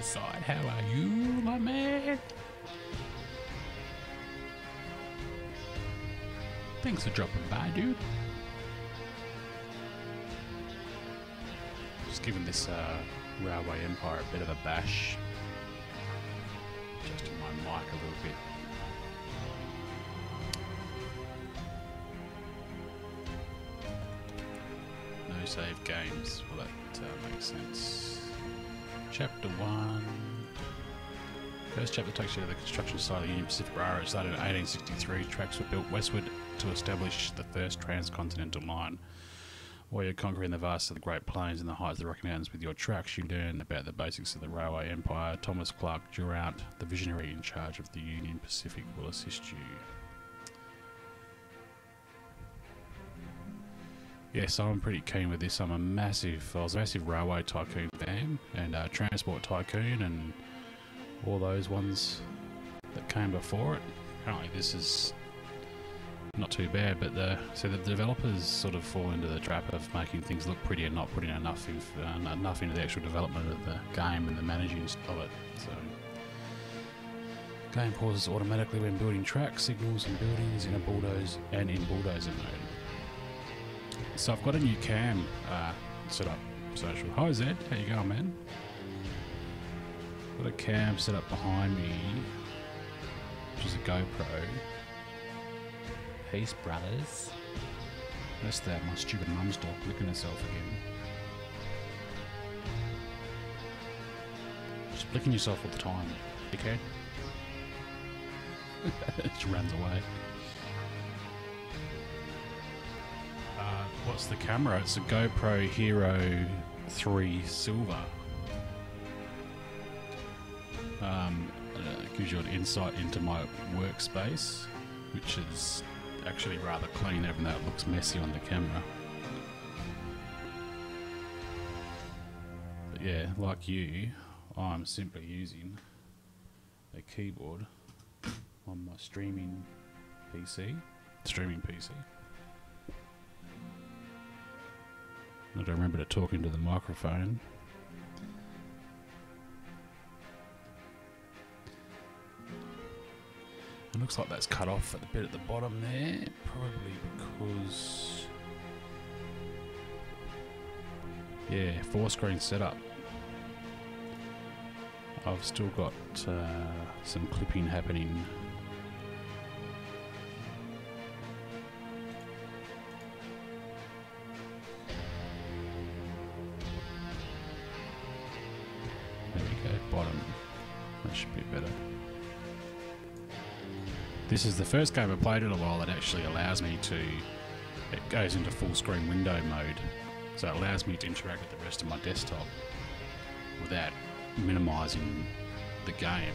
side. How are you, my man? Thanks for dropping by, dude. Just giving this Railway Empire a bit of a bash. Adjusting my mic a little bit. No save games. Well, that makes sense. Chapter 1. First chapter takes you to the construction site of the Union Pacific Railroad. Started in 1863. Tracks were built westward to establish the first transcontinental line. While you're conquering the vast of the Great Plains and the heights of the Rocky Mountains with your tracks, you learn about the basics of the railway empire. Thomas Clark Durant, the visionary in charge of the Union Pacific, will assist you. Yes, I'm pretty keen with this. I was a massive railway tycoon fan and transport tycoon and all those ones that came before it. Apparently this is not too bad, but the developers sort of fall into the trap of making things look pretty and not putting enough into the actual development of the game and the managing of it. So, game pauses automatically when building tracks, signals, and buildings in bulldozer mode. So I've got a new cam set up. Social. Hi Zed, how you going, man? Got a cam set up behind me, which is a GoPro. Peace, brothers. That's that, my stupid mum's dog licking herself again. Just licking yourself all the time, dickhead. She runs away. What's the camera? It's a GoPro Hero 3 Silver. It gives you an insight into my workspace, which is actually rather clean, even though it looks messy on the camera. But yeah, like you, I'm simply using a keyboard on my streaming PC. I don't remember to talk into the microphone. It looks like that's cut off at the bit at the bottom there, probably because, yeah, 4-screen setup. I've still got some clipping happening. There we go, bottom. That should be better. This is the first game I've played in a while that actually allows me to, it goes into full screen window mode, so it allows me to interact with the rest of my desktop without minimising the game.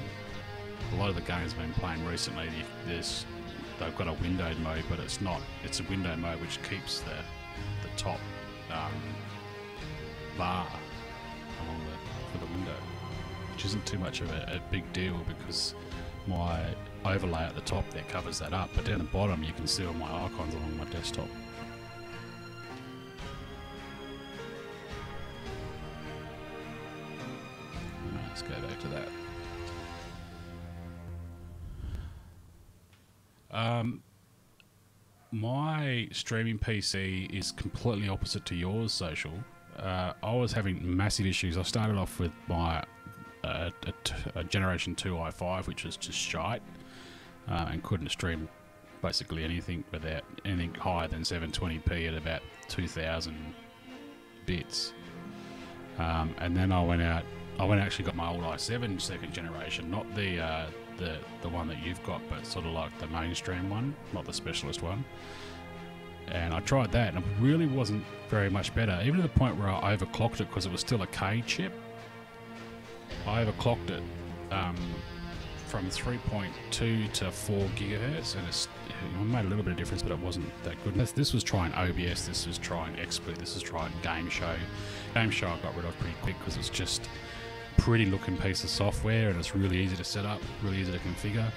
A lot of the games I've been playing recently, they've got a windowed mode, but it's not. It's a window mode which keeps the top bar along for the window, which isn't too much of a big deal because my overlay at the top there covers that up, but down the bottom you can see all my icons along my desktop. Let's go back to that. My streaming PC is completely opposite to yours, Social. I was having massive issues. I started off with my a Generation 2 i5, which was just shite, and couldn't stream basically anything without anything higher than 720p at about 2000 bits. And then I went and actually got my old i7 second generation, not the one that you've got, but sort of like the mainstream one, not the specialist one. And I tried that, and it really wasn't very much better, even to the point where I overclocked it because it was still a K chip. I overclocked it from 3.2 to 4 gigahertz, and it made a little bit of difference, but it wasn't that good. This was trying OBS, this was trying XSplit, this was trying Game Show. Game Show I got rid of pretty quick because it's just a pretty looking piece of software, and it's really easy to set up, really easy to configure,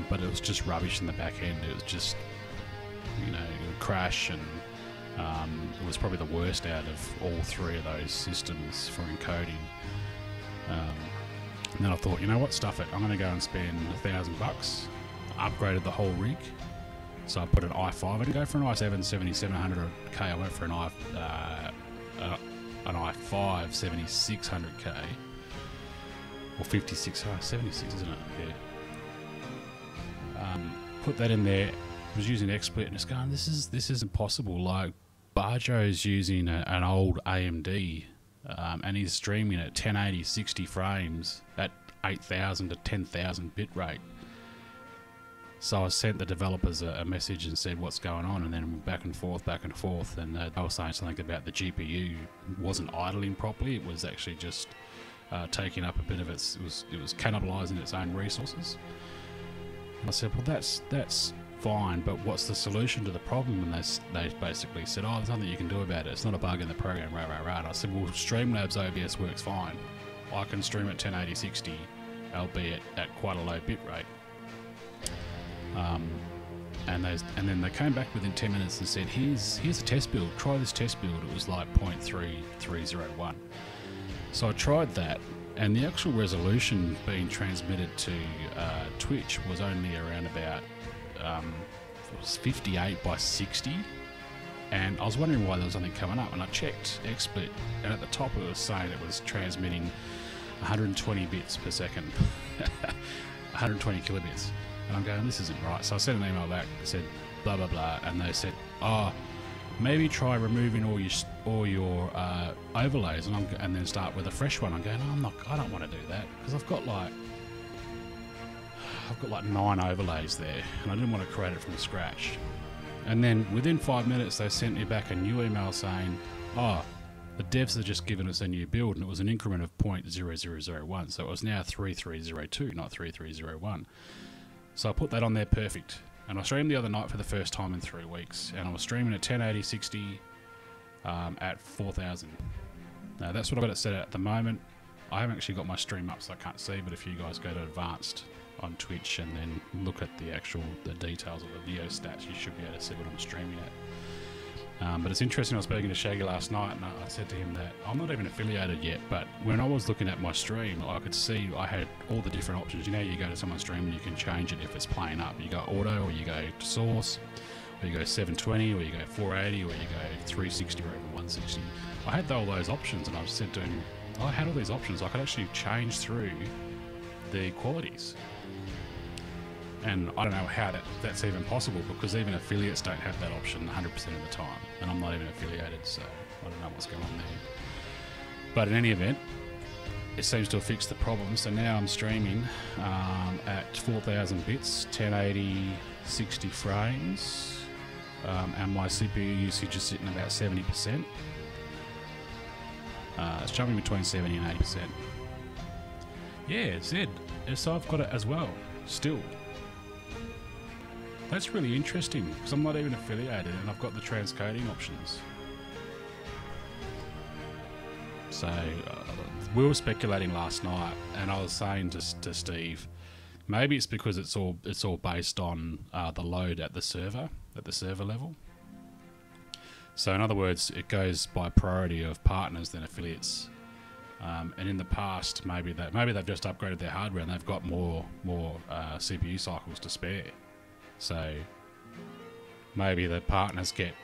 but it was just rubbish in the back end. It was just, you know, it would crash, and it was probably the worst out of all three of those systems for encoding. And then I thought, you know what, stuff it. I'm going to go and spend $1,000. Upgraded the whole rig. So I put an i5. I didn't go for an i7 7700K. I went for an i5 7600K. Or 76, isn't it? Yeah. Put that in there. Was using XSplit and it's going, this is impossible. Like, Barjo's using an old AMD and he's streaming at 1080 60 frames at 8,000 to 10,000 bit rate. So I sent the developers a message and said what's going on, and then back and forth, and they were saying something about the GPU wasn't idling properly. It was actually just taking up a bit of its, it was cannibalizing its own resources. And I said, well, that's fine, but what's the solution to the problem? And they basically said, oh, there's nothing you can do about it. It's not a bug in the program, rah. And I said, well, Streamlabs OBS works fine. I can stream at 1080 60, albeit at quite a low bit rate. And then they came back within 10 minutes and said, here's a test build. Try this test build. It was like 0.3301. So I tried that, and the actual resolution being transmitted to Twitch was only around about 58 by 60, and I was wondering why there was something coming up, and I checked XSplit, and at the top it was saying it was transmitting 120 bits per second, 120 kilobits, and I'm going, this isn't right. So I sent an email back that said blah blah blah, and they said, oh, maybe try removing all your overlays, and then start with a fresh one. I'm going, oh, I don't want to do that, because I've got like 9 overlays there, and I didn't want to create it from scratch. And then within 5 minutes they sent me back a new email saying, oh, the devs have just given us a new build, and it was an increment of 0.0001, so it was now 3302, not 3301. So I put that on there perfect, and I streamed the other night for the first time in 3 weeks, and I was streaming at 1080 60 at 4,000. Now that's what I've got it set at the moment. I haven't actually got my stream up, so I can't see, but if you guys go to advanced on Twitch and then look at the details of the video stats, you should be able to see what I'm streaming at. But it's interesting, I was speaking to Shaggy last night, and I said to him that I'm not even affiliated yet, but when I was looking at my stream, I could see I had all the different options. You know, you go to someone's stream and you can change it if it's playing up. You go auto, or you go to source, or you go 720, or you go 480, or you go 360 or even 160. I had all those options, and I said to him, I had all these options. I could actually change through the qualities. And I don't know how that's even possible, because even affiliates don't have that option 100% of the time, and I'm not even affiliated, so I don't know what's going on there. But in any event, it seems to have fixed the problem. So now I'm streaming at 4,000 bits, 1080 60 frames, and my CPU usage is sitting about 70%. It's jumping between 70 and 80%. Yeah, it's it. So I've got it as well, still. That's really interesting, because I'm not even affiliated and I've got the transcoding options. So we were speculating last night, and I was saying to Steve, maybe it's because it's all based on the load at the server level. So in other words, it goes by priority of partners than affiliates. And in the past, maybe they've just upgraded their hardware and they've got more CPU cycles to spare. So maybe the partners get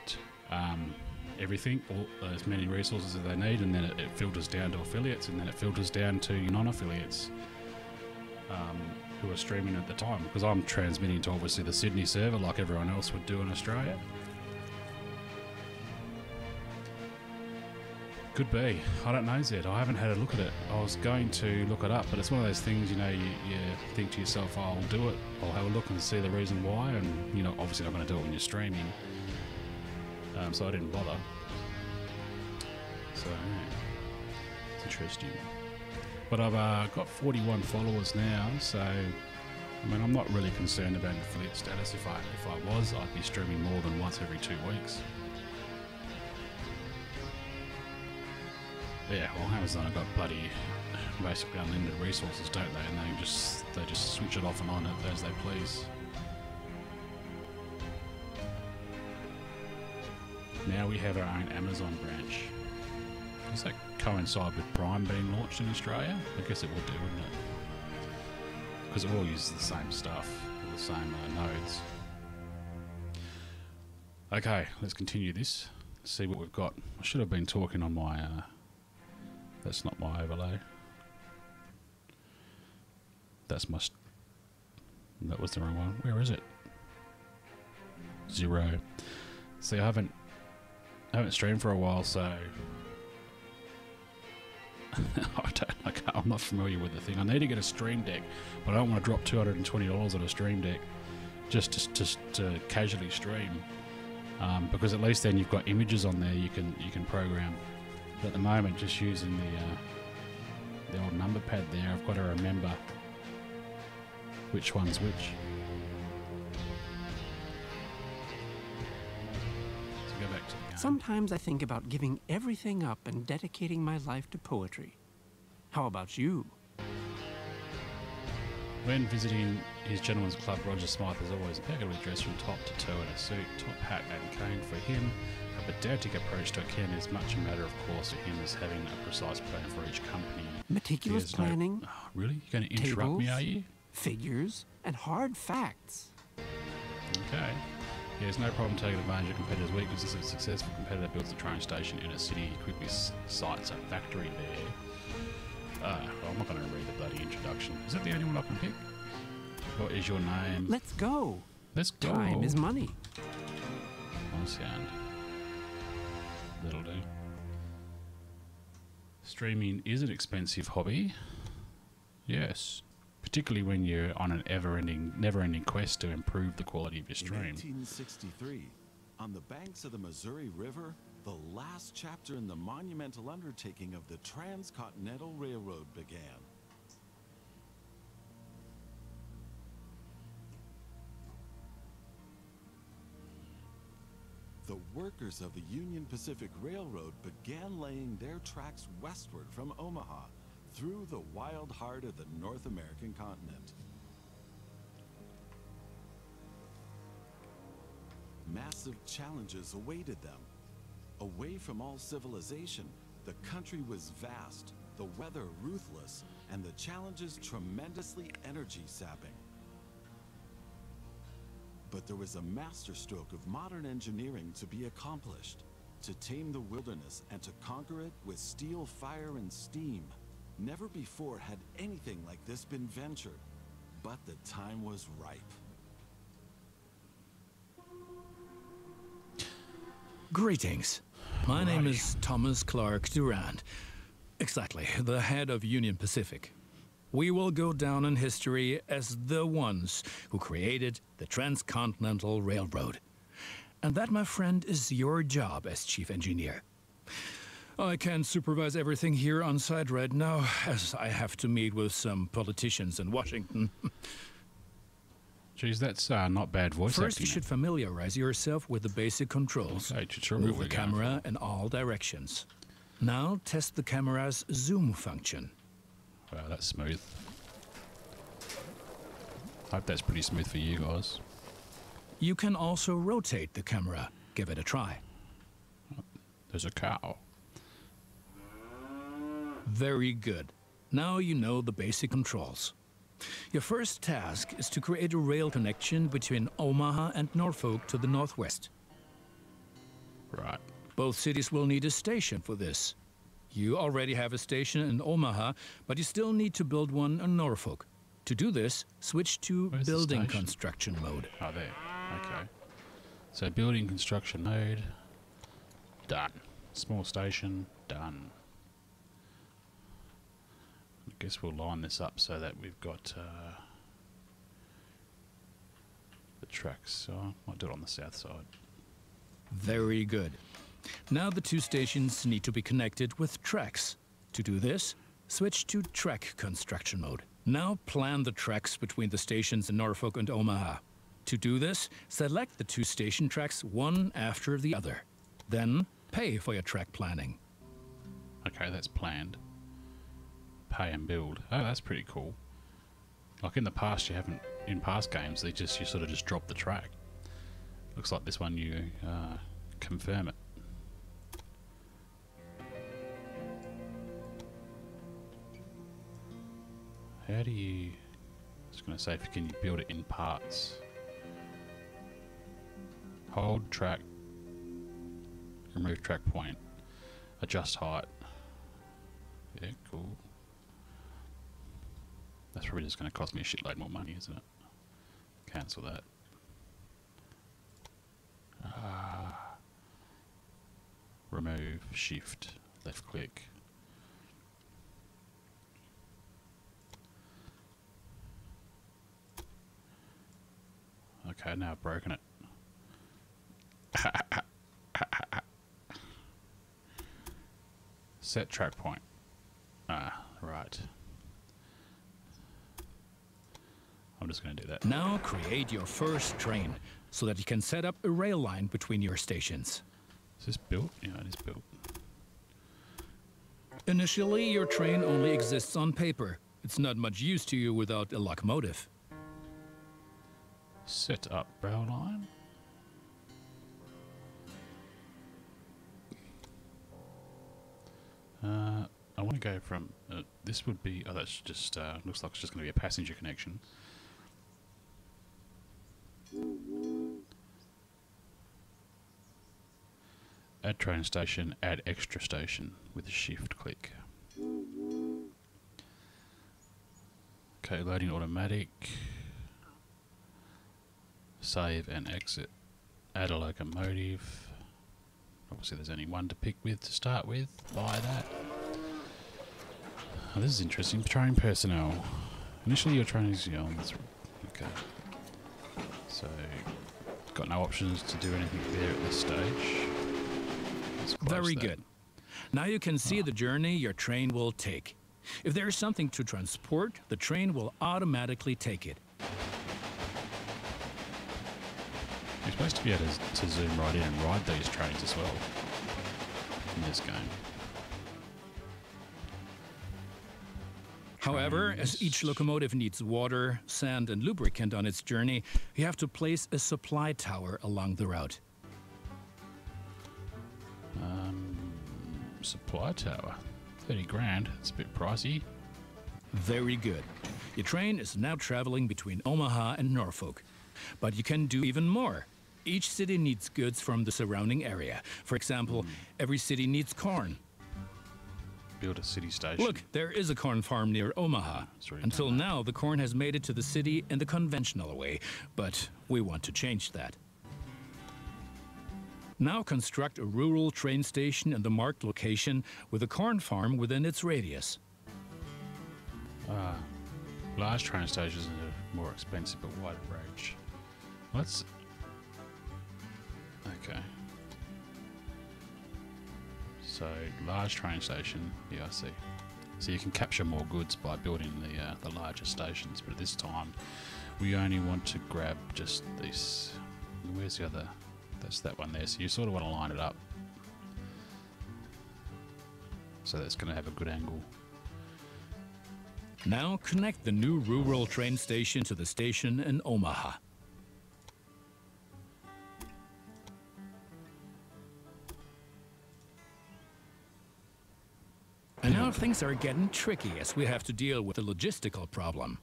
everything, as many resources as they need, and then it filters down to affiliates, and then it filters down to non-affiliates who are streaming at the time. Because I'm transmitting to obviously the Sydney server like everyone else would do in Australia. Could be. I don't know, Zed. I haven't had a look at it. I was going to look it up, but it's one of those things, you know, you think to yourself, oh, I'll do it. I'll have a look and see the reason why, and, you know, obviously not going to do it when you're streaming. So I didn't bother. So, yeah. It's interesting. But I've got 41 followers now, so, I mean, I'm not really concerned about affiliate status. If I was, I'd be streaming more than once every 2 weeks. Yeah, well, Amazon have got bloody basically unlimited resources, don't they? And they just switch it off and on as they please. Now we have our own Amazon branch. Does that coincide with Prime being launched in Australia? I guess it will do, wouldn't it? Because it all uses the same stuff, the same nodes. Okay, let's continue this. See what we've got. I should have been talking on my... that's not my overlay. That's my... that was the wrong one. Where is it? 0. See, I haven't streamed for a while, so... I'm not familiar with the thing. I need to get a stream deck, but I don't want to drop $220 on a stream deck just to casually stream. Because at least then you've got images on there you can program. But at the moment, just using the old number pad there, I've got to remember which one's which. So go back to the game. Sometimes I think about giving everything up and dedicating my life to poetry. How about you? When visiting his gentleman's club, Roger Smythe is always impeccably dressed from top to toe in a suit, top hat and cane. For him, a pedantic approach to accounting is much a matter of course to him as having a precise plan for each company. Meticulous planning. Oh, really? You're going to interrupt me, are you? Figures, and hard facts. Okay. He has no problem taking advantage of competitors' weaknesses. A successful competitor builds a train station in a city, quickly cites a factory there. Well, I'm not going to read the bloody introduction. Is that the only one I can pick? What is your name? Let's go. Let's go. Time is money. Nice sound. That'll do. Streaming is an expensive hobby. Yes. Particularly when you're on an never-ending quest to improve the quality of your stream. In 1863, on the banks of the Missouri River, the last chapter in the monumental undertaking of the Transcontinental Railroad began. The workers of the Union Pacific Railroad began laying their tracks westward from Omaha through the wild heart of the North American continent. Massive challenges awaited them. Away from all civilization, the country was vast, the weather ruthless, and the challenges tremendously energy-sapping. But there was a masterstroke of modern engineering to be accomplished, to tame the wilderness and to conquer it with steel, fire, and steam. Never before had anything like this been ventured, but the time was ripe. Greetings. My name is Thomas Clark Durand. Exactly, the head of Union Pacific. We will go down in history as the ones who created the Transcontinental Railroad. And that, my friend, is your job as chief engineer. I can't supervise everything here on site right now, as I have to meet with some politicians in Washington. Geez, that's not bad voice acting. First, you should familiarize yourself with the basic controls. Okay, tutorial Move the we're going camera in all directions. Now, test the camera's zoom function. Wow, that's smooth. Hope that's pretty smooth for you guys. You can also rotate the camera. Give it a try. There's a cow. Very good. Now you know the basic controls. Your first task is to create a rail connection between Omaha and Norfolk to the northwest. Right. Both cities will need a station for this. You already have a station in Omaha, but you still need to build one in Norfolk. To do this, switch to Where's the building station? construction mode. Oh, there. Okay. So building construction mode. Done. Small station. Done. I guess we'll line this up so that we've got the tracks. So I might do it on the south side. Very good. Now the two stations need to be connected with tracks. To do this, switch to track construction mode. Now plan the tracks between the stations in Norfolk and Omaha. To do this, select the two station tracks one after the other. Then pay for your track planning. Okay, that's planned. Pay and build. Oh, that's pretty cool. Like in the past, you haven't. In past games, you sort of just drop the track. Looks like this one you confirm it. How do you... I was going to say, can you build it in parts? Hold track. Remove track point. Adjust height. Yeah, cool. That's probably just going to cost me a shitload more money, isn't it? Cancel that. Remove, shift, left click. Okay, now I've broken it. Set track point. Right. I'm just going to do that. Now create your first train so that you can set up a rail line between your stations. Is this built? Yeah, it is built. Initially, your train only exists on paper. It's not much use to you without a locomotive. Set up rail line. I want to go from... this would be... Oh, that's just... looks like it's just going to be a passenger connection. Add train station, add extra station with a shift click. Okay, loading automatic. Save and exit. Add a locomotive. Obviously there's only one to pick with to start with. Buy that. Oh, this is interesting. Train personnel. Initially your train is on. Okay. So, got no options to do anything there at this stage. Very good. Now you can see the journey your train will take. If there is something to transport, the train will automatically take it. You're supposed to be able to zoom right in and ride these trains as well in this game. However, as each locomotive needs water, sand, and lubricant on its journey, you have to place a supply tower along the route. Supply tower. 30 grand. It's a bit pricey. Very good. Your train is now traveling between Omaha and Norfolk. But you can do even more. Each city needs goods from the surrounding area. For example, every city needs corn. Build a city station. Look, there is a corn farm near Omaha. Until now, the corn has made it to the city in the conventional way, but we want to change that. Now construct a rural train station in the marked location with a corn farm within its radius. Large train stations are more expensive but wider range. Let's... Okay. So, large train station, yeah, I see. So you can capture more goods by building the larger stations, but at this time we only want to grab just this. Where's the other? That's that one there. So you sort of want to line it up. So that's going to have a good angle. Now connect the new rural train station to the station in Omaha. And now things are getting tricky as we have to deal with a logistical problem.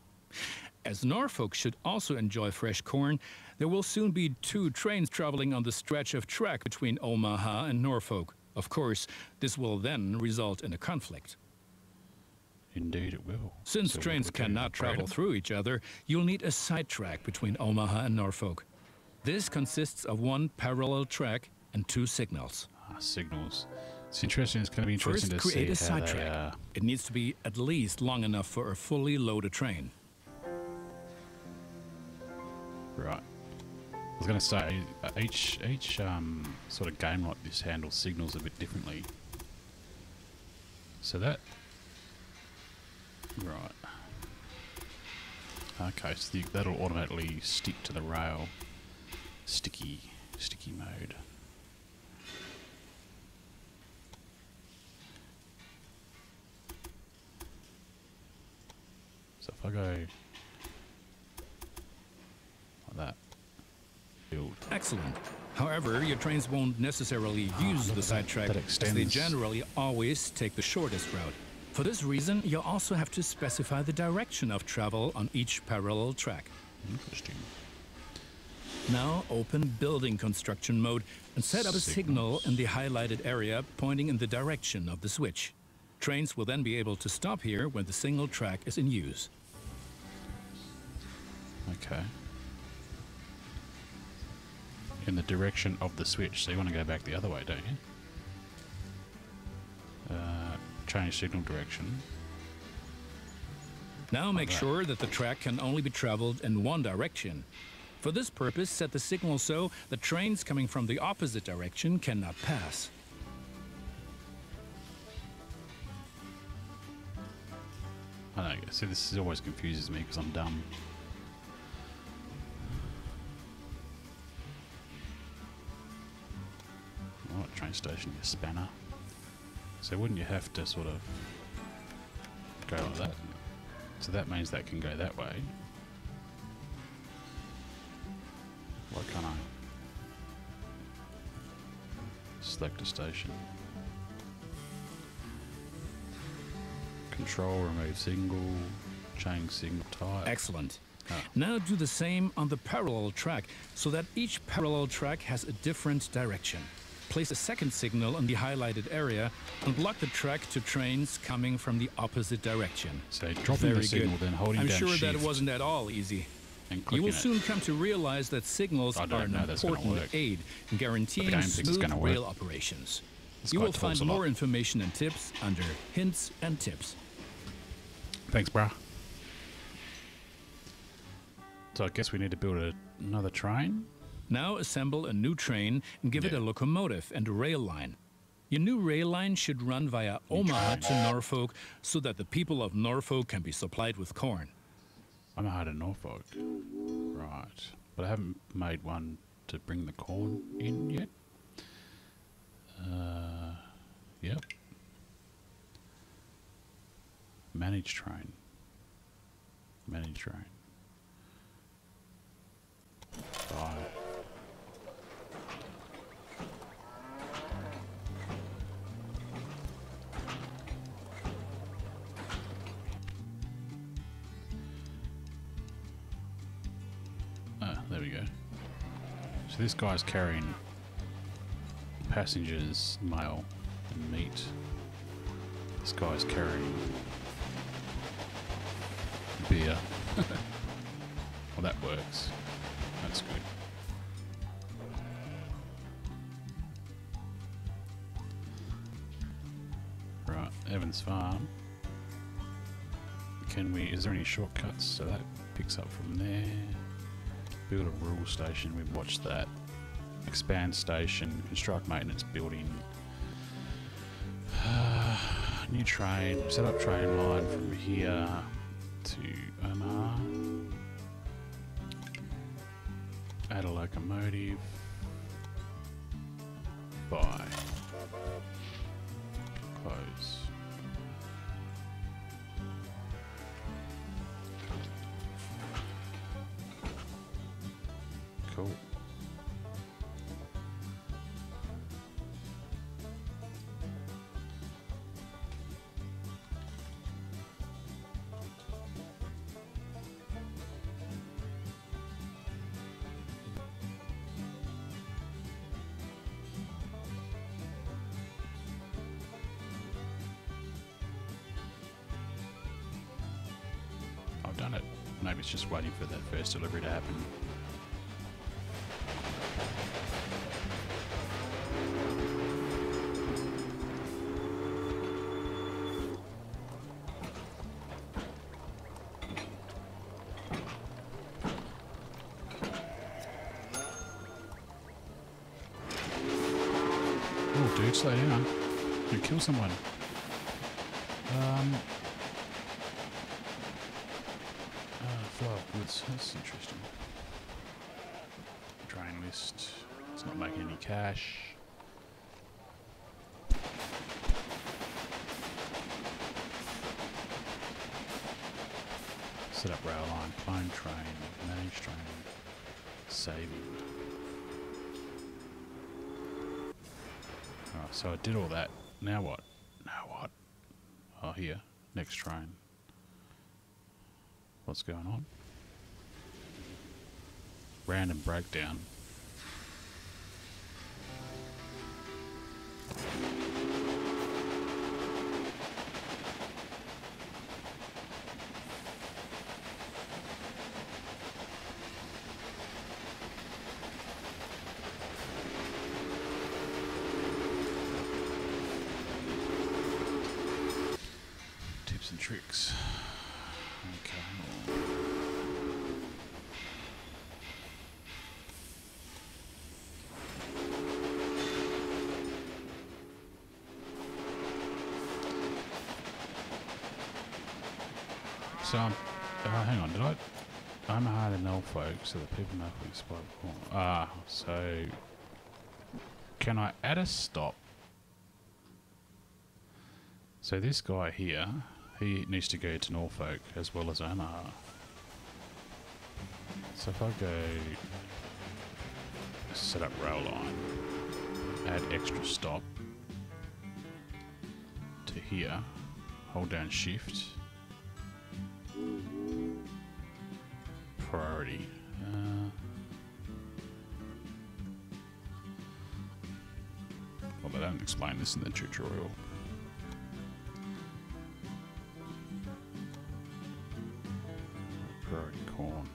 As Norfolk should also enjoy fresh corn, there will soon be 2 trains traveling on the stretch of track between Omaha and Norfolk. Of course, this will then result in a conflict. Indeed it will. Since So trains cannot travel through each other, you'll need a side track between Omaha and Norfolk. This consists of 1 parallel track and 2 signals. Signals. It's interesting. It's going to be interesting First, to see create a how side track. It needs to be at least long enough for a fully loaded train. Right. I was going to say each sort of game like this handles signals a bit differently. So that. Right. Okay, so that'll automatically stick to the rail. Sticky mode. So if I go like that, build. Excellent. However, your trains won't necessarily use the side track, as they generally always take the shortest route. For this reason, you also have to specify the direction of travel on each parallel track. Interesting. Now open building construction mode and set up a signal in the highlighted area pointing in the direction of the switch. Trains will then be able to stop here when the single track is in use. Okay. In the direction of the switch, so you want to go back the other way, don't you? Change signal direction. Now make sure that the track can only be traveled in one direction. For this purpose, set the signal so that trains coming from the opposite direction cannot pass. I don't know, see, this always confuses me because I'm dumb. What train station, you spanner? So wouldn't you have to sort of go like that? So that means that can go that way. Why can't I select a station? Control, remove single, change signal type. Excellent. Oh. Now do the same on the parallel track so that each parallel track has a different direction. Place a second signal in the highlighted area and block the track to trains coming from the opposite direction. So dropping the signal, then holding I'm down sure shift that it wasn't at all easy. and You clicking will it. soon come to realize that signals I are don't an know that's gonna important work. aid in guaranteeing game thinks it's smooth gonna work. rail operations. This You guy will find talks a lot. more information and tips under Hints and Tips. Thanks, bruh. So I guess we need to build another train. Now assemble a new train and give it Yeah. a locomotive and a rail line. Your new rail line should run via Omaha to Norfolk so that the people of Norfolk can be supplied with corn. Omaha to Norfolk. Right. But I haven't made one to bring the corn in yet. Yep. Manage train. Manage train. Bye. There we go. So this guy's carrying passengers, mail, and meat. This guy's carrying beer. Well, that works. That's good. Right, Evans Farm. Can we, is there any shortcuts? So that picks up from there. Build a rural station, we've watched that. Expand station, construct maintenance building. New train, set up train line from here to Omaha. Add a locomotive. Buy. Close. Cool. I've done it. Maybe it's just waiting for that first delivery to happen. Oh, dude, slow down. You kill someone. Flow of goods. That's interesting. Train list. It's not making any cash. Set up rail line, clone train, manage train, saving. Alright, so I did all that. Now what? Now what? Oh, here. Next train. What's going on? Random breakdown. Tips and tricks. Okay. So, hang on, did I'm hard to know, folks, so that people know if we spoke. So, can I add a stop? So this guy here, he needs to go to Norfolk as well as Omaha. So if I go set up rail line, add extra stop to here, hold down shift, priority. Well, they don't explain this in the tutorial. Priority corn.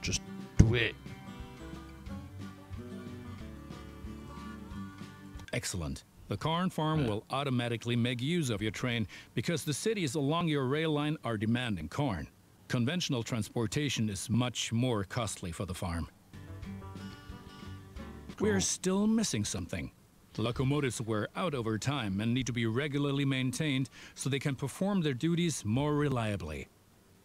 Just do it. Excellent. The corn farm will automatically make use of your train because the cities along your rail line are demanding corn. Conventional transportation is much more costly for the farm. We're still missing something. Locomotives wear out over time and need to be regularly maintained so they can perform their duties more reliably.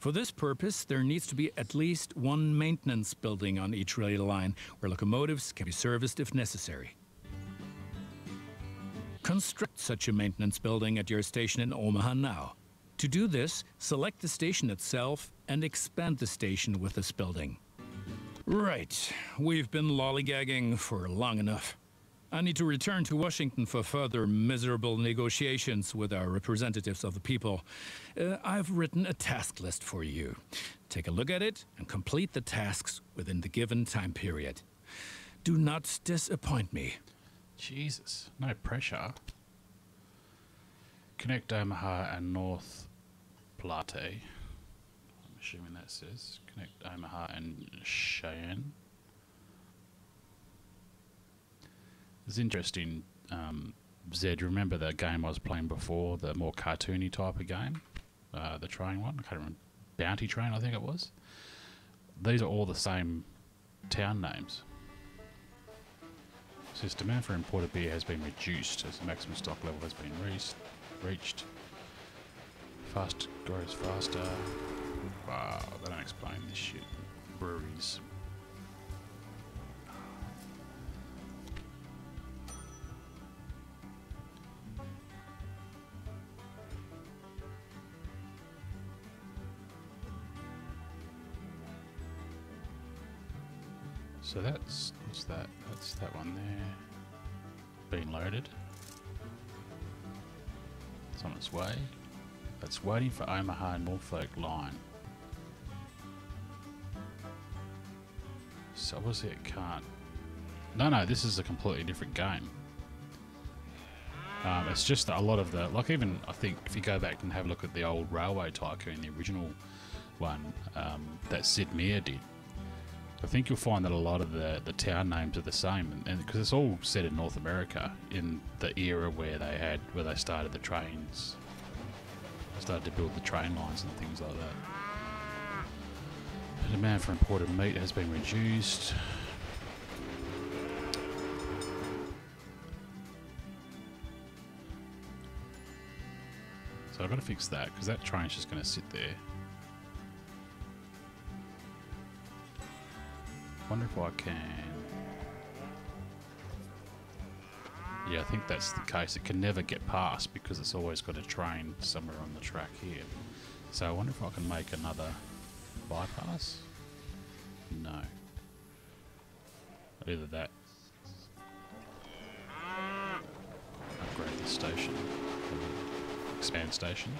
For this purpose, there needs to be at least one maintenance building on each rail line where locomotives can be serviced if necessary. Construct such a maintenance building at your station in Omaha now. To do this, select the station itself and expand the station with this building. Right, we've been lollygagging for long enough. I need to return to Washington for further miserable negotiations with our representatives of the people. I've written a task list for you. Take a look at it and complete the tasks within the given time period. Do not disappoint me. Jesus, no pressure. Connect Omaha and North Platte. I'm assuming that says connect Omaha and Cheyenne. It's interesting, Zed, remember the game I was playing before, the more cartoony type of game? The train one? I can't remember. Bounty Train, I think it was. These are all the same town names. It says demand for imported beer has been reduced as the maximum stock level has been reached. Fast grows faster. Wow, they don't explain this shit. Breweries. So that's, what's that? That's that one there. Being loaded. It's on its way. That's waiting for Omaha Norfolk line. So obviously it can't. No, this is a completely different game. It's just that a lot of the, like even, I think if you go back and have a look at the old Railway Tycoon, the original one that Sid Meier did, I think you'll find that a lot of the town names are the same, and because it's all set in North America in the era where they started the trains, started to build the train lines and things like that. The demand for imported meat has been reduced. So I've got to fix that because that train's just going to sit there. Wonder if I can. Yeah, I think that's the case. It can never get past because it's always got a train somewhere on the track here. So I wonder if I can make another bypass. No. Either that. station, expand station,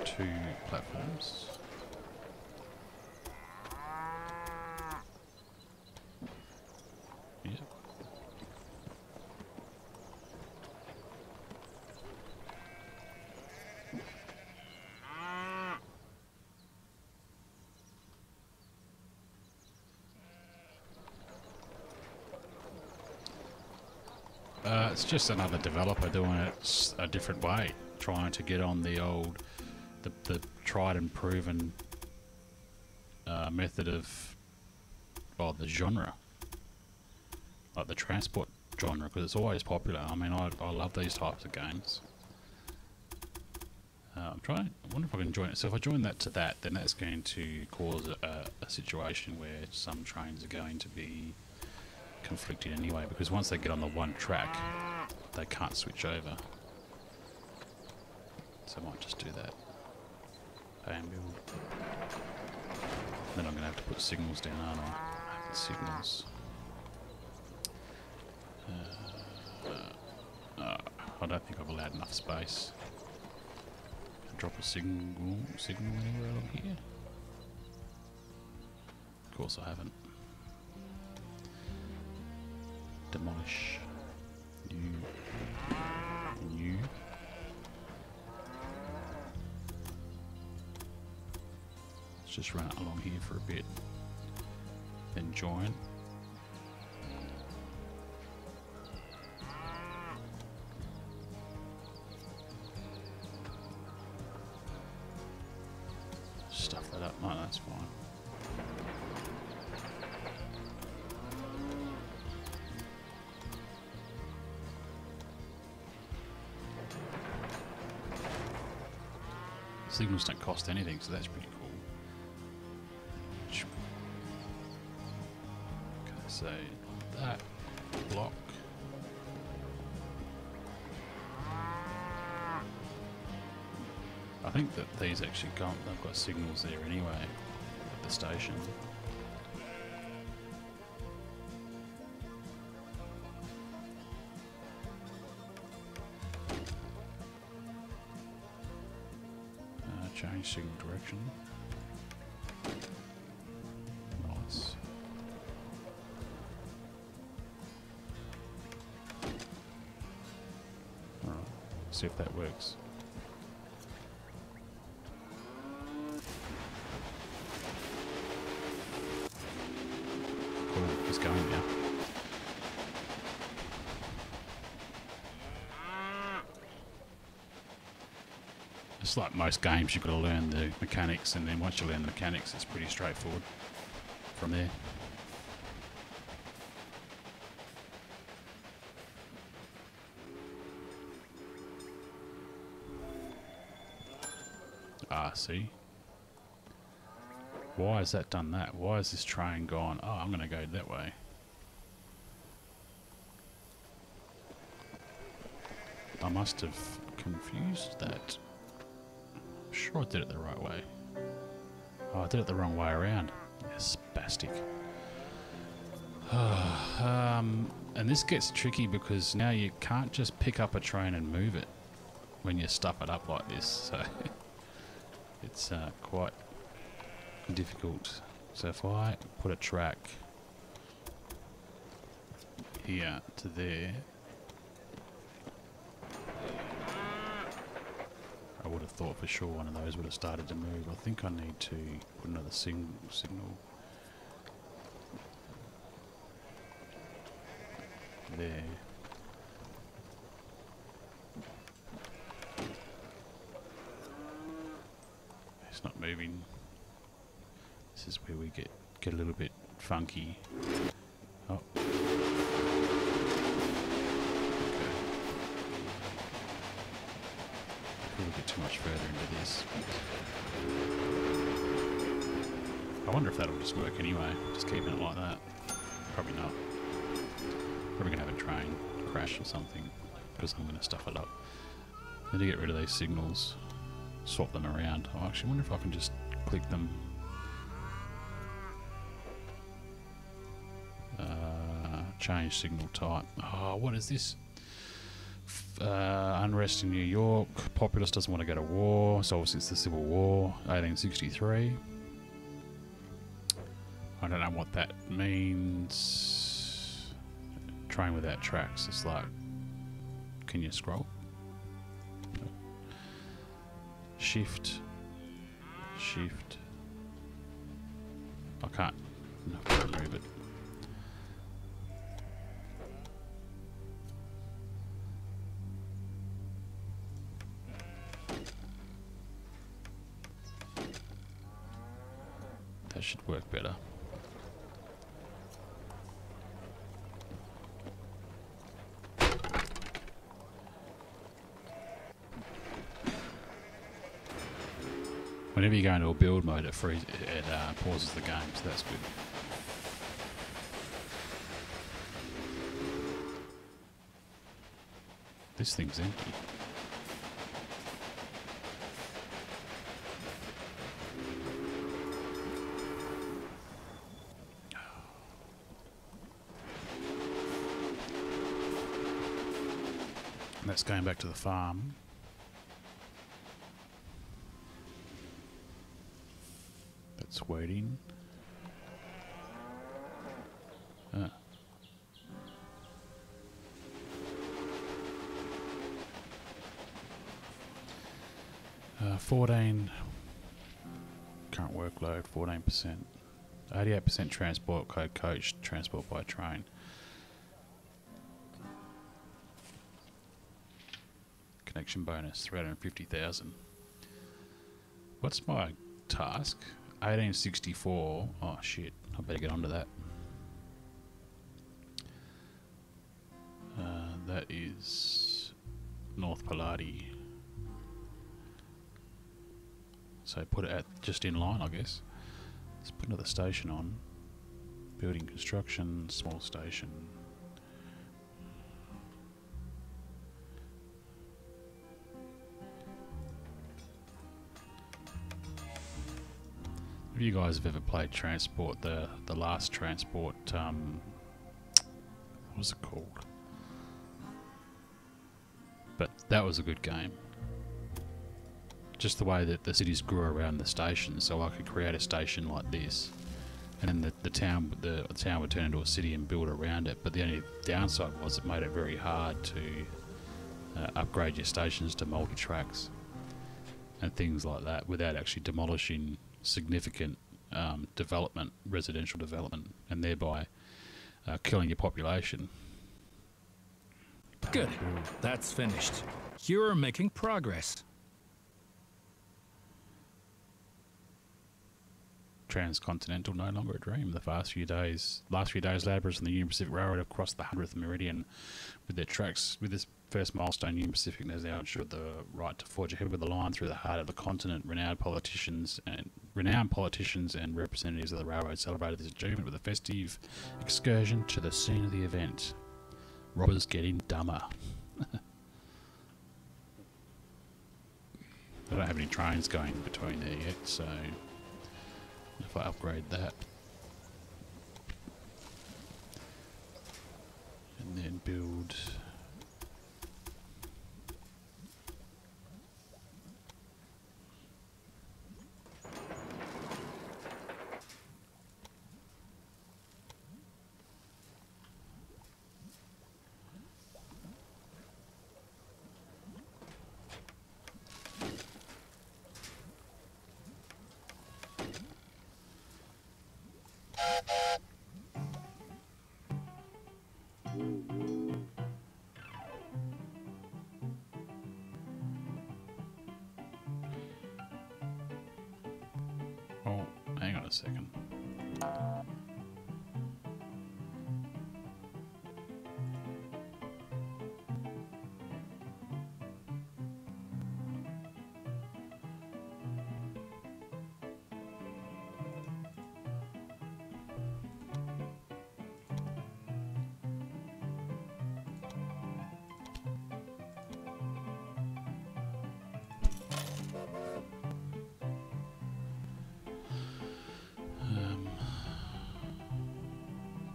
2 platforms. Yep. It's just another developer doing it a different way, trying to get on the old, the tried and proven method of, well, the genre, like the transport genre, because it's always popular. I mean, I love these types of games. I wonder if I can join it. So if I join that to that, then that's going to cause a situation where some trains are going to be conflicted anyway, because once they get on the one track, they can't switch over. So I might just do that. Pay and build. Then I'm going to have to put signals down, aren't I? Signals. I don't think I've allowed enough space. Drop a signal anywhere along here. Of course I haven't. Demolish. New. Let's just run it along here for a bit. Then join. Stuff that up. No, that's fine. Signals don't cost anything, so that's pretty cool. Okay, so that block. I think that these actually they've got signals there anyway at the station. Change signal direction. Nice. Alright, see if that works. Cool, it's going now. It's like most games, you've got to learn the mechanics, and then once you learn the mechanics, it's pretty straightforward from there. Ah, see? Why has that done that? Why has this train gone, oh, I'm going to go that way? I must have confused that. Sure I did it the right way. Oh, I did it the wrong way around. Yeah, spastic. And this gets tricky because now you can't just pick up a train and move it when you stuff it up like this. So it's quite difficult. So if I put a track here to there, I would have thought for sure one of those would have started to move. I think I need to put another signal. There. It's not moving. This is where we get a little bit funky. Oh. We'll get too much further into this. I wonder if that'll just work anyway, just keeping it like that. Probably not. Probably gonna have a train crash or something because I'm gonna stuff it up. Need to get rid of these signals, swap them around. I actually wonder if I can just click them. Change signal type. Oh, what is this? Unrest in New York. Populace doesn't want to go to war. So obviously it's the Civil War, 1863. I don't know what that means. Train without tracks. It's like, can you scroll? No. Shift. I can't. No, I can't remove it. That should work better. Whenever you go into a build mode, it pauses the game, so that's good. This thing's empty. And that's going back to the farm. That's waiting. 14 current workload, 14%. 88% transport code coach, transport by train. Connection bonus, 350,000. What's my task? 1864. Oh shit, I better get onto that. That is North Pollardi. So put it at just in line, I guess. Let's put another station on. Building construction, small station. If you guys have ever played Transport, the last Transport, what was it called? But that was a good game. Just the way that the cities grew around the station, so I could create a station like this, and then the town would turn into a city and build around it. But the only downside was it made it very hard to upgrade your stations to multi-tracks and things like that without actually demolishing significant development, residential development, and thereby killing your population. Good. That's finished. You're making progress. Transcontinental, no longer a dream. The last few days, laborers on the Union Pacific Railroad have crossed the 100th meridian with their tracks. With this first milestone, Union Pacific has now ensured the right to forge ahead with the line through the heart of the continent. Renowned politicians and representatives of the railroad celebrated this achievement with a festive excursion to the scene of the event. Robbers getting dumber. I don't have any trains going between there yet, so if I upgrade that and then build oh, hang on a second.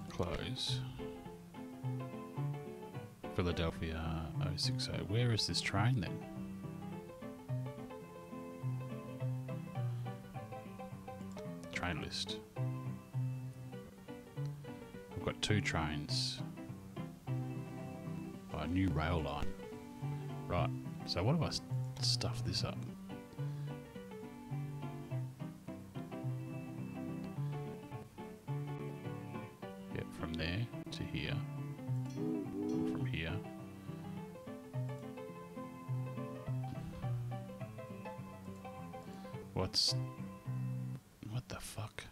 Close. Philadelphia 060. Where is this train then? Train list. I've got 2 trains. Oh, a new rail line. Right. So what if I stuff this up? Yep, from there to here. From here. What the fuck?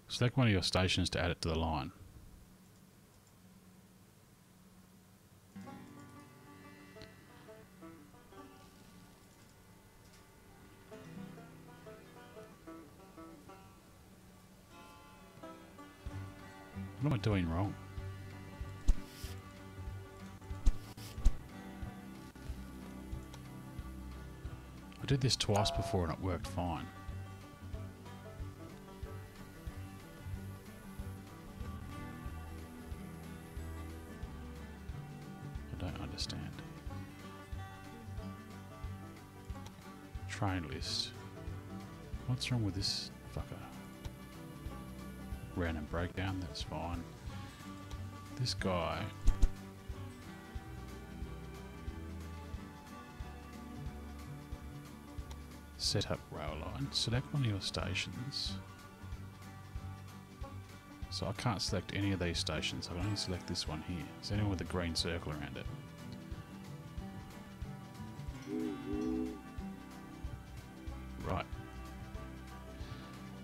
Select one of your stations to add it to the line. What am I doing wrong? I did this twice before and it worked fine. I don't understand. Train list. What's wrong with this fucker? Random breakdown, that's fine. This guy. Set up rail line. Select one of your stations. So I can't select any of these stations. I can only select this one here. Is anyone with a green circle around it? Right.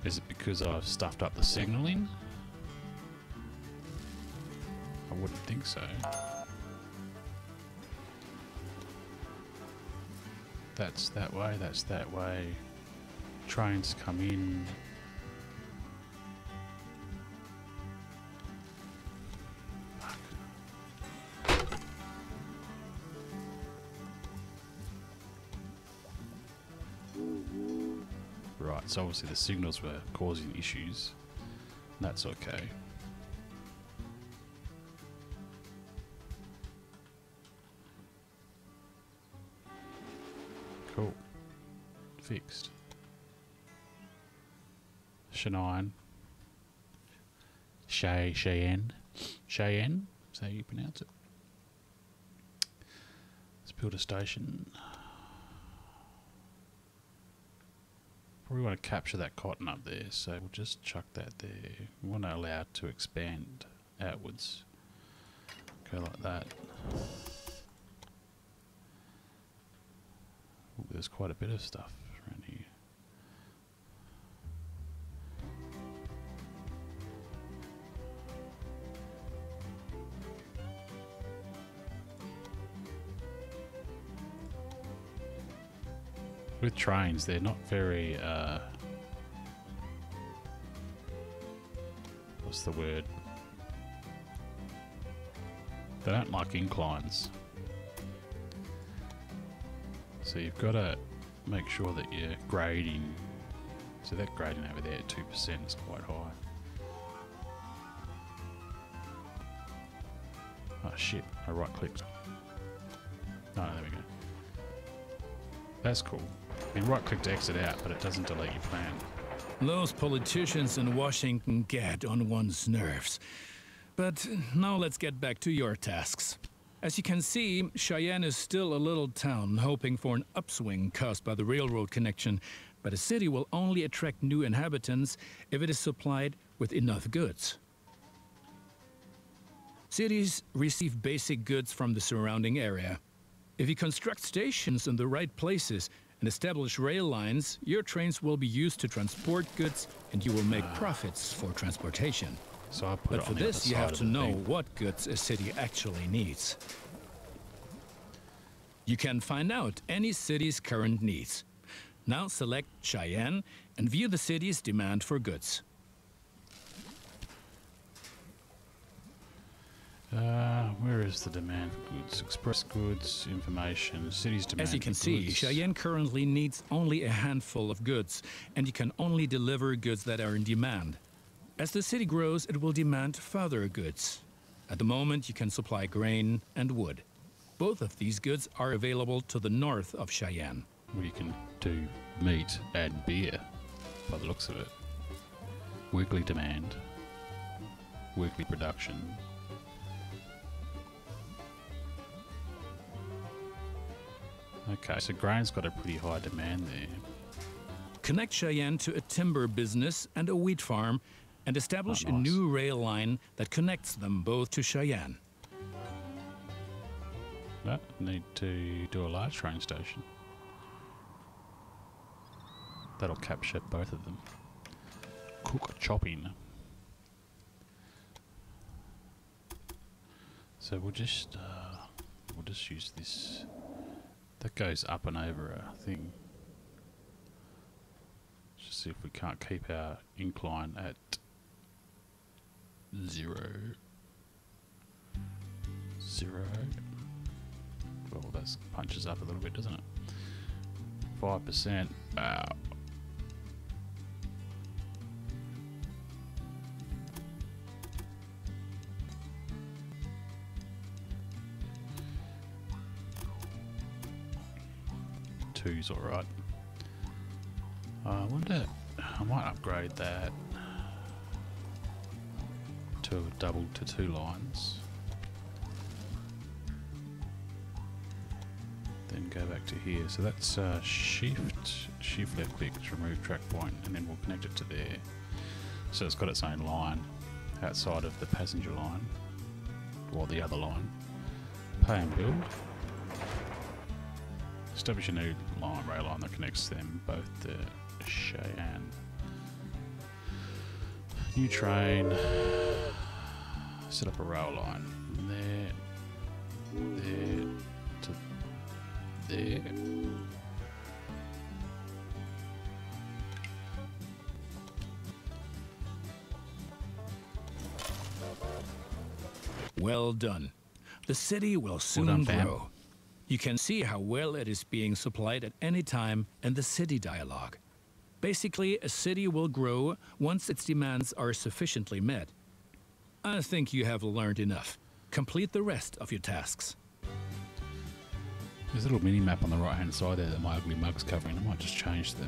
Is it because I've stuffed up the signalling? I wouldn't think so. That's that way, that's that way. Trains come in. Right, so obviously the signals were causing issues. That's okay. Cool. Fixed. Cheyenne. Cheyenne. Cheyenne? Is that how you pronounce it? Let's build a station. Probably want to capture that cotton up there, so we'll just chuck that there. We want to allow it to expand outwards. Go like that. Ooh, there's quite a bit of stuff around here. With trains, they're not very, what's the word? They don't like inclines. So you've got to make sure that you're grading. So that grading over there at 2% is quite high. Oh shit, I right clicked. Oh, there we go. That's cool. You can right click to exit out, but it doesn't delete your plan. Those politicians in Washington get on one's nerves. But now let's get back to your tasks. As you can see, Cheyenne is still a little town hoping for an upswing caused by the railroad connection, but a city will only attract new inhabitants if it is supplied with enough goods. Cities receive basic goods from the surrounding area. If you construct stations in the right places and establish rail lines, your trains will be used to transport goods and you will make profits for transportation. So I put But it for on the this, other you side have of to the know thing. what goods a city actually needs. You can find out any city's current needs. Now select Cheyenne and view the city's demand for goods. Where Where's the demand for goods? Express goods, information, cities demand As you can for see, goods. Cheyenne currently needs only a handful of goods, and you can only deliver goods that are in demand. As the city grows, it will demand further goods. At the moment, you can supply grain and wood. Both of these goods are available to the north of Cheyenne. Well, you can do meat and beer, by the looks of it. Weekly demand, weekly production. Okay, so grain's got a pretty high demand there. Connect Cheyenne to a timber business and a wheat farm, and establish Oh, a nice. new rail line that connects them both to Cheyenne. No, need to do a large train station. That'll capture both of them. Cook chopping. So we'll just use this. That goes up and over a thing. Just see if we can't keep our incline at 0. Well, that punches up a little bit, doesn't it? 5%. Wow. Two's alright. I wonder, I might upgrade that to a double to 2 lines. Then go back to here. So that's shift left click to remove track point, and then we'll connect it to there. So it's got its own line outside of the passenger line, or the other line. Pay and build. Establish a new rail line that connects them both to Cheyenne. New train. Set up a rail line. There to there. Well done. The city will soon done, fam. grow. You can see how well it is being supplied at any time in the city dialogue. Basically, a city will grow once its demands are sufficiently met. I think you have learned enough. Complete the rest of your tasks. There's a little mini map on the right hand side there that my ugly mug's covering. I might just change the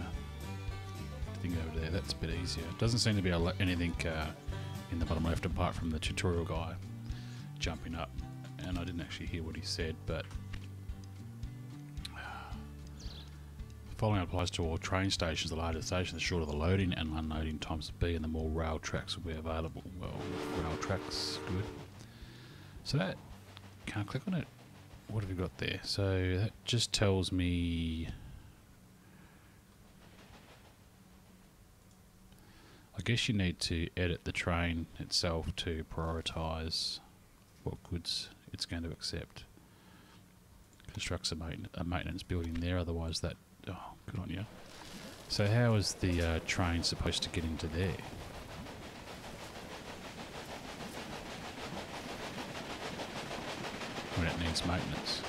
thing over there. That's a bit easier. It doesn't seem to be anything in the bottom left apart from the tutorial guy jumping up. And I didn't actually hear what he said, but following applies to all train stations. The larger station, the shorter the loading and unloading times will be, and the more rail tracks will be available. Well, rail tracks, good. So that, can't click on it. What have we got there? So that just tells me, I guess you need to edit the train itself to prioritise what goods it's going to accept. Constructs a maintenance building there, otherwise that, oh, good on you. So how is the train supposed to get into there? When it needs maintenance.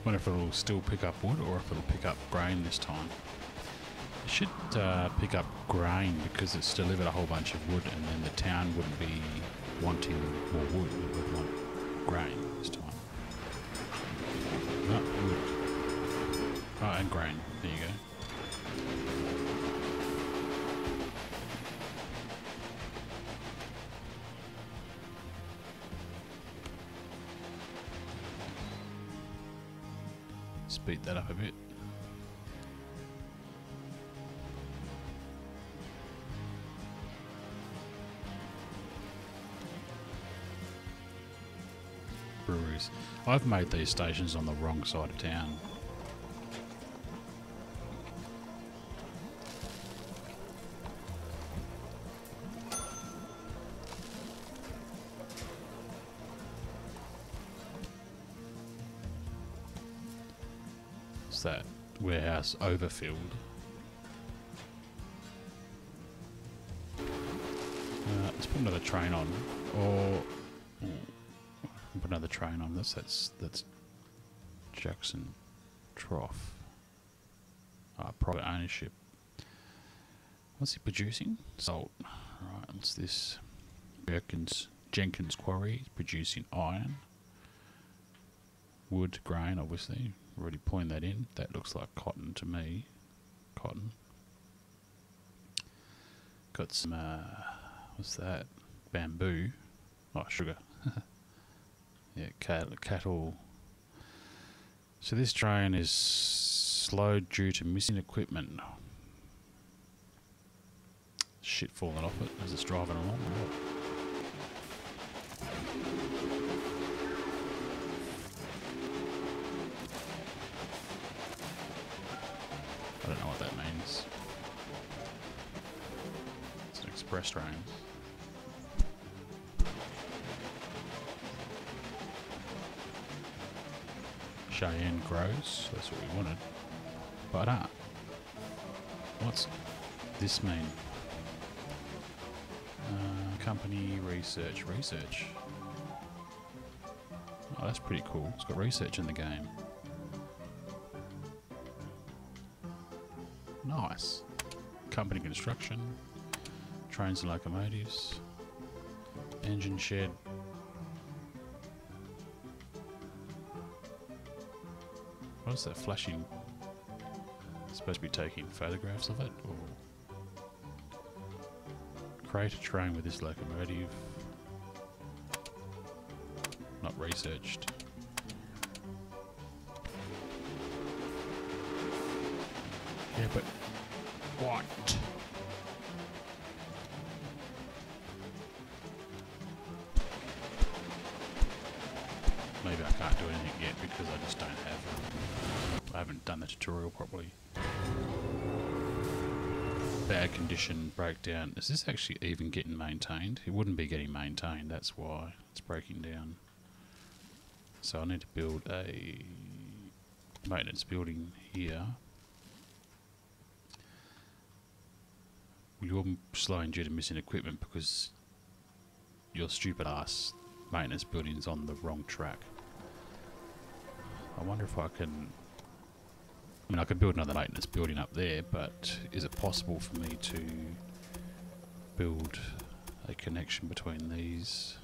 Wonder if it'll still pick up wood or if it'll pick up grain this time. It should pick up grain because it's delivered a whole bunch of wood, and then the town wouldn't be wanting more wood. It would want grain this time. No, wood. Oh, and grain. There you go. Speed that up a bit. these. I've made these stations on the wrong side of town. What's that? Warehouse overfilled. Let's put another train on, or put another train on. That's Jackson Trough. Private ownership. What's he producing? Salt. Right. What's this? Jenkins Quarry is producing iron, wood, grain. Obviously, already pointed that in. That looks like cotton to me. Cotton. Got some. What's that? Bamboo. Oh, sugar. Yeah, cattle. So this train is slowed due to missing equipment. Shit falling off it as it's driving along. I don't know what that means. It's an express train. Cheyenne grows. That's what we wanted. But what's this mean? Company research. Oh, that's pretty cool. It's got research in the game. Nice. Company construction. Trains and locomotives. Engine shed. What is that flashing? It's supposed to be taking photographs of it, or create a train with this locomotive. Not researched. Yeah, but what? Maybe I can't do anything yet because I just don't have. I haven't done the tutorial properly. Bad condition, breakdown. Is this actually even getting maintained? It wouldn't be getting maintained, that's why it's breaking down. So I need to build a maintenance building here. You're slowing due to missing equipment because your stupid ass maintenance building's on the wrong track. I wonder if I can... I mean, I could build another maintenance building up there, but is it possible for me to build a connection between these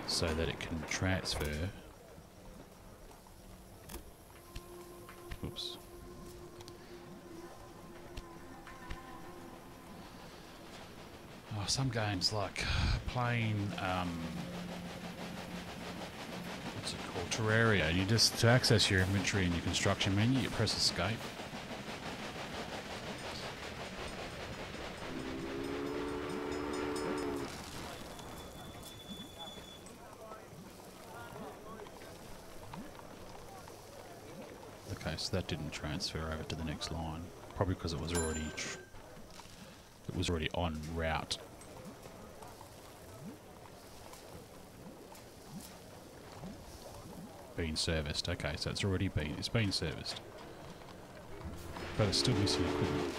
so that it can transfer? Oops. Oh, some games like playing, what's it called, Terraria, you just, to access your inventory in your construction menu, you press escape. Okay, so that didn't transfer over to the next line, probably because it was already en route. Being serviced. Okay, so it's been serviced. But it's still missing equipment.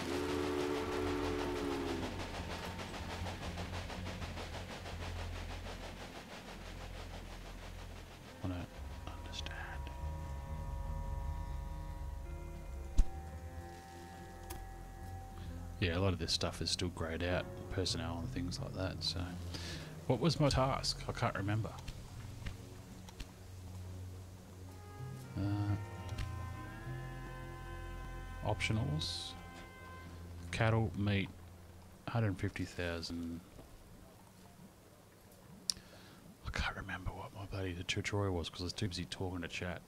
I don't understand. Yeah, a lot of this stuff is still greyed out, personnel and things like that, so... What was my task? I can't remember. Optionals. Cattle, meat, 150,000. I can't remember what my bloody tutorial was because I was too busy talking to chat.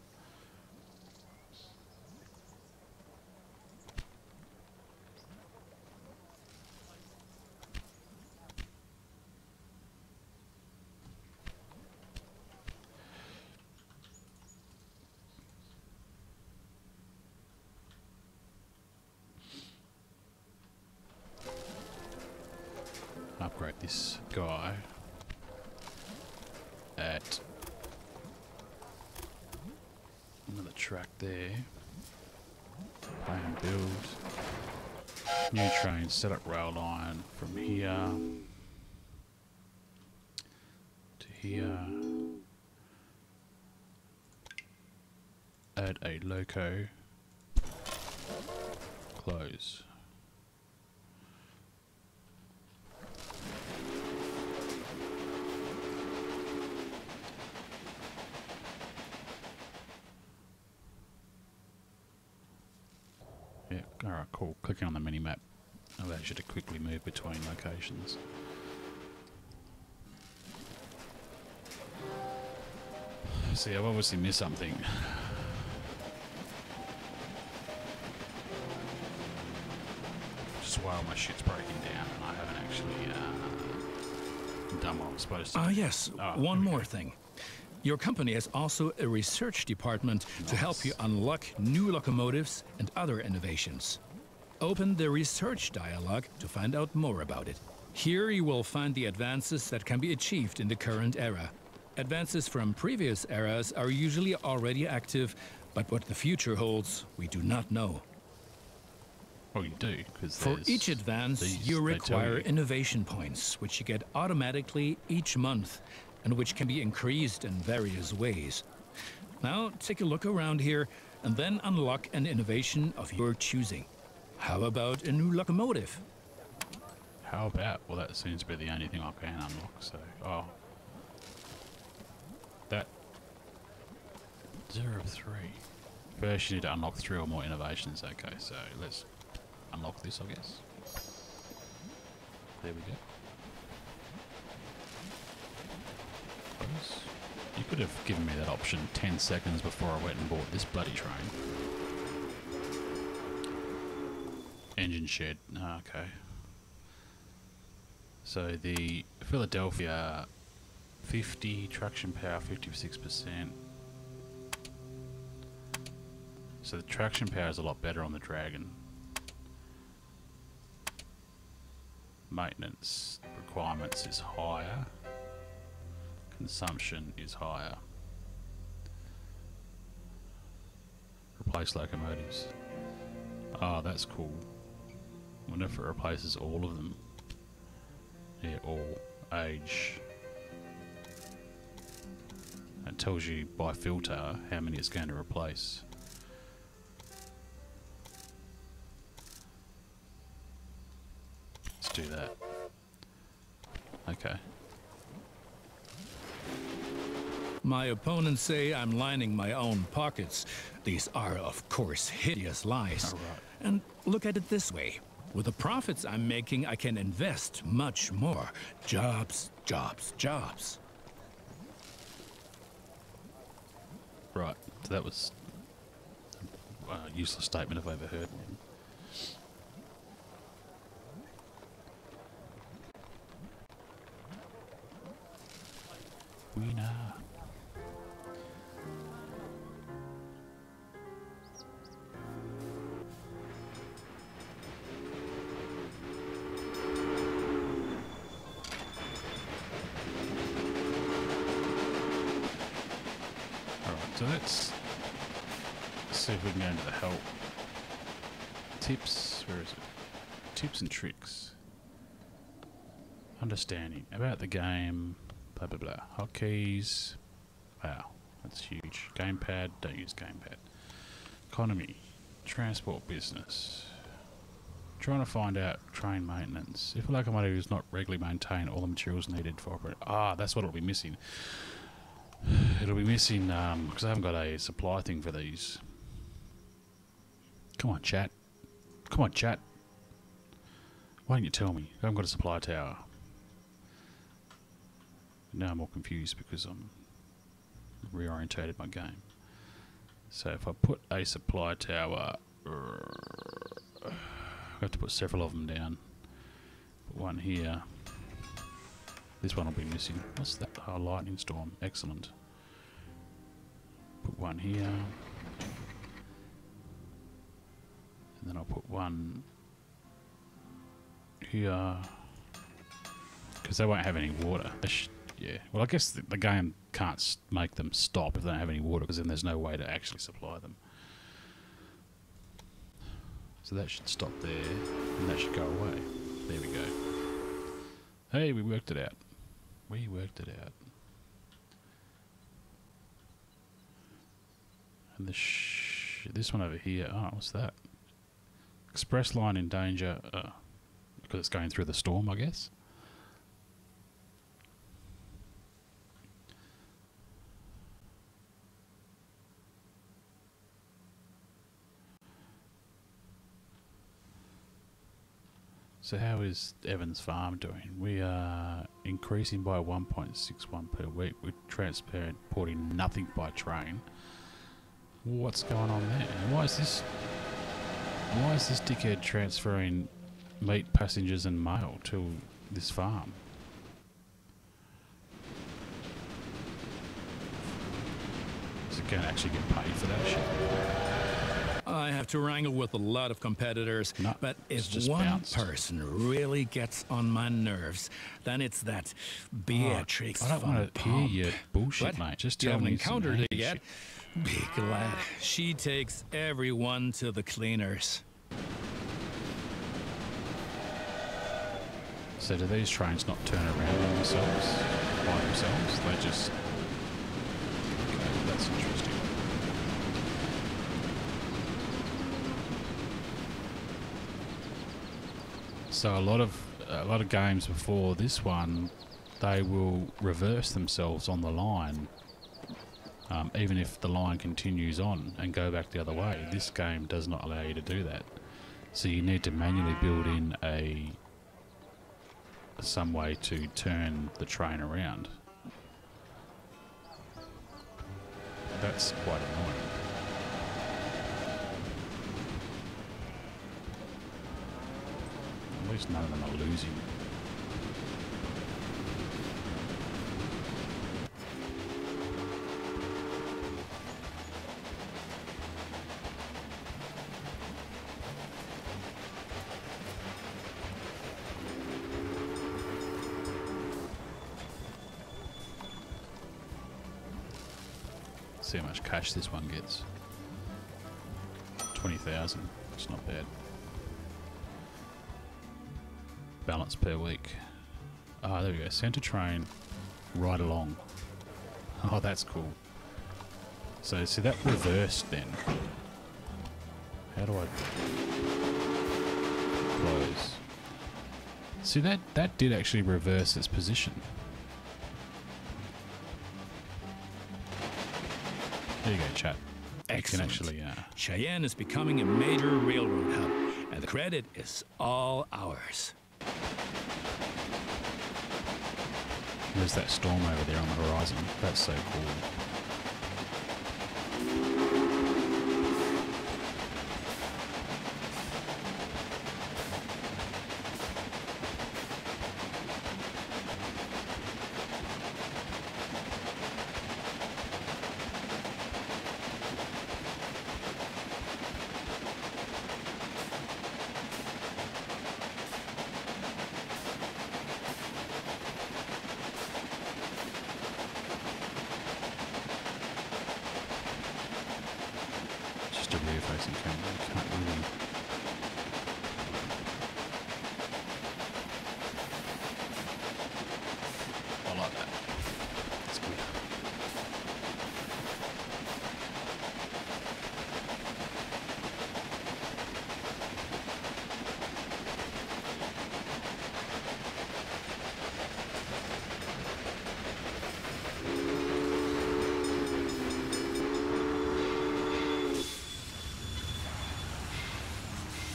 upgrade this guy at another track there. Play and build. New train, set up rail line from here to here. Add a loco. Close. Yeah, alright, cool. Clicking on the mini-map allows you to quickly move between locations. See, I've obviously missed something. Just while my shit's breaking down and I haven't actually done what I'm supposed to do. Yes, Oh, one more thing. Your company has also a research department to help you unlock new locomotives and other innovations. Open the research dialogue to find out more about it. Here you will find the advances that can be achieved in the current era. Advances from previous eras are usually already active, but what the future holds, we do not know. Well, you do, because For each advance, you require innovation points, which you get automatically each month, and which can be increased in various ways. Now, take a look around here, and then unlock an innovation of your choosing. How about a new locomotive? How about? Well, that seems to be the only thing I can unlock, so... Oh. That... 0 of 3. First you need to unlock 3 or more innovations. Okay, so let's unlock this, I guess. There we go. Close. You could have given me that option 10 seconds before I went and bought this bloody train. Engine shed. Oh, okay. So the Philadelphia 50 traction power 56%. So the traction power is a lot better on the Dragon. Maintenance requirements is higher. Consumption is higher. Replace locomotives. Oh, that's cool. I wonder if it replaces all of them. Yeah, all age. It tells you by filter how many it's going to replace. Let's do that. Okay. My opponents say I'm lining my own pockets. These are, of course, hideous lies. All right. And look at it this way. With the profits I'm making, I can invest much more. Jobs, jobs, jobs. Right. So that was a useless statement if I ever heard one. Winner. So let's see if we can go into the help. Tips, where is it? Tips and tricks. Understanding about the game, blah blah blah. Hotkeys. Wow, that's huge. Gamepad, don't use gamepad. Economy, transport business. Trying to find out train maintenance. If a locomotive is not regularly maintained, all the materials needed for operation. Ah, that's what it'll be missing. It'll be missing, because I haven't got a supply thing for these. Come on, chat. Come on, chat. Why don't you tell me? I haven't got a supply tower. Now I'm more confused because I'm reorientated my game. So if I put a supply tower, I have to put several of them down. Put one here. This one will be missing. What's that? Oh, lightning storm. Excellent. Put one here. And then I'll put one here. Because they won't have any water. Yeah. Well, I guess the game can't make them stop if they don't have any water, because then there's no way to actually supply them. So that should stop there, and that should go away. There we go. Hey, we worked it out. We worked it out. And this one over here, oh, what's that? Express line in danger, because it's going through the storm, I guess. So how is Evans Farm doing? We are increasing by 1.61 per week. We're transporting nothing by train. What's going on there? And why is this dickhead transferring meat, passengers and mail to this farm? Is it going to actually get paid for that shit? I have to wrangle with a lot of competitors, No, but it's if just one bounced. person really gets on my nerves, then it's that Beatrix I don't von want to hear Pomp. your bullshit, What? mate. Just You tell haven't me some encountered it handy yet. shit. Be glad. She takes everyone to the cleaners. So do these trains not turn around on themselves, by themselves? They just... Okay, that's interesting. So a lot of games before this one, they will reverse themselves on the line, even if the line continues on, and go back the other way. This game does not allow you to do that. So you need to manually build in some way to turn the train around. That's quite annoying. At least none of them are losing. See how much cash this one gets. 20,000. It's not bad. Balance per week. Oh, there we go. Centre train right along. Oh, that's cool. So, see that reversed then. How do I close? See, that did actually reverse its position. There you go, chat. Excellent. You can actually, Cheyenne is becoming a major railroad hub, and the credit is all ours. there's that storm over there on the horizon. That's so cool. Just a rear-facing camera. You can't really... I like that. It's good.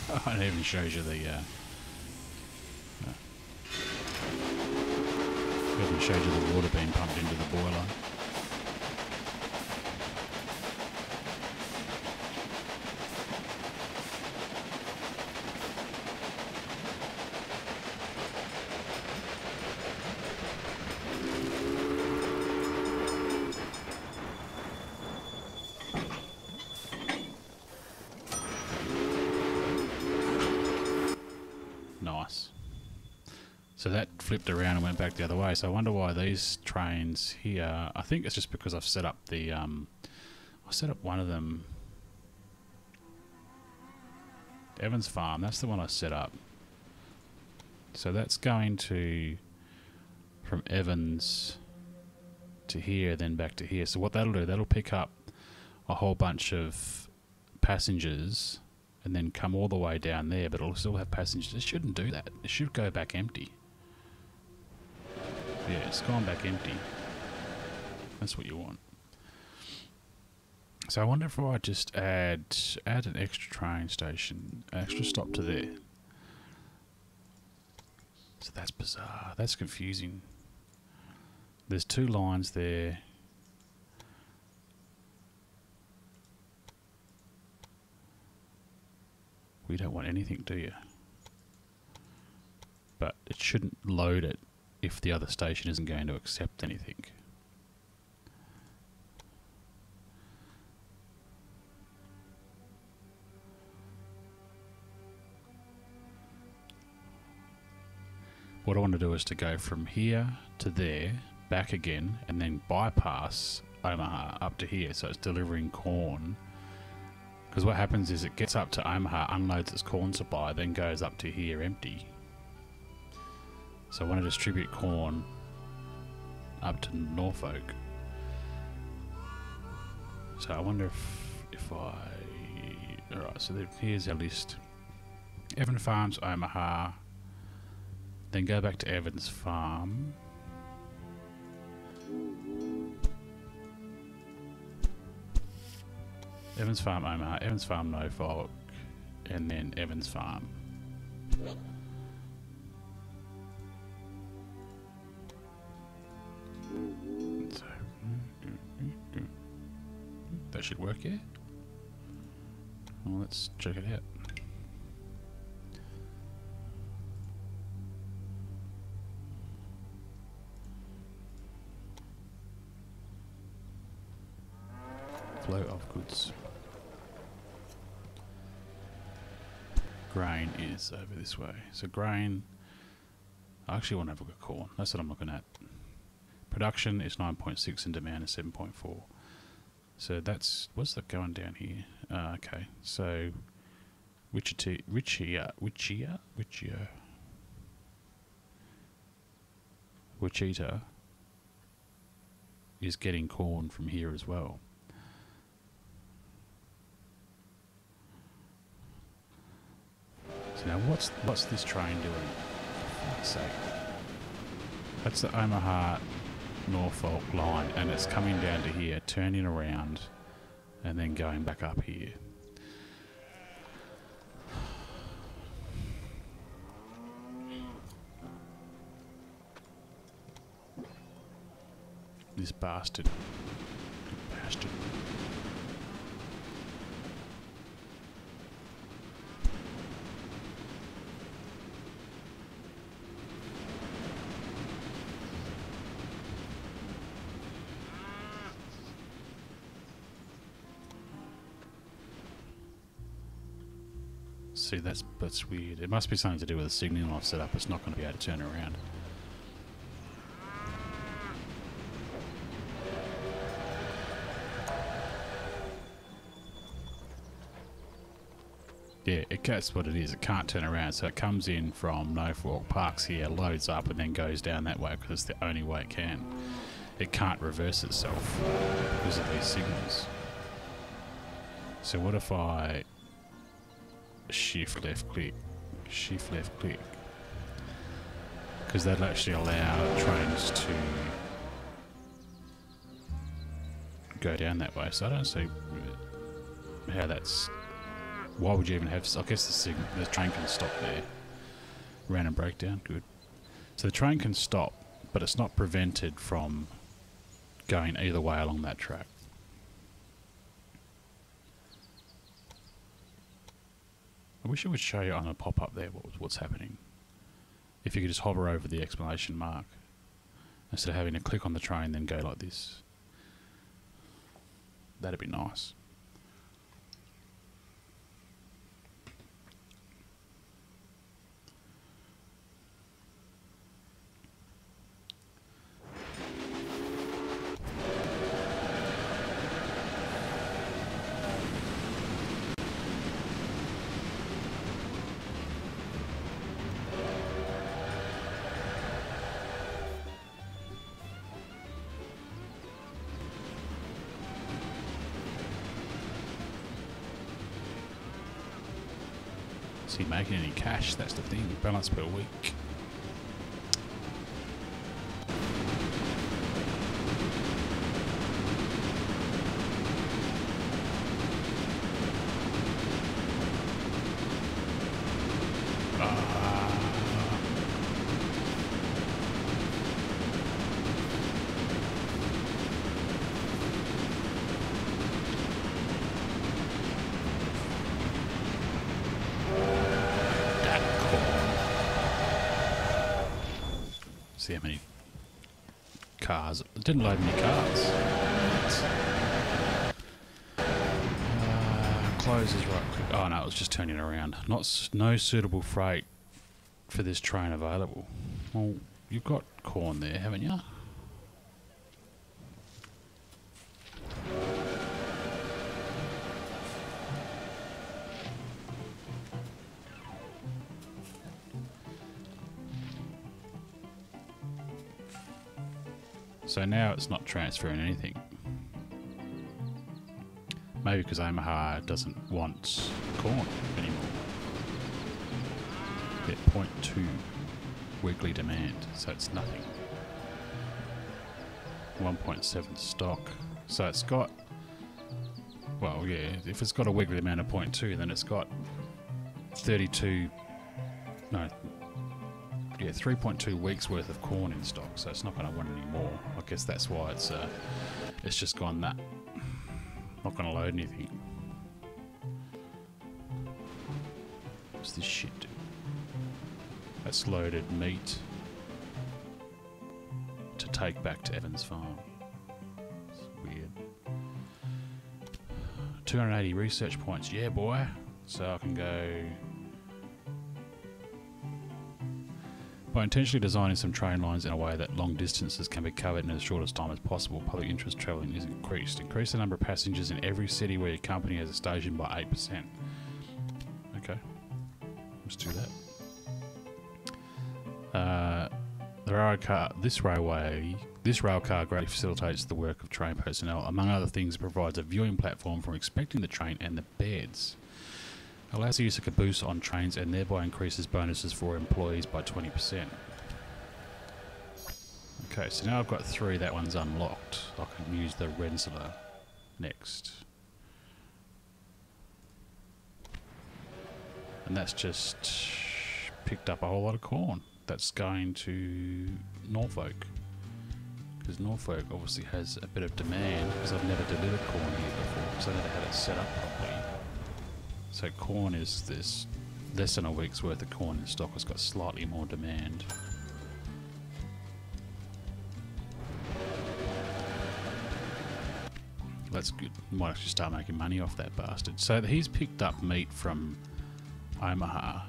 Oh, it even shows you the, it even shows you the water being pumped into the boiler. Nice. So that flipped around and went back the other way. So I wonder why these trains here... I think it's just because I've set up the... I set up one of them... Evans Farm, that's the one I set up. So that's going to... from Evans to here, then back to here. So what that'll do, that'll pick up a whole bunch of passengers and then come all the way down there, but it'll still have passengers. It shouldn't do that. It should go back empty. Yeah, it's gone back empty. That's what you want. So I wonder if I just add an extra train station, an extra stop to there. So that's bizarre. That's confusing. There's 2 lines there. We don't want anything, do you? But it shouldn't load it if the other station isn't going to accept anything. What I want to do is to go from here to there, back again, and then bypass Omaha up to here, so it's delivering corn. Because what happens is it gets up to Omaha, unloads its corn supply, then goes up to here empty. So I want to distribute corn up to Norfolk. So I wonder if I... Alright, so here's our list. Evans Farms, Omaha. Then go back to Evans Farm. Evans Farm, Omaha, Evans Farm, Norfolk, and then Evans Farm. So, that should work, yeah? Well, let's check it out. Flow of goods. Grain is over this way. So grain, I actually want to have a look at corn. That's what I'm looking at. Production is 9.6 and demand is 7.4. So that's, what's that going down here? Okay, so Wichita is getting corn from here as well. So now what's this train doing? For fuck's sake. That's the Omaha Norfolk line, and it's coming down to here, turning around, and then going back up here. This bastard. Bastard. See, that's weird. It must be something to do with the signaling I've set up. It's not going to be able to turn around. Yeah, that's what it is. It can't turn around, so it comes in from Norfolk, parks here, loads up, and then goes down that way because it's the only way it can. It can't reverse itself because of these signals. So what if I shift left click, because that'll actually allow trains to go down that way. So I don't see how that's... Why would you even have... I guess the train can stop there. Random breakdown, good. So the train can stop, but it's not prevented from going either way along that track. I wish it would show you on a pop-up there what's happening. If you could just hover over the exclamation mark, instead of having to click on the train then go like this. That'd be nice. Is he making any cash? That's the thing. Balance per week. See how many cars. It didn't load any cars. Closes right quick. Oh no, it was just turning around. No suitable freight for this train available. Well, you've got corn there, haven't you? So now it's not transferring anything. Maybe because Omaha doesn't want corn anymore. Yeah, 0.2 weekly demand, so it's nothing. 1.7 stock. So it's got, well, yeah, if it's got a weekly demand of 0.2, then it's got 3.2 weeks worth of corn in stock, so it's not going to want any more. I guess that's why it's just gone that. Not going to load anything. What's this shit do? That's loaded meat to take back to Evans Farm. It's weird. 280 research points, yeah boy. So I can go. By intentionally designing some train lines in a way that long distances can be covered in as short as time as possible, public interest travelling is increased. Increase the number of passengers in every city where your company has a station by 8%. Okay, let's do that. This rail car greatly facilitates the work of train personnel. Among other things, it provides a viewing platform for inspecting the train and the beds. Allows the use of caboose on trains and thereby increases bonuses for employees by 20%. Okay, so now I've got 3, that one's unlocked. I can use the Rensselaer next. And that's just picked up a whole lot of corn. That's going to Norfolk. Because Norfolk obviously has a bit of demand, because I've never delivered corn here before, because I never had it set up properly. So corn is this less than a week's worth of corn in stock. It's got slightly more demand. That's good. Might actually start making money off that bastard. So he's picked up meat from Omaha.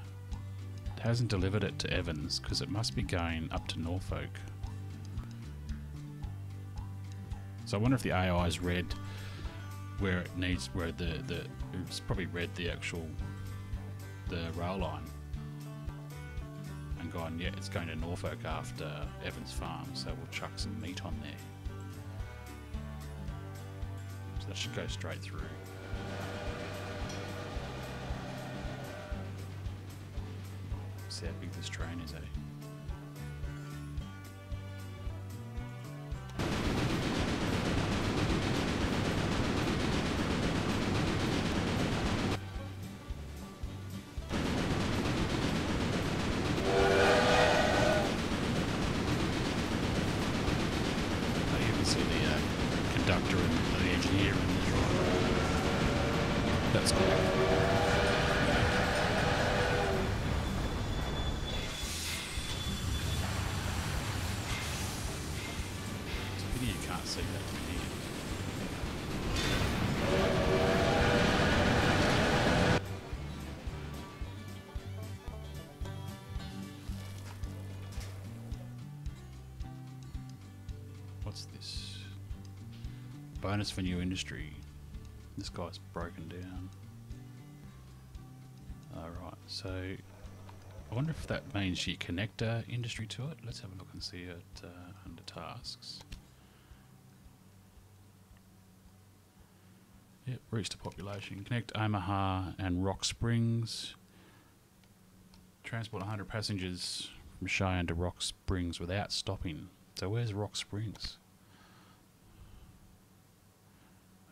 Hasn't delivered it to Evans because it must be going up to Norfolk. So I wonder if the AI's read where it needs, where it's probably read the rail line and gone, yeah, it's going to Norfolk after Evans Farm, so we'll chuck some meat on there. So that should go straight through. See how big this train is, eh? Conductor and the engineer and the driver. That's cool. It's a pity you can't see that from here. What's this? Bonus for new industry. This guy's broken down. Alright, so I wonder if that means you connect industry to it. Let's have a look and see it under tasks. Yep, reach the population. Connect Omaha and Rock Springs Transport 100 passengers from Cheyenne to Rock Springs without stopping. So where's Rock Springs?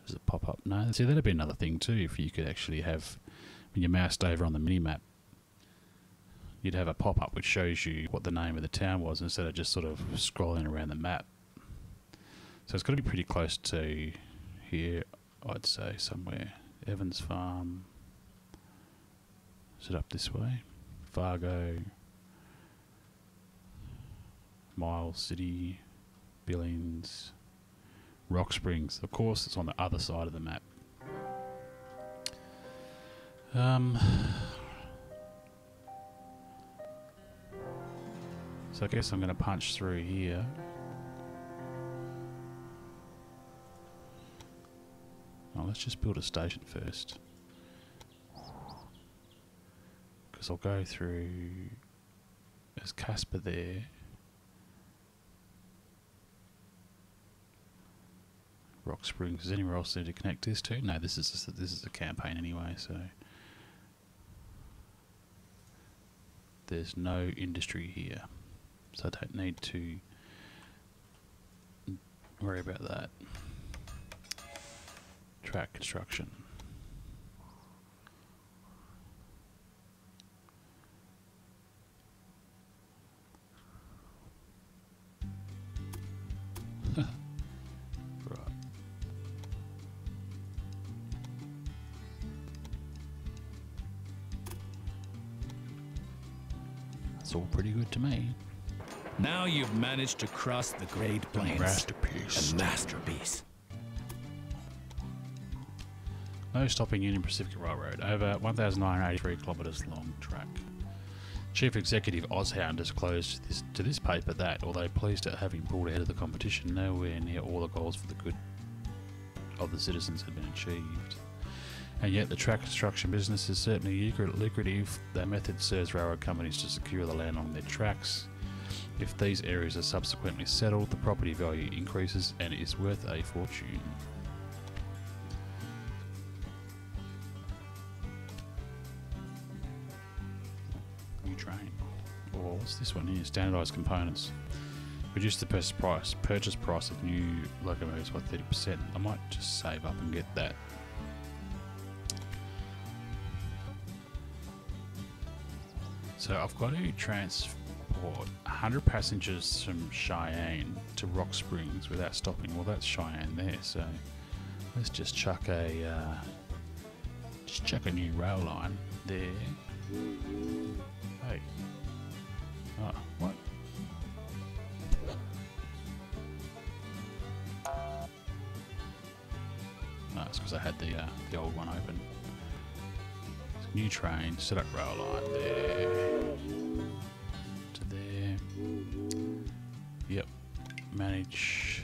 Does it pop up? No. See, that'd be another thing too, if you could actually have, when you moused over on the mini-map, you'd have a pop-up which shows you what the name of the town was instead of just sort of scrolling around the map. So it's got to be pretty close to here, I'd say, somewhere. Evans Farm. Is it up this way? Fargo. Miles City. Billings. Rock Springs. Of course, it's on the other side of the map. So I guess I'm going to punch through here. Oh, let's just build a station first. Because I'll go through... There's Casper there. Rock Springs. Is anywhere else there to connect this to? No, this is a campaign anyway, so... There's no industry here. So I don't need to worry about that. Track construction. Right. That's all pretty good to me. Now you've managed to cross the Great Plains. Masterpiece. A masterpiece. No stopping Union Pacific Railroad. Over 1,983 kilometres long track. Chief Executive Ozhound disclosed to this paper that, although pleased at having pulled ahead of the competition, nowhere near all the goals for the good of the citizens had been achieved. And yet the track construction business is certainly lucrative. Their method serves railroad companies to secure the land on their tracks. If these areas are subsequently settled, the property value increases and is worth a fortune. New train. Or what's this one here? Standardised components. Reduce the purchase price of new locomotives by 30%. I might just save up and get that. So I've got to transport 100 passengers from Cheyenne to Rock Springs without stopping. Well, that's Cheyenne there, so let's just chuck a new rail line there. Hey, oh, what? No, it's because I had the old one open. New train, set up rail line there to there. Yep, manage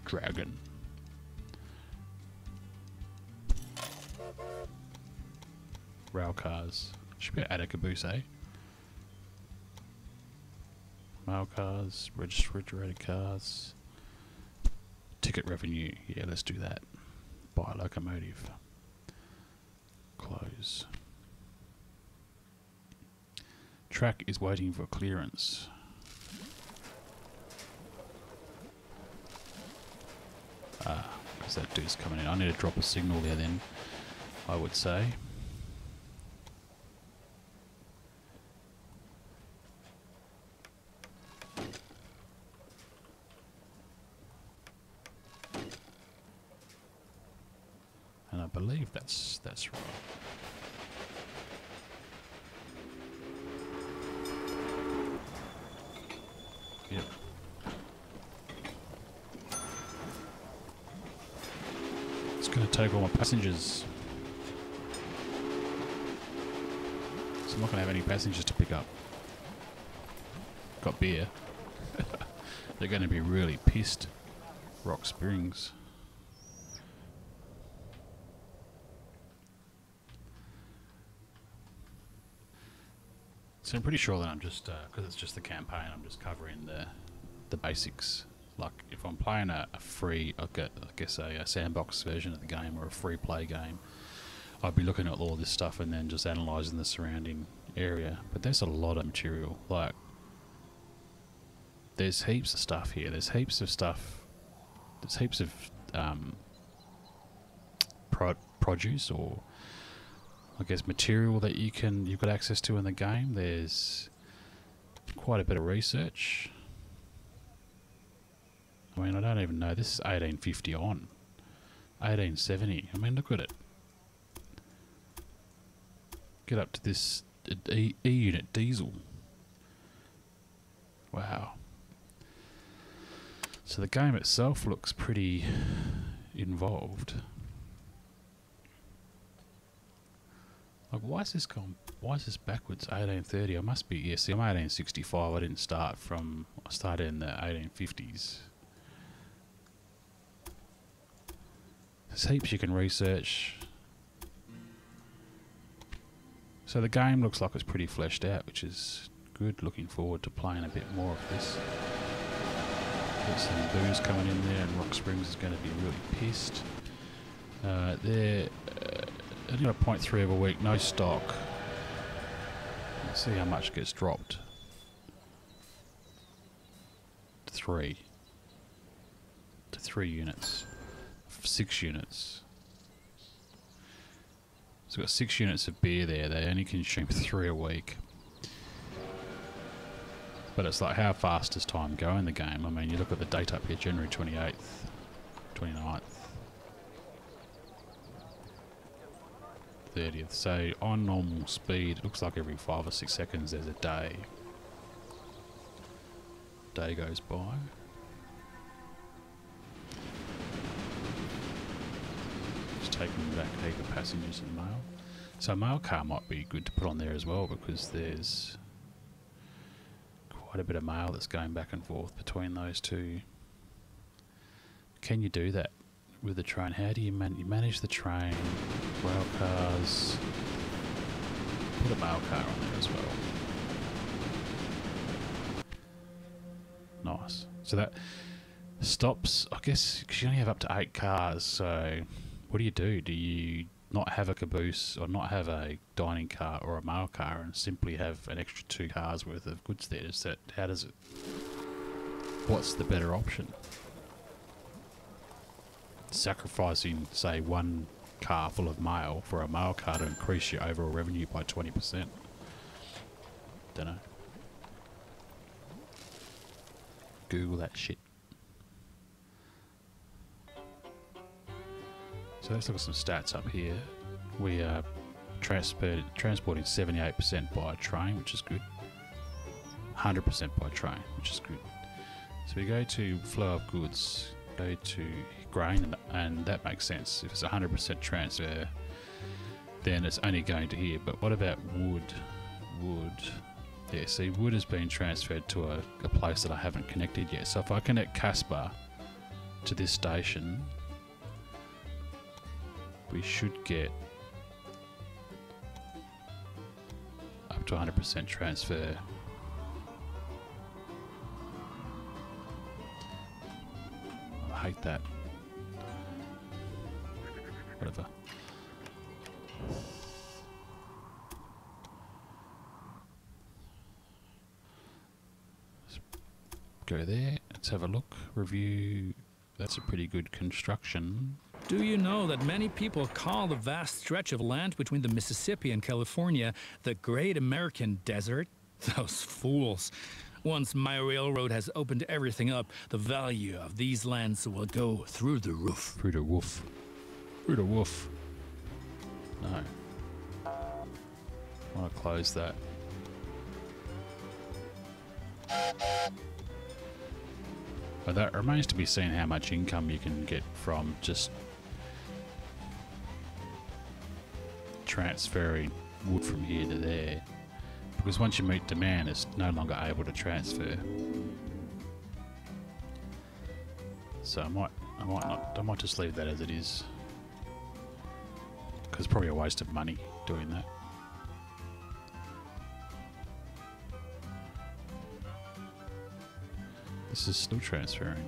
Dragon. Rail cars. Should be able to add a caboose, eh? Mail cars, refrigerated cars. Ticket revenue. Yeah, let's do that. Buy a locomotive. Close. Track is waiting for clearance. Because that dude's coming in. I need to drop a signal there then, I would say. And I believe that's right. Yep. It's going to take all my passengers. So I'm not going to have any passengers to pick up. Got beer. They're going to be really pissed. Rock Springs. So I'm pretty sure that I'm just, because it's just the campaign, I'm just covering the basics. Like, if I'm playing a free, I guess a sandbox version of the game or a free play game, I'd be looking at all this stuff and then just analysing the surrounding area. But there's a lot of material. Like, there's heaps of stuff here. There's heaps of stuff. There's heaps of produce, or I guess material that you've got access to in the game. There's quite a bit of research. I mean, I don't even know. This is 1850 on. 1870. I mean, look at it. Get up to this E-unit diesel. Wow. So the game itself looks pretty involved. Like, why is this backwards? 1830. I must be, yeah, see, I'm 1865. I didn't start from, I started in the 1850s. There's heaps you can research. So the game looks like it's pretty fleshed out, which is good. Looking forward to playing a bit more of this. Got some booze coming in there, and Rock Springs is going to be really pissed. They're only got a 0.3 of a week, no stock. Let's see how much gets dropped. 3 to 3 units. 6 units. So we've got 6 units of beer there. They only consume 3 a week. But it's like, how fast does time go in the game? I mean, you look at the date up here, January 28th, 29th, 30th. So on normal speed, it looks like every 5 or 6 seconds there's a day. Day goes by. Taking back a heap of passengers and mail. So a mail car might be good to put on there as well, because there's quite a bit of mail that's going back and forth between those two. Can you do that with the train? How do you manage the train, rail cars? Put a mail car on there as well. Nice. So that stops, I guess, because you only have up to 8 cars, so what do? Do you not have a caboose, or not have a dining car or a mail car, and simply have an extra 2 cars worth of goods there? How does it? What's the better option? Sacrificing, say, 1 car full of mail for a mail car to increase your overall revenue by 20%. Don't know. Google that shit. So let's look at some stats up here. We are transporting 78% by train, which is good. 100% by train, which is good. So we go to flow of goods, go to grain, and that makes sense. If it's 100% transfer, then it's only going to here. But what about wood? Wood. Yeah, see, wood has been transferred to a place that I haven't connected yet. So if I connect Casper to this station, we should get up to 100% transfer. I hate that. Whatever. Let's go there. Let's have a look. Review. That's a pretty good construction. Do you know that many people call the vast stretch of land between the Mississippi and California the Great American Desert? Those fools. Once my railroad has opened everything up, the value of these lands will go through the roof. Through the roof. Through the roof. No. I want to close that. But that remains to be seen how much income you can get from just transferring wood from here to there. Because once you meet demand, it's no longer able to transfer. So I might just leave that as it is. Because it's probably a waste of money doing that. This is still transferring.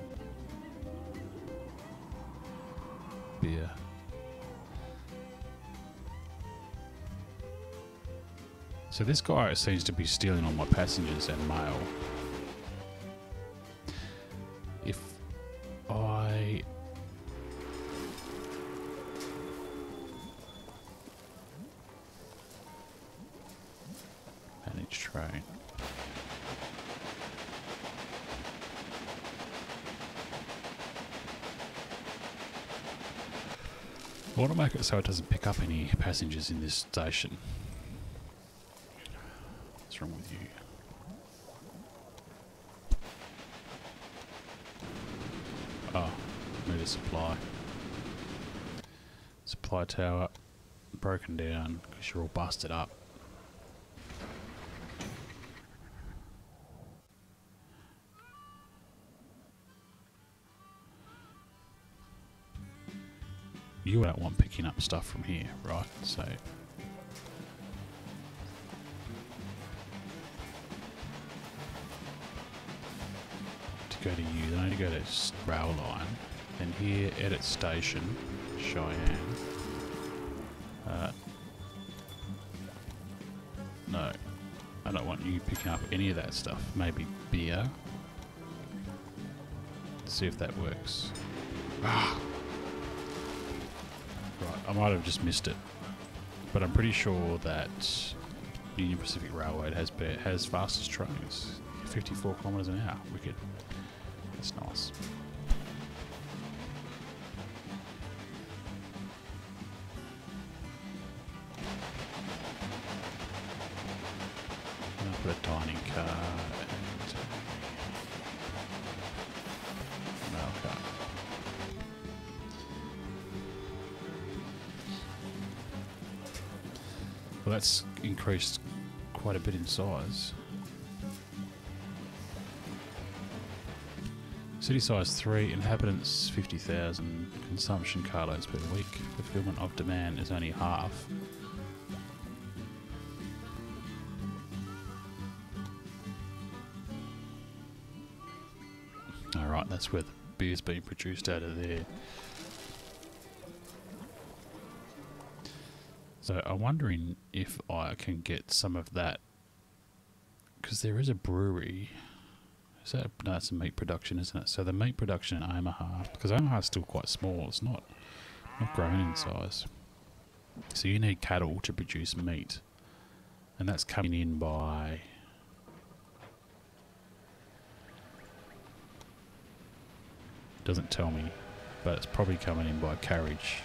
Beer. So this guy seems to be stealing all my passengers and mail. If I... manage train. I want to make it so it doesn't pick up any passengers in this station. What's wrong with you? Oh, need a supply. Supply tower broken down because you're all busted up. You don't want picking up stuff from here, right? So to go to you, then I need to go to rail line, then here, edit station, Cheyenne. No, I don't want you picking up any of that stuff. Maybe beer. Let's see if that works. Ah. Right, I might have just missed it, but I'm pretty sure that Union Pacific Railway has fastest trains, 54 kilometres an hour. Wicked. That's nice. And I'll put a dining car and mail car. Well, that's increased quite a bit in size. City size 3, inhabitants 50,000, consumption carloads per week, fulfillment of demand is only half. Alright, that's where the beer's being produced out of there. So I'm wondering if I can get some of that, because there is a brewery. Is that, no, it's a meat production, isn't it? So the meat production in Omaha, because Omaha is still quite small, it's not grown in size. So you need cattle to produce meat, and that's coming in by doesn't tell me, but it's probably coming in by carriage.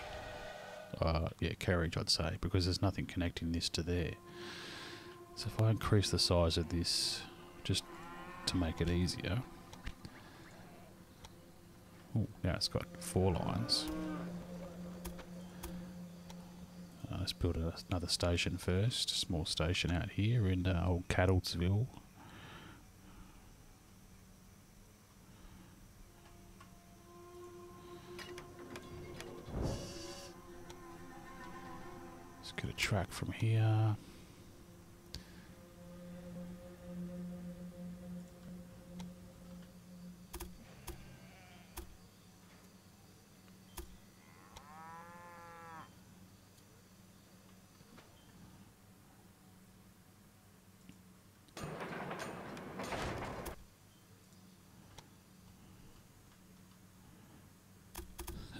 Yeah, carriage I'd say, because there's nothing connecting this to there. So if I increase the size of this just to make it easier. Oh, now it's got 4 lines. Let's build another station first, small station out here in old Cattlesville. Let's get a track from here.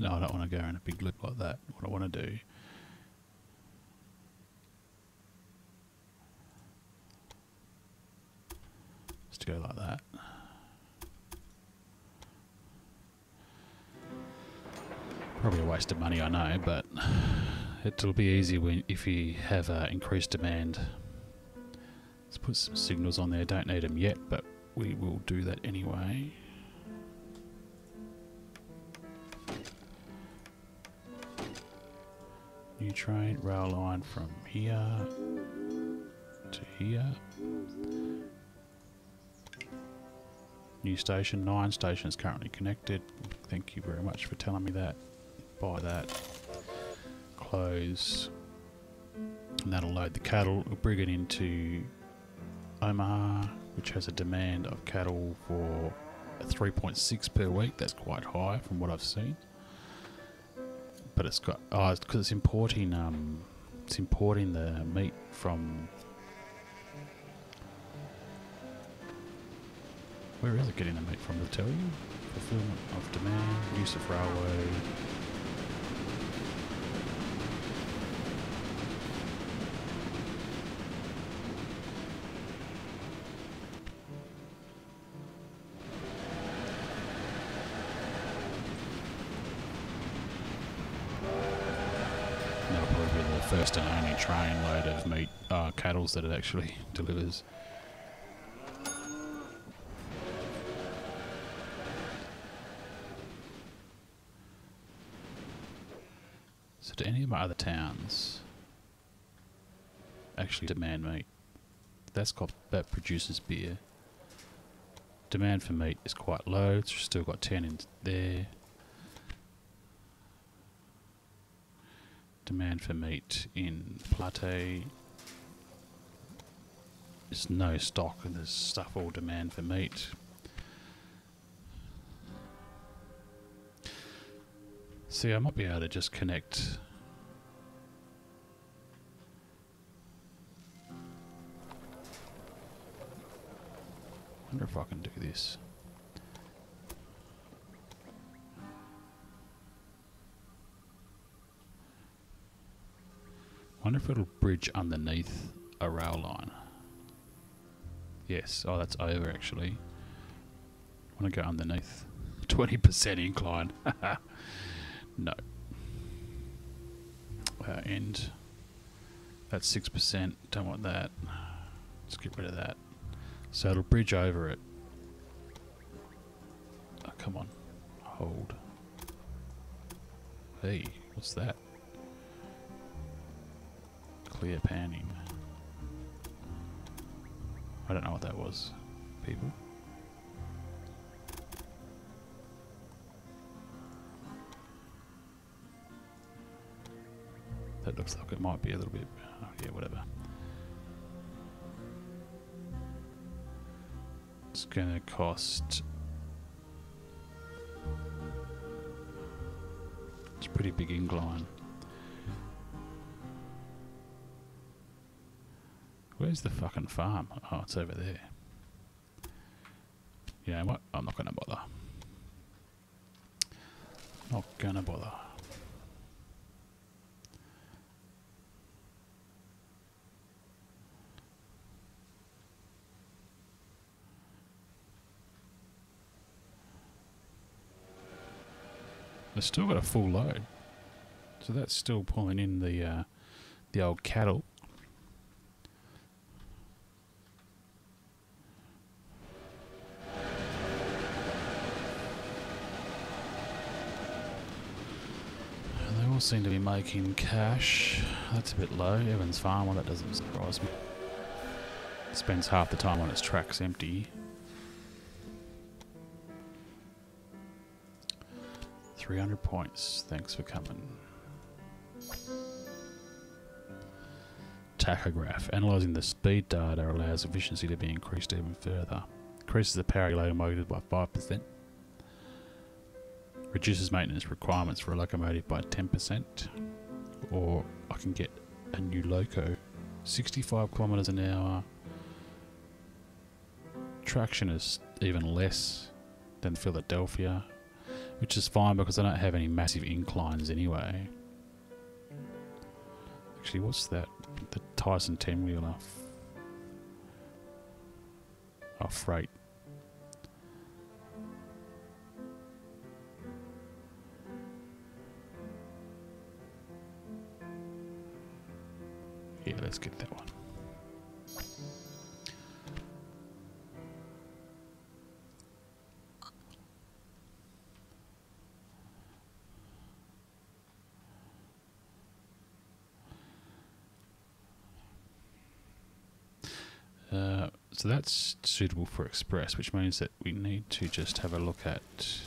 No, I don't want to go in a big loop like that. What I want to do is to go like that. Probably a waste of money, I know, but it'll be easy if you have increased demand. Let's put some signals on there. Don't need them yet, but we will do that anyway. New train, rail line from here to here. New station, 9 stations currently connected. Thank you very much for telling me that. Buy that. Close. And that'll load the cattle. We'll bring it into Omaha, which has a demand of cattle for 3.6 per week. That's quite high from what I've seen. But it's got, it's because it's importing the meat from Where is it getting the meat from? To tell you? Fulfillment of demand, use of railway. That'll probably be the first and only train load of meat, cattle that it actually delivers. So do any of my other towns actually demand meat? That produces beer. Demand for meat is quite low. It's still got 10 in there. Demand for meat in Plate. There's no stock and there's stuff all demand for meat. See, I might be able to just connect. Wonder if I can do this. Wonder if it'll bridge underneath a rail line. Yes. Oh, that's over actually. I want to go underneath. 20% incline. No. And that's 6%. Don't want that. Let's get rid of that. So it'll bridge over it. Oh, come on. Hold. Hey, what's that? Clear panning. I don't know what that was, people. That looks like it might be a little bit... Oh, yeah, whatever. It's gonna cost... It's a pretty big incline. Where's the fucking farm? Oh, it's over there. You know what? I'm not gonna bother. Not gonna bother. They've still got a full load, so that's still pulling in the old cattle. And they all seem to be making cash. That's a bit low. Evans Farm, well, that doesn't surprise me. Spends half the time on its tracks empty. 300 points. Thanks for coming. Tachograph. Analysing the speed data allows efficiency to be increased even further. Increases the power of your locomotive by 5%. Reduces maintenance requirements for a locomotive by 10%. Or I can get a new loco. 65 kilometres an hour. Traction is even less than Philadelphia. Which is fine because I don't have any massive inclines anyway. Actually, what's that? The Tyson 10-wheeler. Oh, freight. Yeah, let's get that one. So that's suitable for express, which means that we need to just have a look at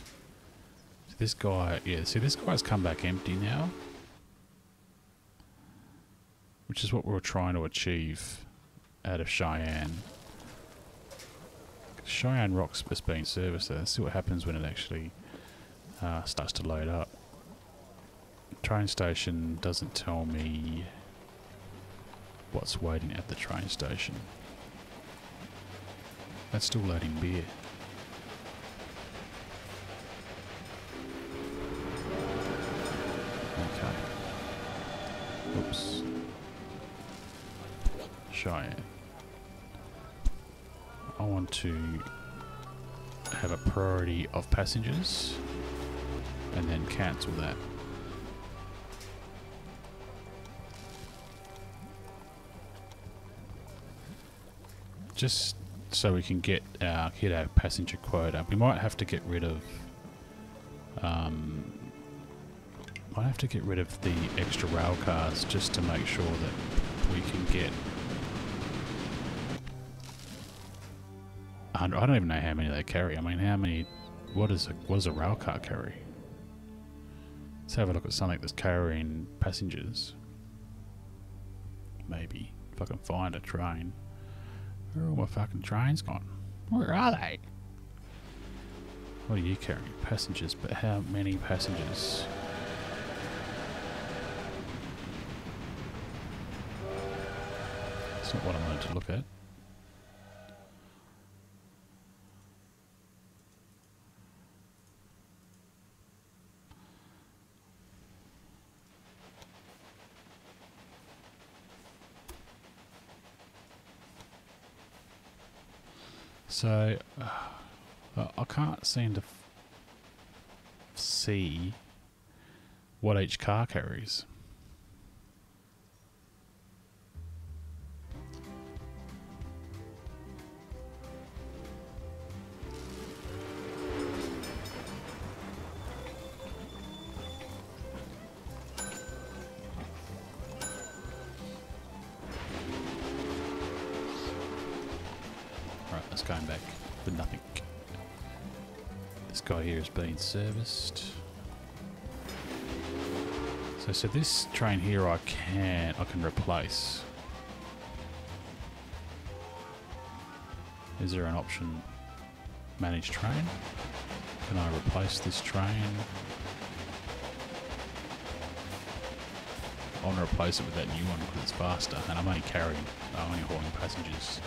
this guy. Yeah, see, this guy's come back empty now, which is what we were trying to achieve out of Cheyenne. Cheyenne Rock's just being serviced there. Let's see what happens when it actually starts to load up. Train station doesn't tell me what's waiting at the train station. That's still loading beer. show you. I want to have a priority of passengers and then cancel that. Just so we can hit our passenger quota. We might have to get rid of the extra rail cars just to make sure that we can get 100. I don't even know how many they carry. I mean, how many? What does a rail car carry? Let's have a look at something that's carrying passengers. Maybe if I can find a train. Where are all my fucking trains gone? Where are they? What are you carrying? Passengers, but how many passengers? That's not what I wanted to look at. So, I can't seem to see what each car carries. Right, let's go back with nothing. This guy here is being serviced. So this train here I can replace. Is there an option? Manage train? Can I replace this train? I want to replace it with that new one because it's faster, and I'm only hauling passengers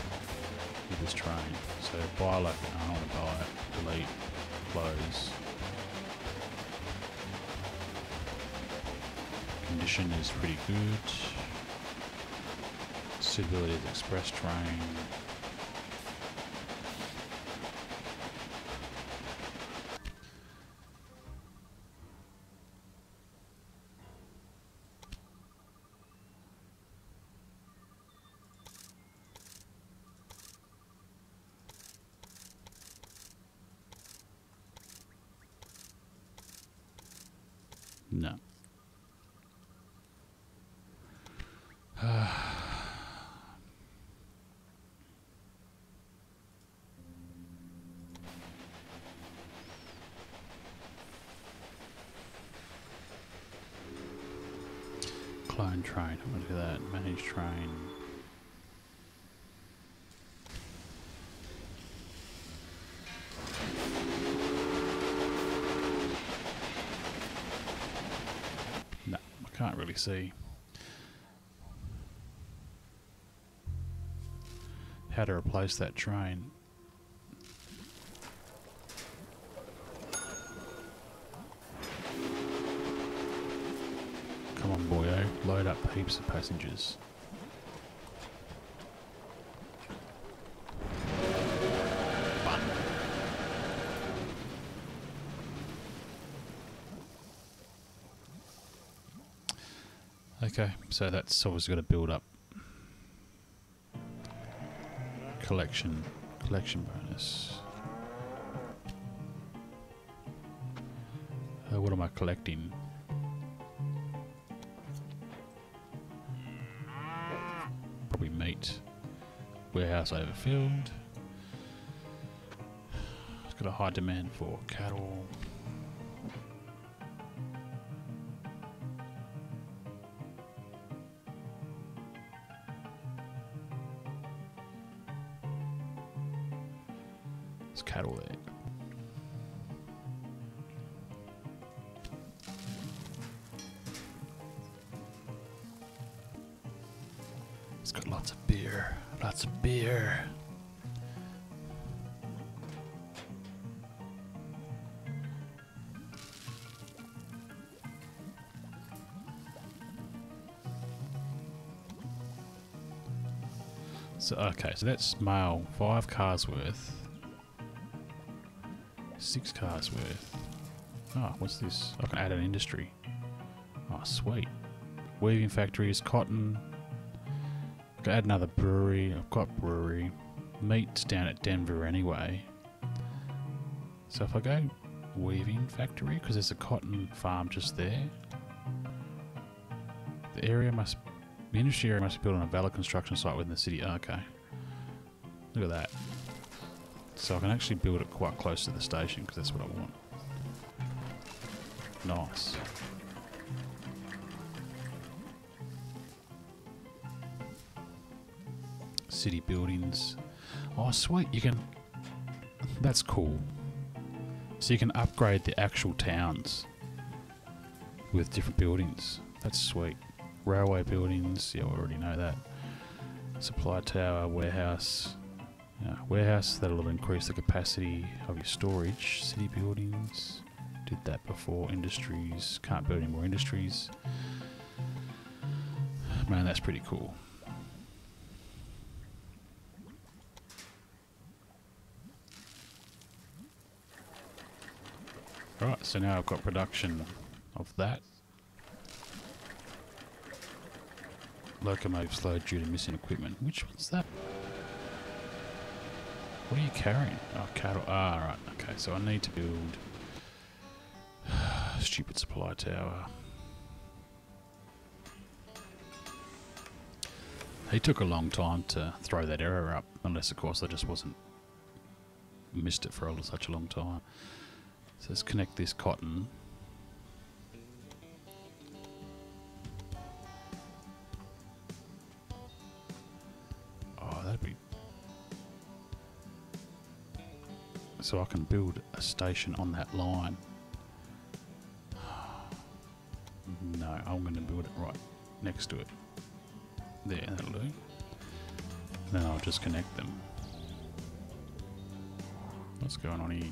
with this train. So buy like, I don't want to buy it, delete, close. Condition is pretty good. Suitability is express train. No. Clone train, I'm going to do that. Manage train. No, I can't really see how to replace that train. Come on, boyo, load up heaps of passengers. Fun. Okay, so that's obviously got to build up. Collection bonus. What am I collecting? Probably meat. Warehouse overfilled. It's got a high demand for cattle. There's cattle there. It's got lots of beer. Lots of beer. So okay, so that's mail. 5 cars worth. 6 cars worth. Oh, what's this? I can add an industry. Oh, sweet. Weaving factories, cotton. I can add another brewery. I've got brewery. Meat's down at Denver anyway. So if I go weaving factory, because there's a cotton farm just there. The industry area must be built on a valid construction site within the city. Okay. Look at that. So I can actually build it quite close to the station because that's what I want. Nice. City buildings. Oh, sweet. You can... That's cool. So you can upgrade the actual towns with different buildings. That's sweet. Railway buildings. Yeah, we already know that. Supply tower, warehouse. Warehouse, that'll increase the capacity of your storage. City buildings. Did that before. Industries. Can't build any more industries. Man, that's pretty cool. Right, so now I've got production of that. Locomotive slowed due to missing equipment. Which one's that? What are you carrying? Oh, cattle. Ah, right. Okay, so I need to build... Stupid supply tower. He took a long time to throw that error up. Unless, of course, I just missed it for such a long time. So let's connect this cotton. Oh, that'd be... So I can build a station on that line. No, I'm going to build it right next to it. There, that'll do. Then I'll just connect them. What's going on here?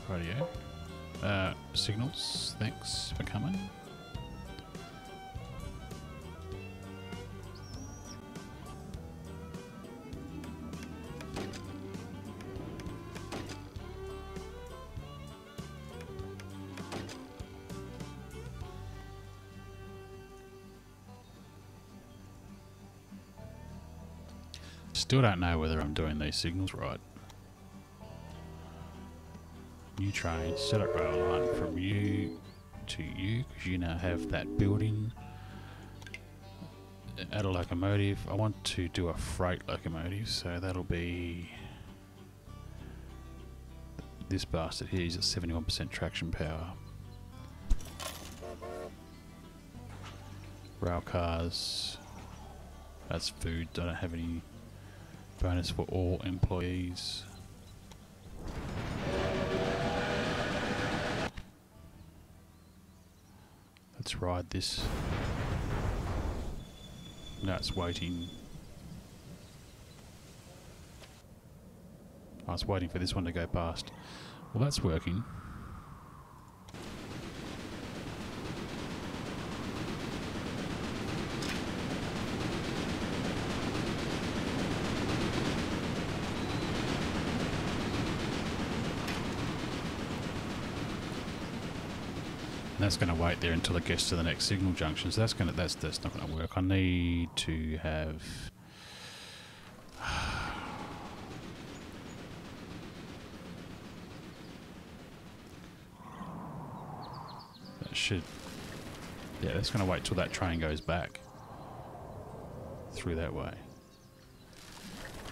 Radio. Signals, thanks for coming. Still don't know whether I'm doing these signals right. New train, set up rail line from you to you, because you now have that building. Add a locomotive. I want to do a freight locomotive, so that'll be this bastard here. He's at 71% traction power. Rail cars. That's food. I don't have any bonus for all employees. Let's ride this. No, it's waiting. I was waiting for this one to go past. Well, that's working. That's going to wait there until it gets to the next signal junction. So that's not going to work. I need to have that should, yeah, that's going to wait till that train goes back through that way.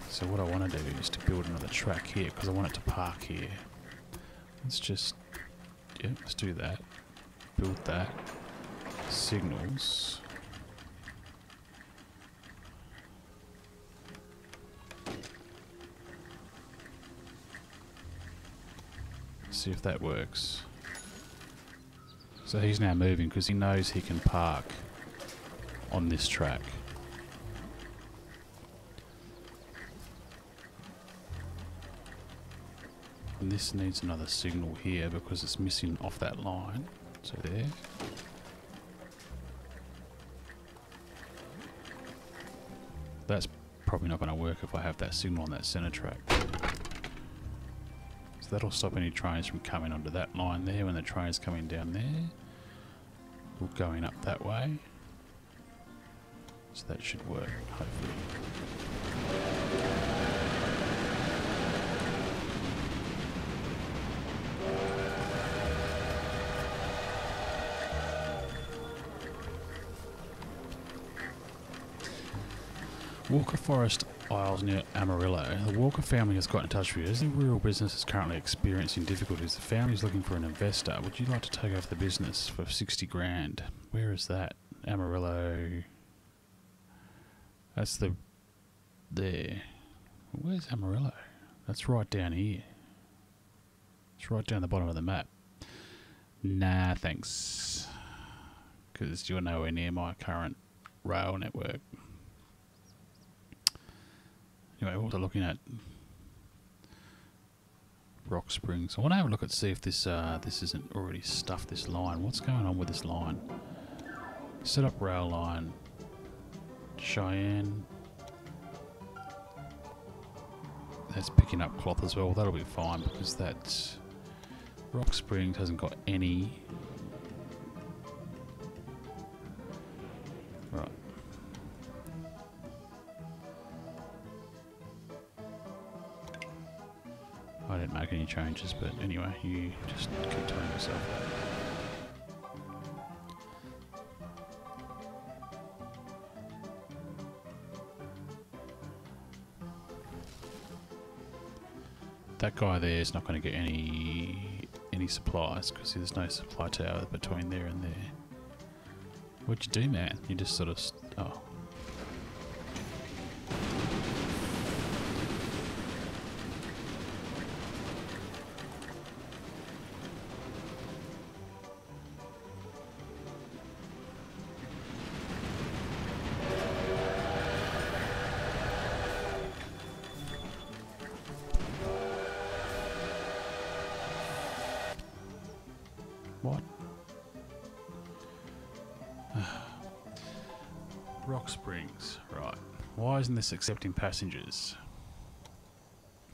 So what I want to do is to build another track here because I want it to park here. Let's just, yeah, let's do that. Build that. Signals. see if that works. So he's now moving because he knows he can park on this track. And this needs another signal here because it's missing off that line. So there. That's probably not going to work if I have that signal on that centre track. So that'll stop any trains from coming onto that line there when the train's coming down there. Or going up that way. So that should work, hopefully. Walker Forest Isles near Amarillo. The Walker family has got in touch with you. As the rural business is currently experiencing difficulties, the family is looking for an investor. Would you like to take over the business for 60 grand? Where is that? Amarillo. That's there. Where's Amarillo? That's right down here. It's right down the bottom of the map. Nah, thanks. Because you're nowhere near my current rail network. Anyway, what we're looking at, Rock Springs. I want to have a look at see if this isn't already stuffed, this line. What's going on with this line? Set up rail line. Cheyenne. That's picking up cloth as well. That'll be fine because that's Rock Springs hasn't got any. Right. I didn't make any changes, but anyway, you just keep telling yourself that. That guy there is not going to get any supplies because there's no supply tower between there and there. What'd you do, man? You just sort of... oh. What? Rock Springs, right. Why isn't this accepting passengers?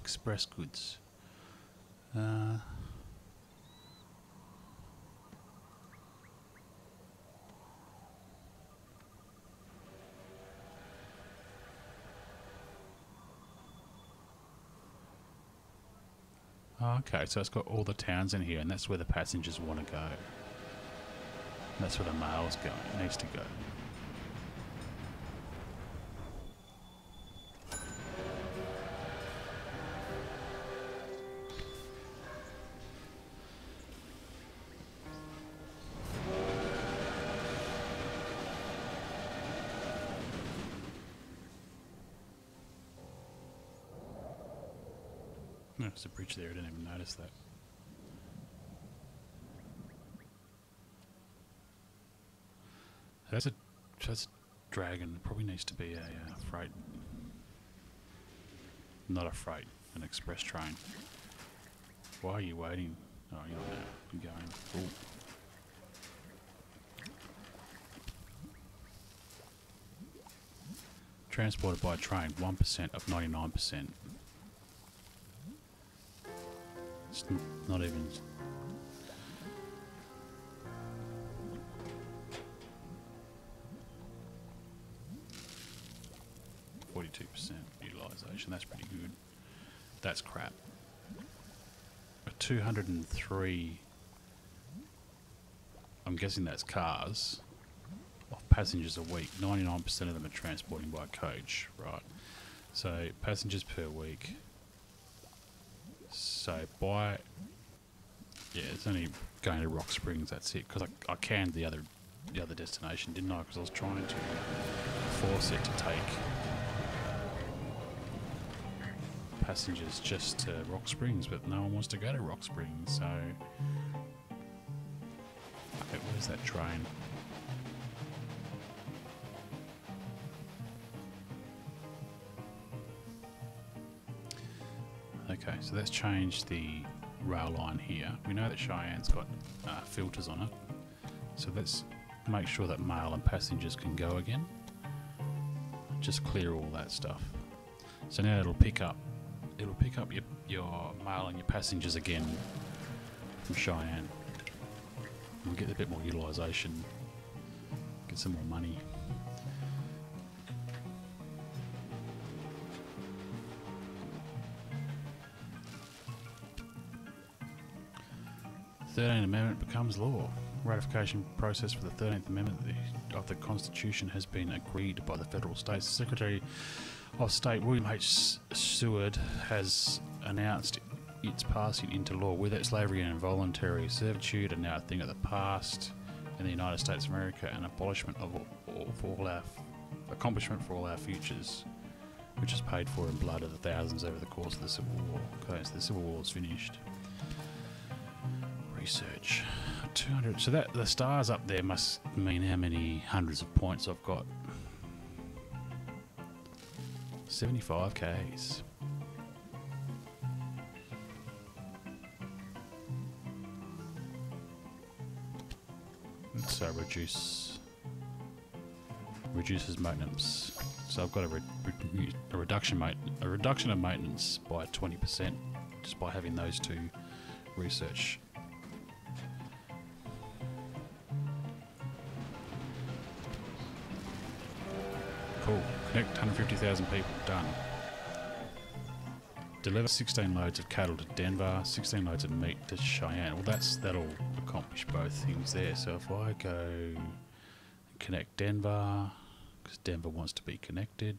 Express goods. 'Okay, so it's got all the towns in here, and that's where the passengers want to go. That's where the mail's going. It needs to go. No, there's a bridge there. I didn't even notice that. That's a dragon. It probably needs to be a freight. Not a freight, an express train. Why are you waiting? Oh, you're not now. You're going. Ooh. Transported by train, 1% of 99%. It's not even... %, utilisation, that's pretty good. That's crap. A 203, I'm guessing that's cars, of passengers a week. 99% of them are transporting by coach, right? So passengers per week. So by, yeah, it's only going to Rock Springs, that's it. Because I canned the other destination, didn't I? Because I was trying to force it to take passengers just to Rock Springs, but no one wants to go to Rock Springs, so... Okay, where's that train? Okay, so let's change the rail line here. We know that Cheyenne's got filters on it, so let's make sure that mail and passengers can go again. Just clear all that stuff. So now it'll pick up your mail and your passengers again from Cheyenne. We'll get a bit more utilisation, get some more money. The 13th Amendment becomes law. Ratification process for the 13th Amendment of the Constitution has been agreed by the federal states. The Secretary of State William H. Seward has announced its passing into law. With it, slavery and involuntary servitude are now a thing of the past in the United States of America, and accomplishment for all our futures, which is paid for in blood of the thousands over the course of the Civil War. Okay, so the Civil War is finished. Research 200. So that the stars up there must mean how many hundreds of points I've got. 75 Ks. So reduces maintenance. So I've got a reduction of maintenance by 20% just by having those two research. Cool. Connect 150,000 people. Done. Deliver 16 loads of cattle to Denver, 16 loads of meat to Cheyenne. Well, that'll accomplish both things there. So if I go connect Denver, because Denver wants to be connected.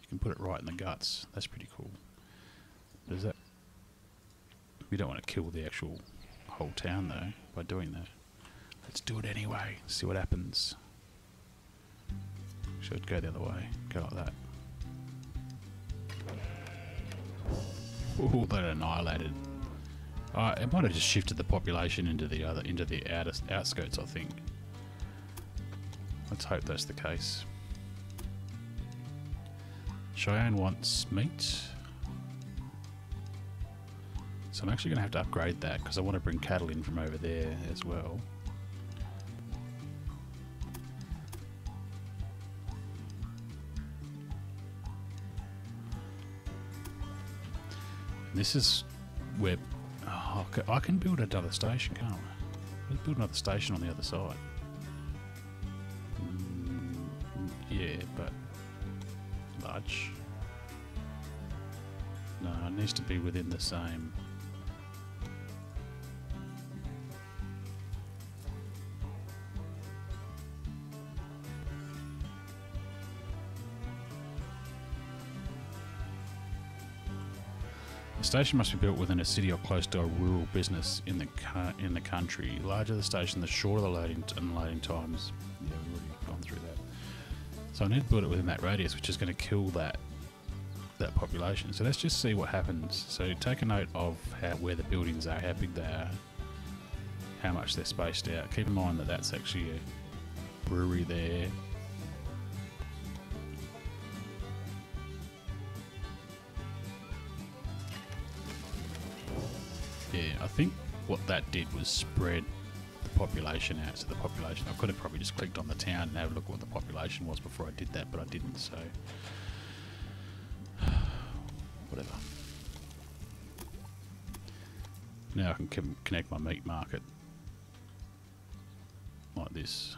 You can put it right in the guts. That's pretty cool. Does that... We don't want to kill the actual whole town though by doing that. Let's do it anyway. See what happens. Should go the other way. Go like that. Ooh, that annihilated. It might have just shifted the population into the outskirts, I think. Let's hope that's the case. Cheyenne wants meat. So I'm actually going to have to upgrade that because I want to bring cattle in from over there as well. And this is where I can build another station, can't I? Let's build another station on the other side. Yeah, but large. No, it needs to be within the same. The station must be built within a city or close to a rural business in the country. The larger the station, the shorter the loading times. Yeah, we've already gone through that. So I need to build it within that radius, which is going to kill that population. So let's just see what happens. So take a note of where the buildings are, how big they are, how much they're spaced out. Keep in mind that that's actually a brewery there. Yeah, I think what that did was spread the population out. So the population, I could have probably just clicked on the town and have a look at what the population was before I did that, but I didn't, so whatever. Now I can connect my meat market like this.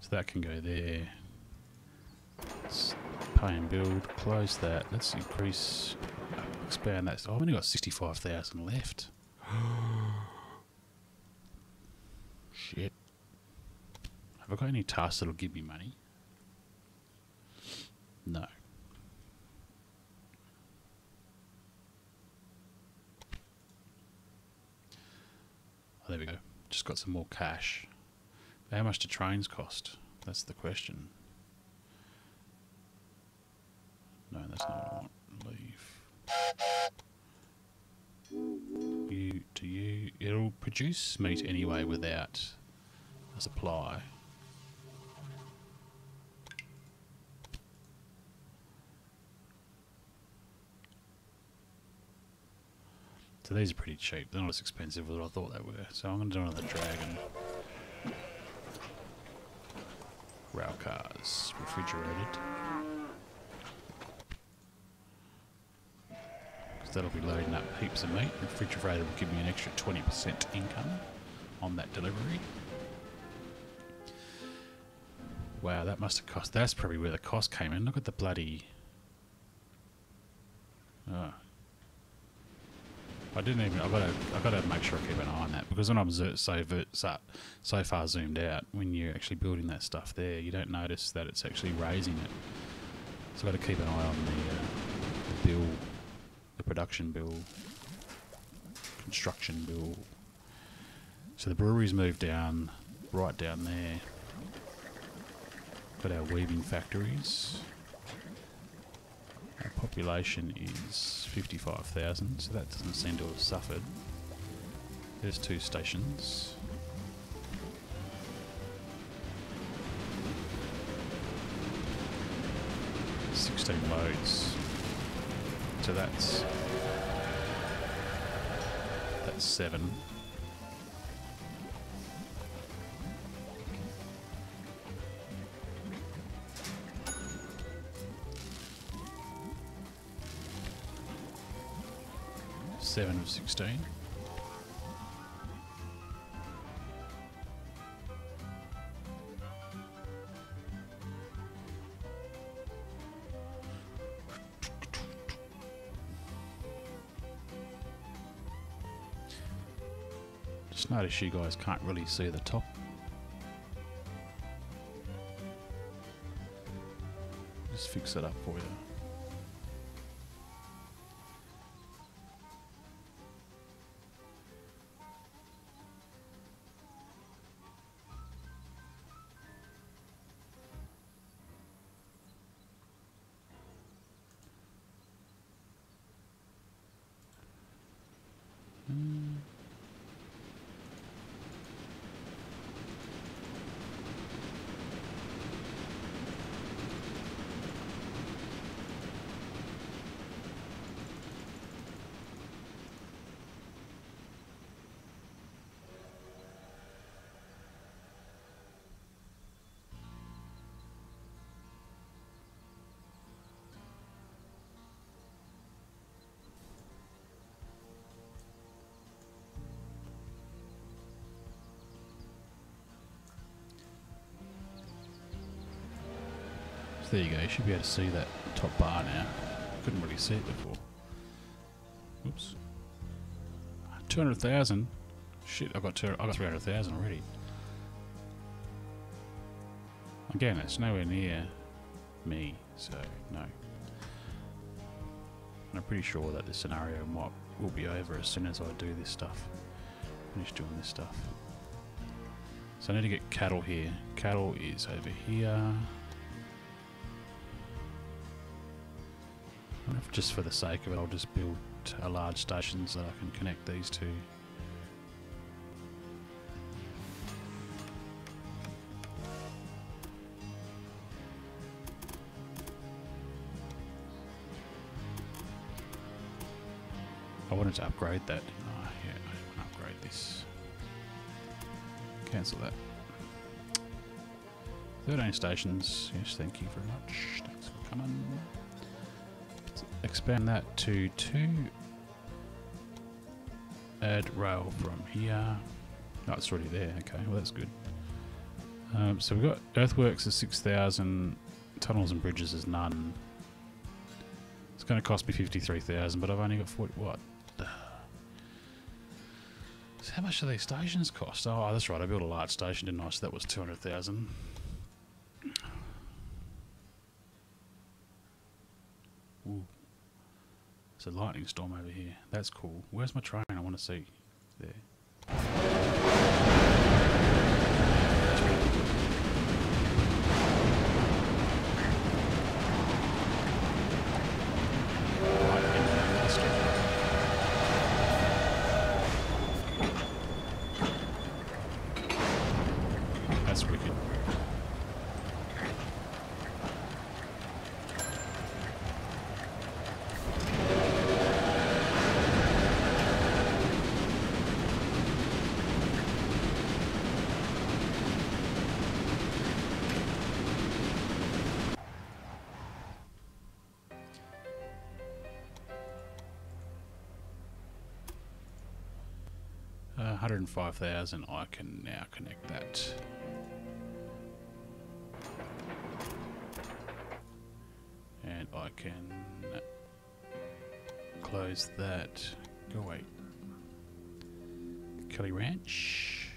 So that can go there. Let's pay and build, close that. Let's increase, expand that. Oh, I've only got 65,000 left. Shit. Have I got any tasks that'll give me money? No. Oh, there we go. just got some more cash. But how much do trains cost? That's the question. No, that's not what I want. Leave. It'll produce meat anyway without a supply. So these are pretty cheap. They're not as expensive as I thought they were. So I'm going to do another dragon. Rail cars, refrigerated. Because that'll be loading up heaps of meat. Refrigerated will give me an extra 20% income on that delivery. Wow, that must have cost. That's probably where the cost came in. Look at the bloody. Oh. I didn't even. I gotta make sure I keep an eye on that, because when I'm so far zoomed out, when you're actually building that stuff there, you don't notice that it's actually raising it. So I got to keep an eye on the bill, the production bill, construction bill. So the brewery's moved down, right down there. Got our weaving factories. Our population is 55,000, so that doesn't seem to have suffered. There's 2 stations. $16 loads. So that's 7. Seven of 16. Just notice you guys can't really see the top. Just fix it up for you. There you go, you should be able to see that top bar now. Couldn't really see it before. Oops. 200,000? Shit, I got 300,000 already. Again, it's nowhere near me, so no. And I'm pretty sure that this scenario will be over as soon as I do this stuff. Finish doing this stuff. So I need to get cattle here. Cattle is over here. Just for the sake of it, I'll just build a large station so that I can connect these two. I wanted to upgrade that. Oh, yeah, I want to upgrade this. Cancel that. 13 stations. Yes, thank you very much. Thanks for coming. Expand that to 2. Add rail from here. Oh, it's already there. Okay, well that's good. So we've got earthworks is 6,000. Tunnels and bridges is none. It's going to cost me 53,000, but I've only got 40. What? So how much do these stations cost? Oh, that's right. I built a large station, didn't I? So that was 200,000. Ooh. There's a lightning storm over here. That's cool. Where's my train? I want to see. There. 105,000. I can now connect that. And I can close that. Go away. Kelly Ranch.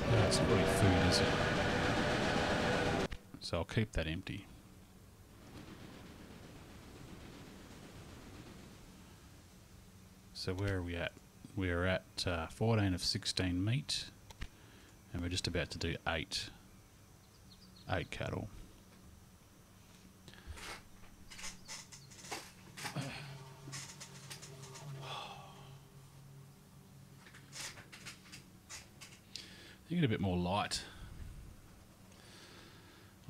That's not really food, is it? So I'll keep that empty. So where are we at? We're at 14 of 16 meat, and we're just about to do 8 cattle. You get a bit more light.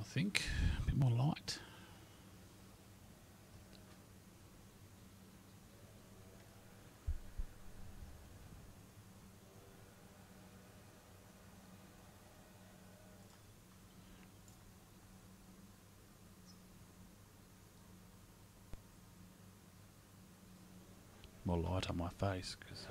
I think a bit more light. More light on my face, because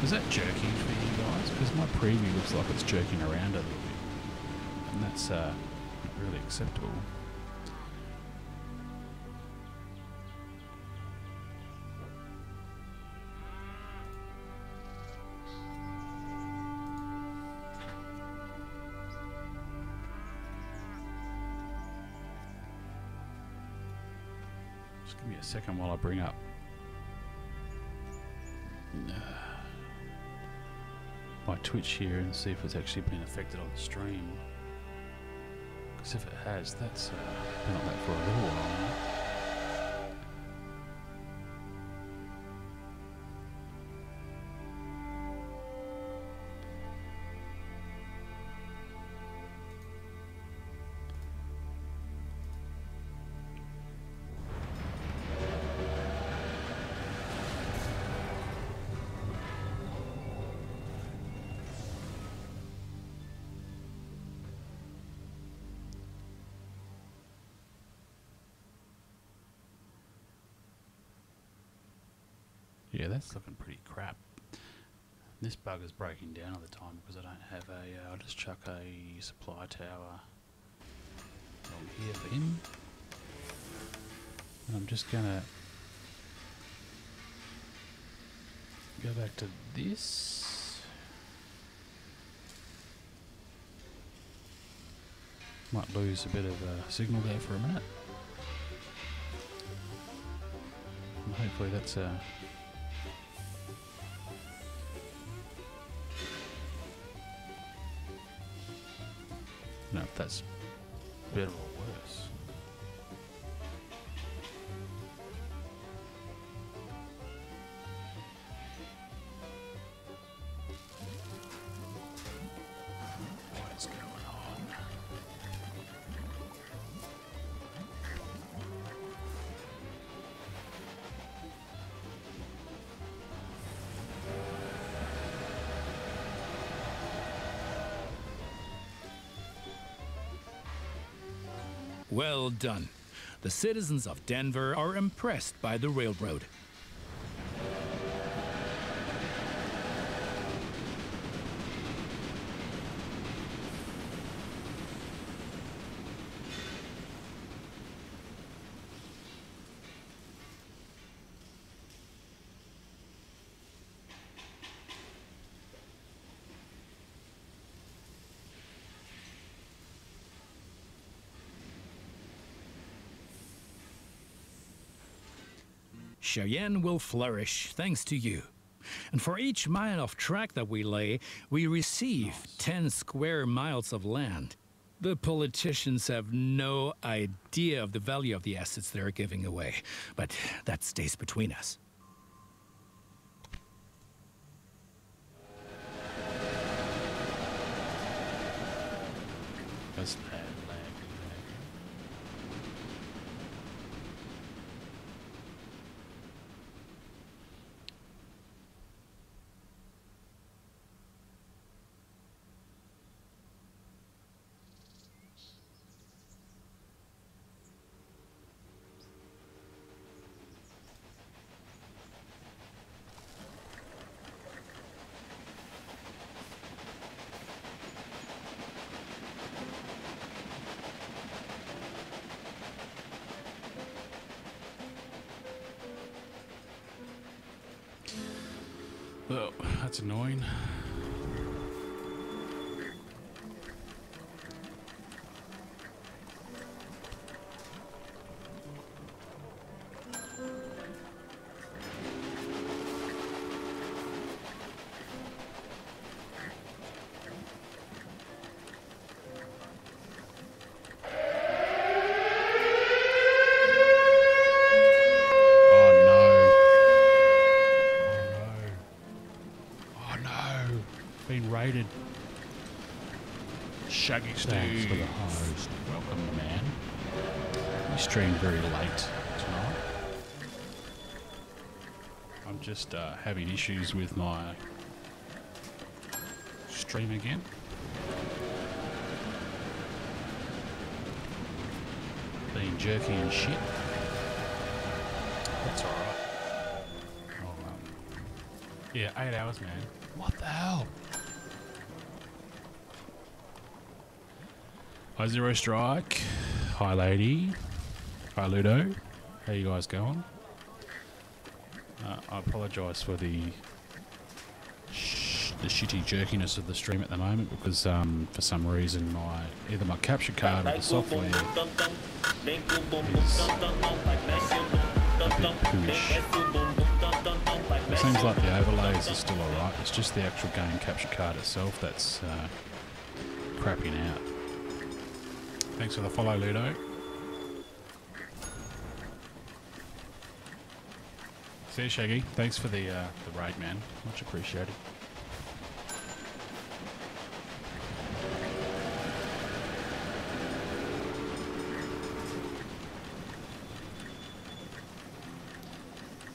is that jerking for you guys? Because my preview looks like it's jerking around a little bit, and that's not really acceptable. Just give me a second while I bring up my Twitch here and see if it's actually been affected on the stream. Because if it has, that's been like that for a little while now. Yeah, that's looking pretty crap. This bugger's breaking down all the time because I don't have a... I'll just chuck a supply tower along here for him. And I'm just gonna go back to this. Might lose a bit of signal there for a minute. And hopefully that's no, if that's better or worse. What is going on? Well done. The citizens of Denver are impressed by the railroad. Cheyenne will flourish thanks to you. And for each mile of track that we lay, we receive 10 square miles of land. The politicians have no idea of the value of the assets they're giving away, but that stays between us. That's bad lag. Oh, that's annoying. Rated. Shaggy Thanks for the host. Welcome, man. We streamed very late tonight. I'm just having issues with my stream again. Being jerky and shit. That's alright. Yeah, 8 hours, man. What the hell? Hi Zero Strike. Hi Lady. Hi Ludo. How you guys going? I apologise for the shitty jerkiness of the stream at the moment because for some reason either my capture card or the software is a bit pooish. It seems like the overlays are still alright. It's just the actual game capture card itself that's crapping out. Thanks for the follow, Ludo. See you, Shaggy. Thanks for the raid, man. Much appreciated.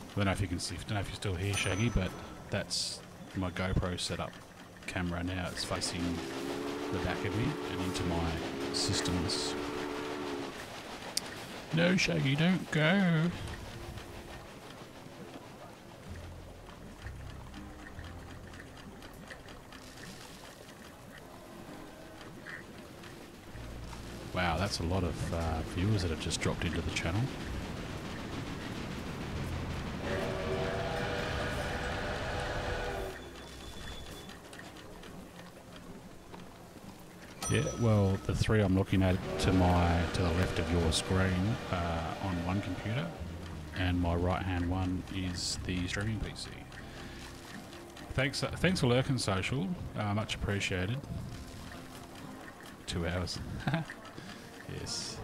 I don't know if you can see. Don't know if you're still here, Shaggy, but that's my GoPro setup camera now. It's facing the back of me and into my systems. No, Shaggy, don't go. Wow, that's a lot of viewers that have just dropped into the channel. Yeah, well, the three I'm looking at to the left of your screen on one computer, and my right-hand one is the streaming PC. Thanks for lurking, Social. Much appreciated. 2 hours. Yes.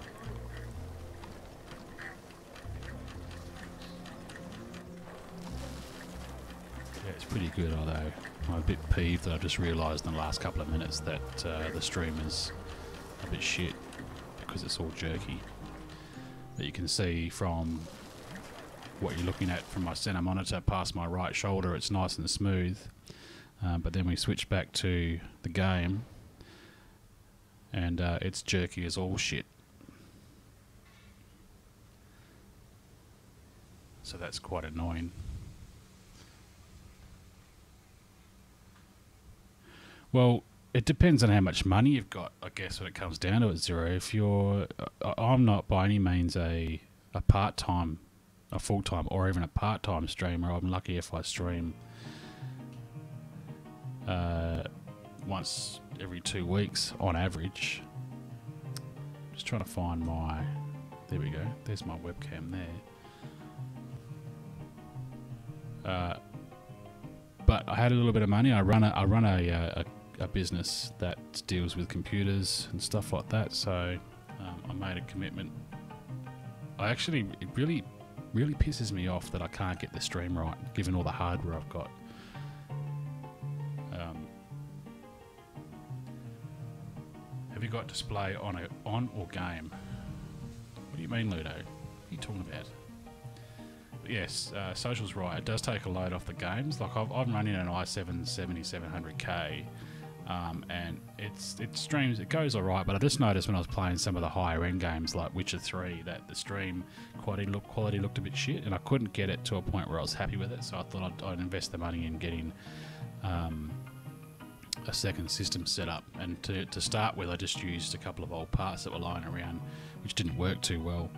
Yeah, it's pretty good, although I'm a bit peeved that I've just realised in the last couple of minutes that the stream is a bit shit because it's all jerky. But you can see from what you're looking at from my centre monitor past my right shoulder, it's nice and smooth. But then we switch back to the game and it's jerky as all shit. So that's quite annoying. Well, it depends on how much money you've got, I guess, when it comes down to it, Zero. If you're... I'm not by any means a part-time, a full-time, or even a part-time streamer. I'm lucky if I stream once every 2 weeks on average. Just trying to find my... There we go. There's my webcam there. But I had a little bit of money. I run a business that deals with computers and stuff like that. So I made a commitment. It really pisses me off that I can't get the stream right, given all the hardware I've got. Have you got display on or game? What do you mean, Ludo? What are you talking about? Yes, Social's right. It does take a load off the games. Like I'm running an i7 7700K, and it streams. It goes alright, but I just noticed when I was playing some of the higher end games like Witcher 3 that the stream quality looked a bit shit, and I couldn't get it to a point where I was happy with it. So I thought I'd invest the money in getting a second system set up. And to start with, I just used a couple of old parts that were lying around, which didn't work too well.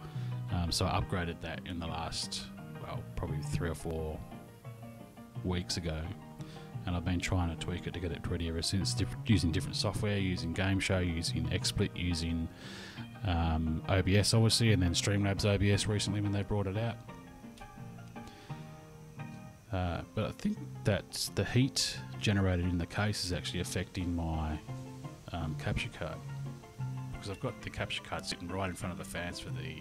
So I upgraded that in the last, well, probably 3 or 4 weeks ago. and I've been trying to tweak it to get it ready ever since, using different software, using Game Show, using XSplit, using OBS obviously, and then Streamlabs OBS recently when they brought it out. But I think that the heat generated in the case is actually affecting my capture card, because I've got the capture card sitting right in front of the fans for the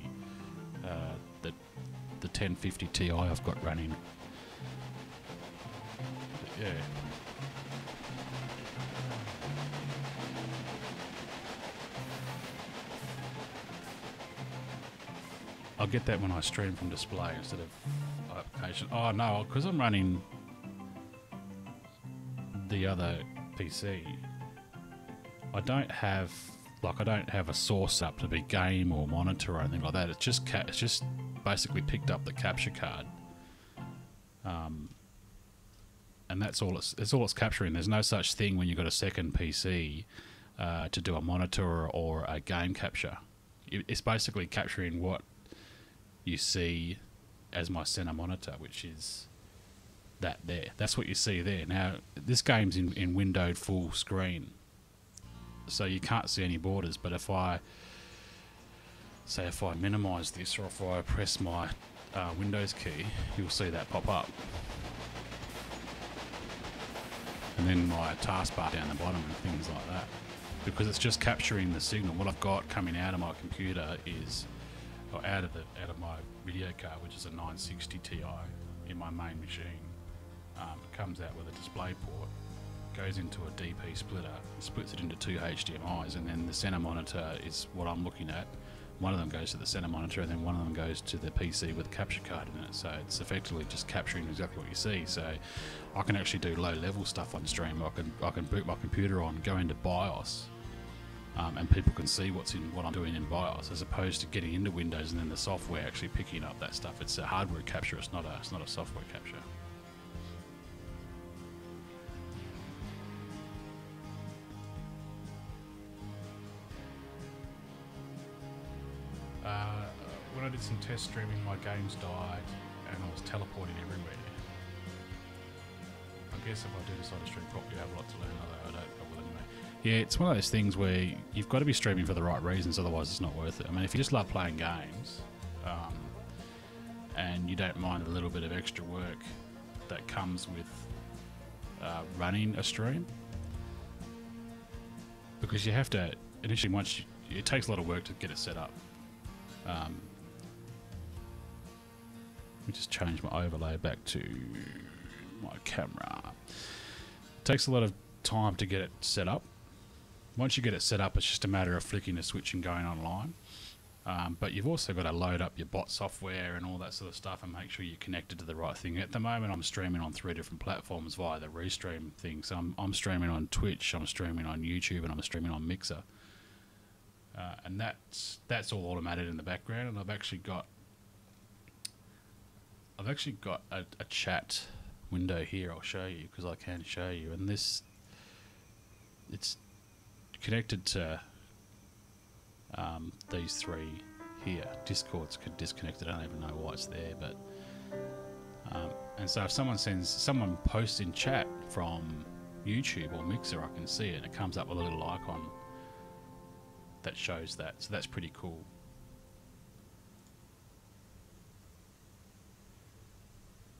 1050 Ti I've got running. But yeah. I'll get that when I stream from display instead of application. Oh no, because I'm running the other PC. I don't have a source up to be game or monitor or anything like that. It's just basically picked up the capture card, and that's all it's capturing. There's no such thing when you've got a second PC to do a monitor or a game capture. It's basically capturing what you see as my center monitor, which is that there. That's what you see there. Now, this game's in windowed full screen, so you can't see any borders, but if I minimize this, or if I press my Windows key, you'll see that pop up. And then my taskbar down the bottom and things like that. Because it's just capturing the signal. What I've got coming out of my computer is, or out of my video card, which is a 960 Ti in my main machine. It comes out with a display port, goes into a DP splitter, splits it into two HDMIs, and then the center monitor is what I'm looking at. One of them goes to the center monitor, and then one of them goes to the PC with a capture card in it. So it's effectively just capturing exactly what you see. So I can actually do low-level stuff on stream. I can boot my computer on, go into BIOS, and people can see what I'm doing in BIOS, as opposed to getting into Windows and then the software actually picking up that stuff. It's a hardware capture. It's not a software capture. When I did some test streaming, my games died and I was teleporting everywhere. I guess if I do decide to stream properly, I have a lot to learn, although I don't bother anyway. Yeah, it's one of those things where you've got to be streaming for the right reasons, otherwise it's not worth it. I mean, if you just love playing games, and you don't mind a little bit of extra work that comes with running a stream, because you have to, initially, it takes a lot of work to get it set up. Let me just change my overlay back to my camera. It takes a lot of time to get it set up. Once you get it set up, it's just a matter of flicking a switch and going online. But you've also got to load up your bot software and all that sort of stuff and make sure you're connected to the right thing. At the moment, I'm streaming on 3 different platforms via the Restream thing. So I'm streaming on Twitch, I'm streaming on YouTube, and I'm streaming on Mixer. And that's all automated in the background, and I've actually got a chat window here. I'll show you, because I can show you, and it's connected to these 3 here. Discord's disconnected. I don't even know why it's there, but and so if someone posts in chat from YouTube or Mixer, I can see it, and it comes up with a little icon that shows that. So that's pretty cool.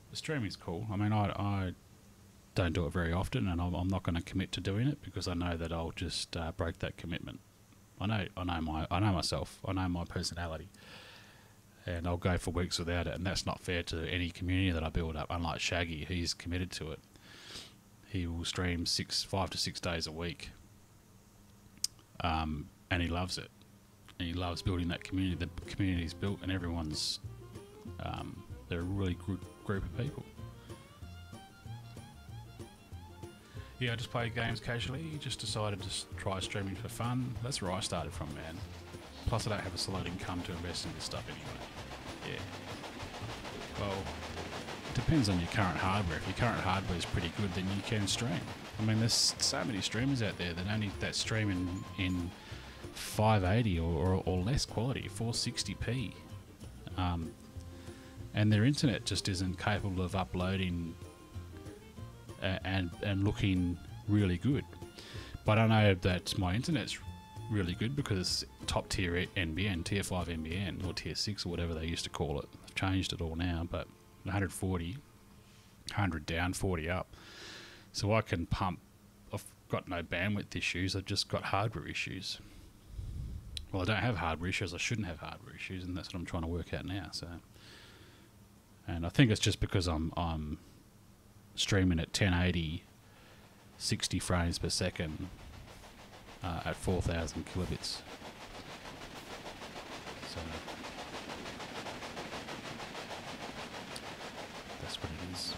The streaming's cool. I mean, I don't do it very often, and I'm not going to commit to doing it, because I know that I'll just break that commitment. I know myself. I know my personality, and I'll go for weeks without it, and that's not fair to any community that I build up. Unlike Shaggy, he's committed to it. He will stream 5 to 6 days a week. And he loves it, and he loves building that community. The community's built, and everyone's they're a really good group of people. Yeah, I just play games casually. Just decided to try streaming for fun. That's where I started from, man. Plus, I don't have a solid income to invest in this stuff anyway. Yeah. Well, it depends on your current hardware. If your current hardware is pretty good, then you can stream. I mean, there's so many streamers out there that stream in 580 or less quality, 460p, and their internet just isn't capable of uploading and looking really good. But I know that my internet's really good because it's top tier NBN, tier 5 NBN, or tier 6 or whatever they used to call it. They've changed it all now, but 140, 100 down, 40 up. So I can pump. I've got no bandwidth issues, I've just got hardware issues. Well, I don't have hardware issues, I shouldn't have hardware issues, and that's what I'm trying to work out now. So, and I think it's just because I'm streaming at 1080, 60 frames per second at 4,000 kilobits. So that's what it is.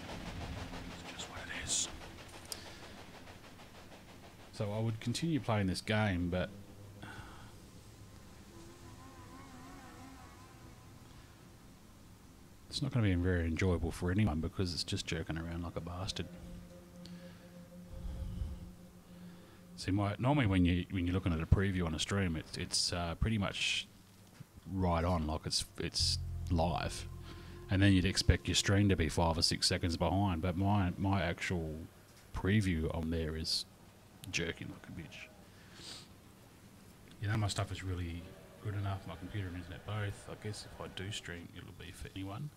It's just what it is. So I would continue playing this game, but it's not going to be very enjoyable for anyone because it's just jerking around like a bastard. See, normally when you're looking at a preview on a stream, it's pretty much right on, like it's live, and then you'd expect your stream to be 5 or 6 seconds behind. But my actual preview on there is jerking like a bitch. You know, my stuff is really good enough. My computer and internet both. I guess if I do stream, it'll be for anyone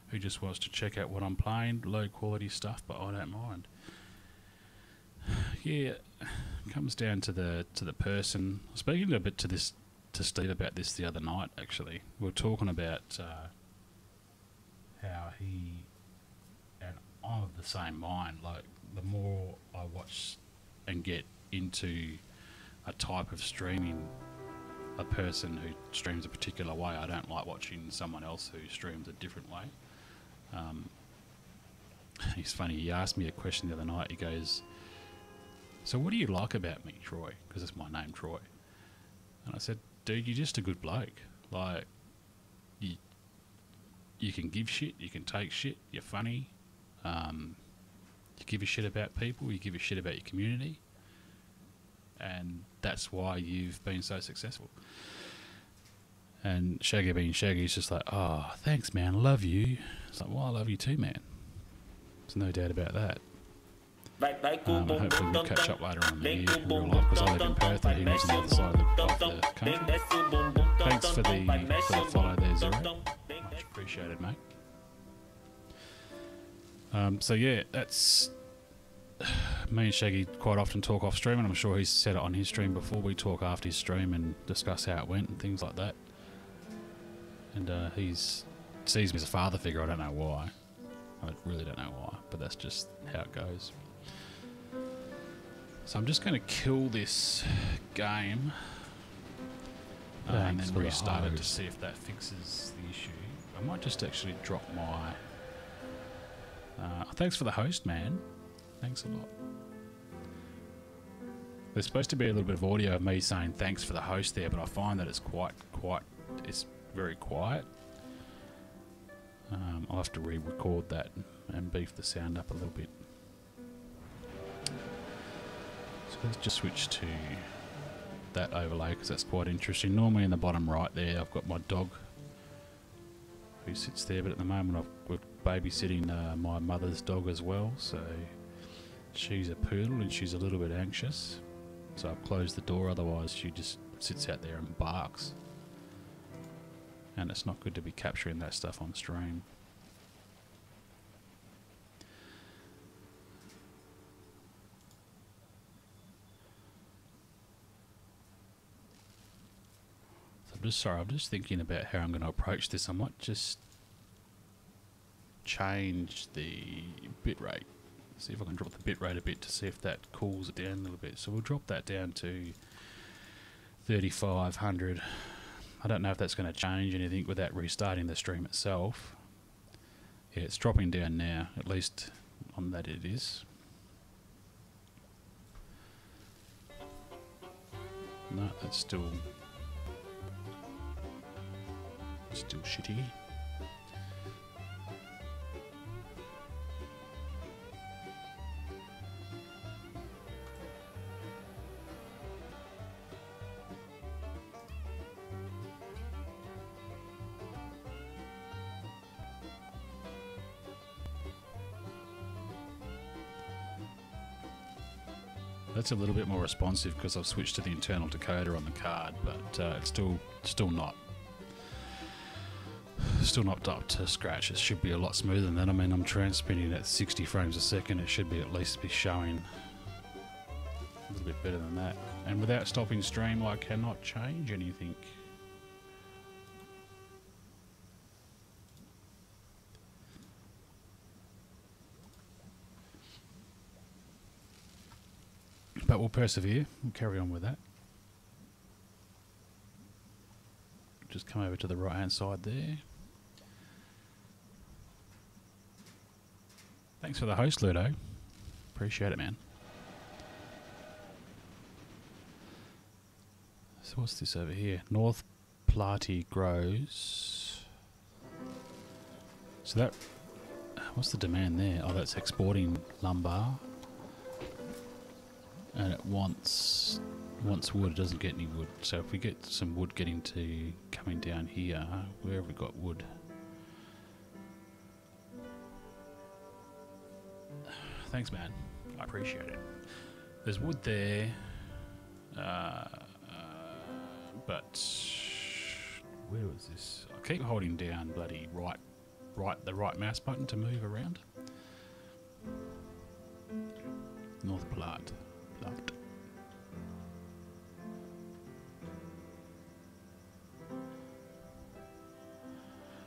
who just wants to check out what I'm playing, low quality stuff. But I don't mind. Yeah, it comes down to the person. I was speaking a bit to Steve about this the other night. Actually, we were talking about how he and I'm of the same mind. Like, the more I watch and get into a type of streaming, a person who streams a particular way, I don't like watching someone else who streams a different way. It's funny, he asked me a question the other night. He goes, "So what do you like about me, Troy?" Because it's my name, Troy. And I said, "Dude, you're just a good bloke. Like, you can give shit, you can take shit, you're funny, you give a shit about people, you give a shit about your community, and that's why you've been so successful." And Shaggy being Shaggy is just like, "Oh, thanks, man, love you." It's like, "Well, I love you too, man." There's no doubt about that. Hopefully we'll catch up later on in the year in real life, because I live in Perth and he lives on the other side of the country. Thanks for the follow there, Zero. Much appreciated, mate. So yeah, that's me and Shaggy quite often talk off stream, and I'm sure he's said it on his stream before. We talk after his stream and discuss how it went and things like that. And he sees me as a father figure. I don't know why. I really don't know why, but that's just how it goes. So I'm just going to kill this game and then restart it to see if that fixes the issue. I might just actually drop my... thanks for the host, man. Thanks a lot. There's supposed to be a little bit of audio of me saying thanks for the host there, but I find that it's it's very quiet. I'll have to re-record that and beef the sound up a little bit. So let's just switch to that overlay, because that's quite interesting. Normally in the bottom right there I've got my dog who sits there, but at the moment we're babysitting my mother's dog as well, so she's a poodle and she's a little bit anxious, so I've closed the door, otherwise she just sits out there and barks, and it's not good to be capturing that stuff on stream. I'm just thinking about how I'm going to approach this. I might just change the bitrate. See if I can drop the bitrate a bit to see if that cools it down a little bit. So we'll drop that down to 3500. I don't know if that's going to change anything without restarting the stream itself. Yeah, it's dropping down now, at least on that it is. No, that's still shitty. That's a little bit more responsive because I've switched to the internal decoder on the card, but it's still not up to scratch. It should be a lot smoother than that. I mean, I'm transmitting at 60 frames a second. It should be at least be showing a little bit better than that. And without stopping stream, I cannot change anything. But we'll persevere. We'll carry on with that. Just come over to the right hand side there. Thanks for the host, Ludo. Appreciate it, man. So what's this over here? North Platy grows. So that... What's the demand there? Oh, that's exporting lumber. And it wants wood. It doesn't get any wood. So if we get some wood coming down here, where have we got wood? Thanks, man. I appreciate it. There's wood there, but where was this? I keep holding down bloody the right mouse button to move around. North Platte.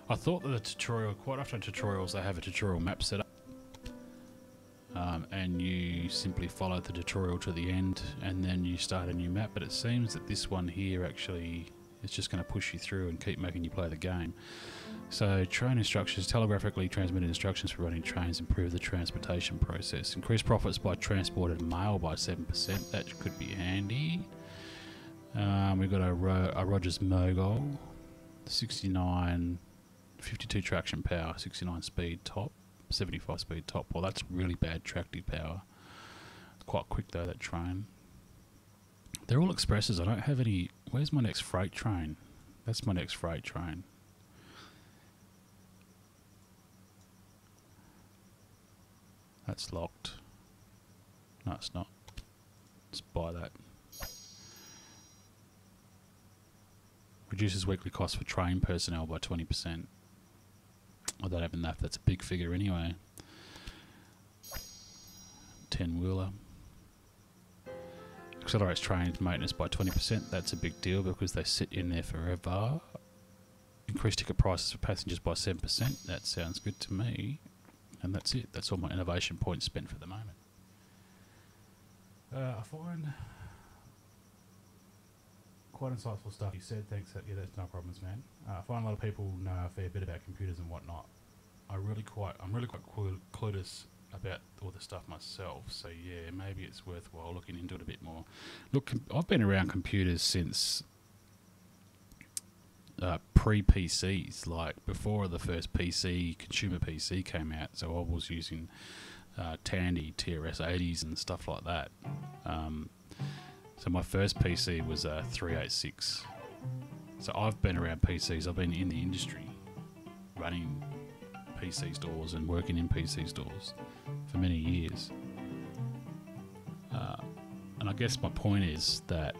I thought that the tutorial, quite often tutorials, they have a tutorial map set up, and you simply follow the tutorial to the end and then you start a new map, but it seems that this one here actually is just going to push you through and keep making you play the game. So train instructions, telegraphically transmitted instructions for running trains, improve the transportation process, increase profits by transported mail by 7%, that could be handy. We've got a Rogers Mogul, 69, 52 traction power, 69 speed top, 75 speed top. Well, that's really bad tractive power. Quite quick though, that train. They're all expresses. I don't have any... Where's my next freight train? That's my next freight train. That's locked. No, it's not. Let's buy that. Reduces weekly cost for train personnel by 20%. I don't even know if that's a big figure anyway. 10-wheeler. Accelerates train maintenance by 20%. That's a big deal because they sit in there forever. Increase ticket prices for passengers by 7%. That sounds good to me. And that's it. That's all my innovation points spent for the moment. I find quite insightful stuff you said. Thanks. Yeah, that's no problems, man. I find a lot of people know a fair bit about computers and whatnot. I'm really quite clueless about all the stuff myself. So yeah, maybe it's worthwhile looking into it a bit more. Look, I've been around computers since pre-PCs, like before the first PC, consumer PC came out. So I was using Tandy TRS-80s and stuff like that. So my first PC was a 386. So I've been around PCs. I've been in the industry running PC stores and working in PC stores for many years. And I guess my point is that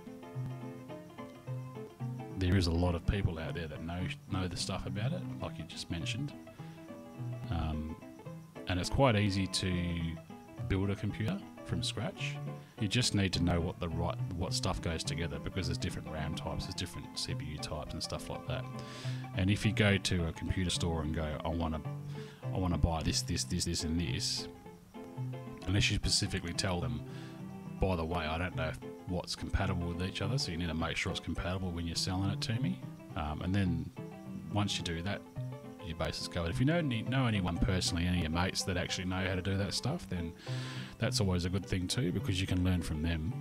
there is a lot of people out there that know the stuff about it, like you just mentioned. And it's quite easy to build a computer from scratch. You just need to know what stuff goes together, because there's different RAM types, there's different CPU types and stuff like that. And if you go to a computer store and go, I want to buy this, and this, unless you specifically tell them, by the way, I don't know what's compatible with each other, so you need to make sure it's compatible when you're selling it to me. And then once you do that, your base is covered. If you know anyone personally, any of your mates that actually know how to do that stuff, then that's always a good thing too, because you can learn from them.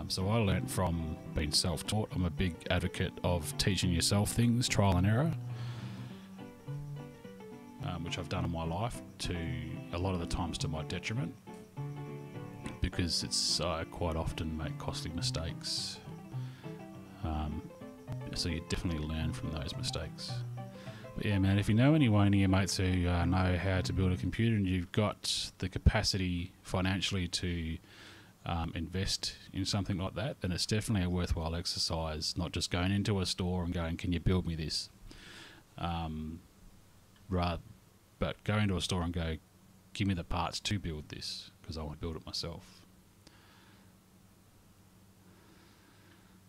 So I learnt from being self-taught. I'm a big advocate of teaching yourself things, trial and error, which I've done in my life, to a lot of the times to my detriment, because it's quite often make costly mistakes. So you definitely learn from those mistakes. But yeah, man, if you know anyone, any of your mates who know how to build a computer, and you've got the capacity financially to invest in something like that, then it's definitely a worthwhile exercise, not just going into a store and going, can you build me this? But go into a store and go, give me the parts to build this, because I want to build it myself.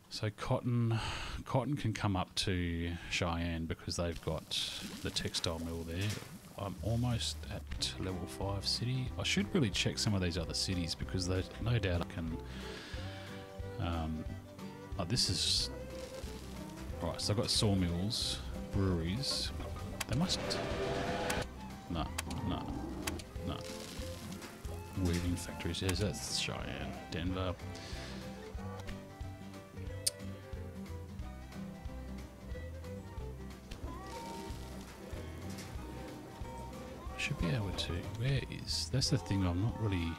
So cotton can come up to Cheyenne because they've got the textile mill there. I'm almost at level 5 city. I should really check some of these other cities because there's no doubt I can. Like this is right. So I've got sawmills, breweries. They must. No. Weaving factories. Yes, that's Cheyenne, Denver. Should be able to. Where is? That's the thing. I'm not really.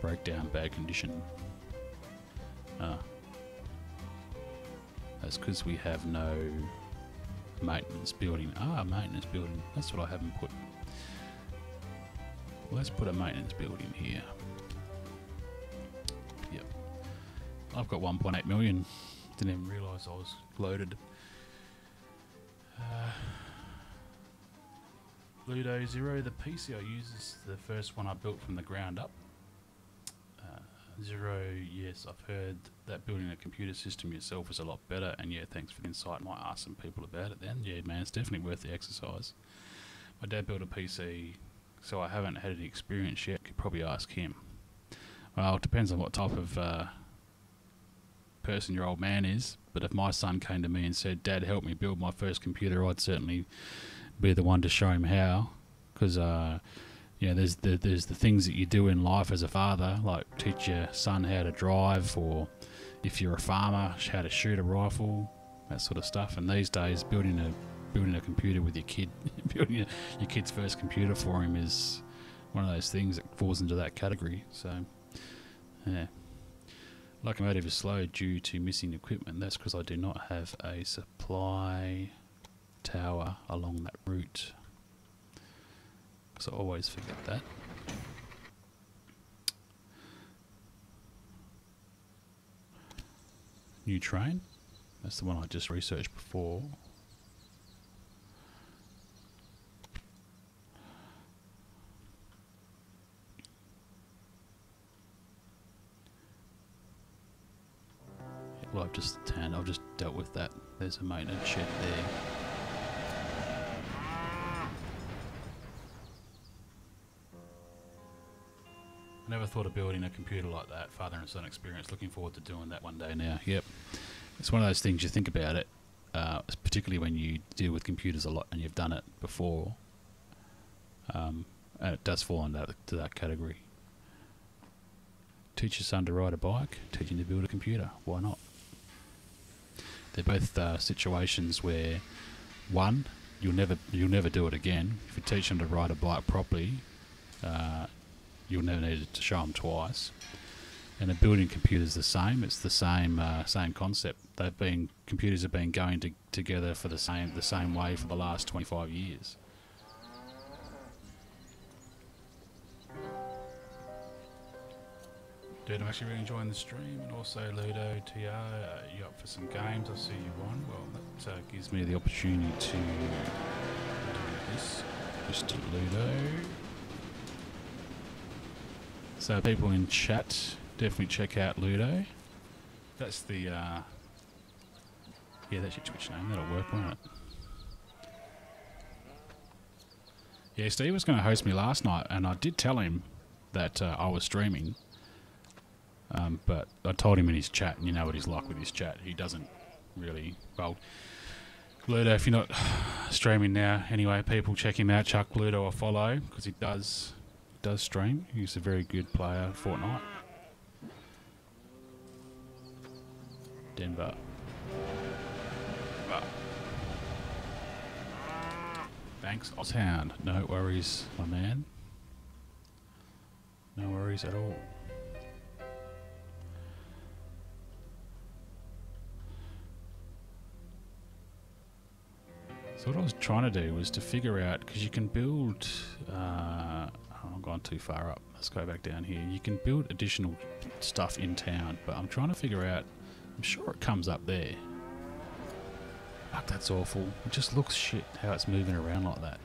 Breakdown, bad condition. That's because we have no maintenance building. Maintenance building. That's what I haven't put. Well, let's put a maintenance building here. Yep. I've got 1.8 million. Didn't even realise I was loaded. Ludo Zero, the PC I use is the first one I built from the ground up. Zero, yes, I've heard that building a computer system yourself is a lot better, and yeah, thanks for the insight. Might ask some people about it then. Yeah, man, it's definitely worth the exercise. My dad built a PC, so I haven't had any experience yet. Could probably ask him. Well, it depends on what type of person your old man is, but if my son came to me and said, Dad, help me build my first computer, I'd certainly be the one to show him how, because there's the things that you do in life as a father, like teach your son how to drive, or if you're a farmer, how to shoot a rifle, that sort of stuff. And these days, building a computer with your kid, building your kid's first computer for him is one of those things that falls into that category. So, yeah. Locomotive is slow due to missing equipment. That's because I do not have a supply tower along that route. Because I always forget that. New train. That's the one I just researched before. Well, I've just dealt with that. There's a maintenance shed there. I never thought of building a computer like that. Father and son experience. Looking forward to doing that one day now. Yep. It's one of those things you think about it, particularly when you deal with computers a lot and you've done it before. And it does fall into that category. Teach your son to ride a bike, teach him to build a computer. Why not? They're both situations where, one, you'll never do it again. If you teach them to ride a bike properly, you'll never need to show them twice. And a building computer is the same. It's the same concept. Computers have been going together for the same way for the last 25 years. Dude, I'm actually really enjoying the stream, and also Ludo, TR, you up for some games? I see you on. Well, that gives me the opportunity to do this. Mr. Ludo. So people in chat, definitely check out Ludo. That's the, yeah, that's your Twitch name. That'll work, won't it? Yeah, Steve was going to host me last night, and I did tell him that I was streaming. But I told him in his chat, and you know what he's like with his chat. He doesn't really... Well, Ludo, if you're not streaming now, anyway, people check him out. Chuck Ludo a follow, because he does stream. He's a very good player at Fortnite. Denver. Thanks, Ozhound. No worries, my man. No worries at all. So what I was trying to do was to figure out, because you can build, I've gone too far up, let's go back down here. You can build additional stuff in town, but I'm trying to figure out, I'm sure it comes up there. Fuck, that's awful. It just looks shit how it's moving around like that.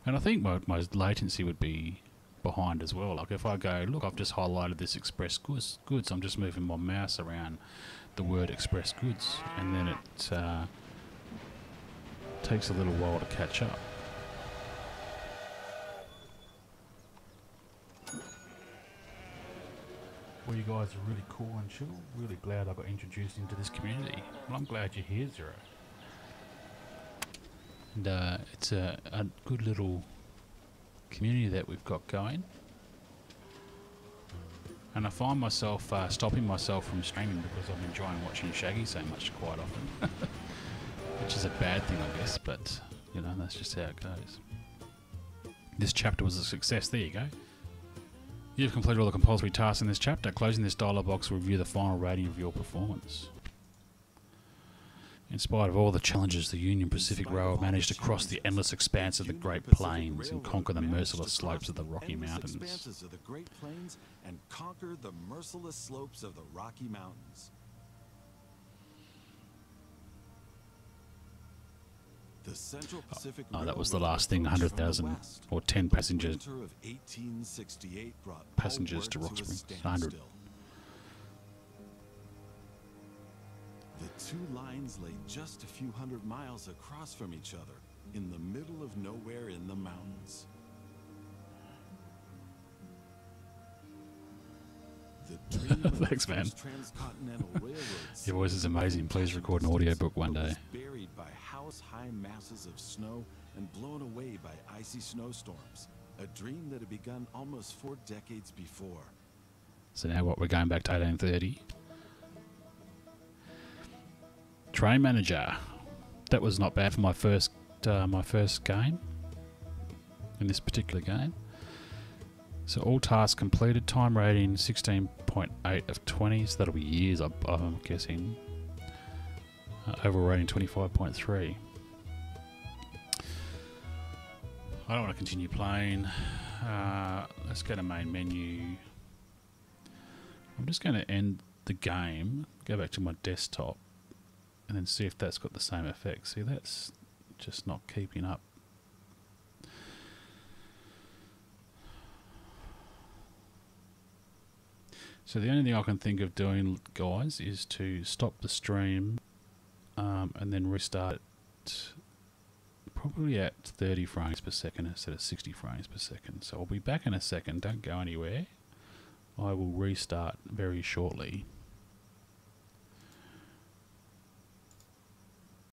And I think my latency would be behind as well. Like if I go, look, I've just highlighted this express goods, I'm just moving my mouse around the word express goods, and then it takes a little while to catch up. Well, you guys are really cool and chill. Really glad I got introduced into this community. Well, I'm glad you're here, Zero. And it's a good little community that we've got going. And I find myself stopping myself from streaming because I'm enjoying watching Shaggy so much quite often. Which is a bad thing, I guess, but, you know, that's just how it goes. This chapter was a success. There you go. You've completed all the compulsory tasks in this chapter. Closing this dialog box will review the final rating of your performance. In spite of all the challenges, the Union Pacific Railroad managed to cross the endless expanse of the Great Plains and conquer the merciless slopes of the Rocky Mountains. And conquer the merciless slopes of the Rocky Mountains. The Central Pacific that was the last thing, 100,000 or 10 passengers. Of 1868 brought passengers to Rock Springs. 100. The two lines lay just a few hundred miles across from each other, in the middle of nowhere in the mountains. The dream of Thanks, man. transcontinental railroads. Your voice is amazing. Please record an audiobook one day. Buried by house-high masses of snow and blown away by icy snowstorms. A dream that had begun almost 4 decades before. So now what? We're going back to 1830. Train manager. That was not bad for my first game. In this particular game. So all tasks completed. Time rating 16.8 of 20. So that'll be years, I'm guessing. Overall rating 25.3. I don't want to continue playing. Let's go to main menu. I'm just going to end the game. Go back to my desktop. And then see if that's got the same effect. See, that's just not keeping up. So the only thing I can think of doing, guys, is to stop the stream and then restart it probably at 30 frames per second instead of 60 frames per second. So I'll be back in a second. Don't go anywhere. I will restart very shortly.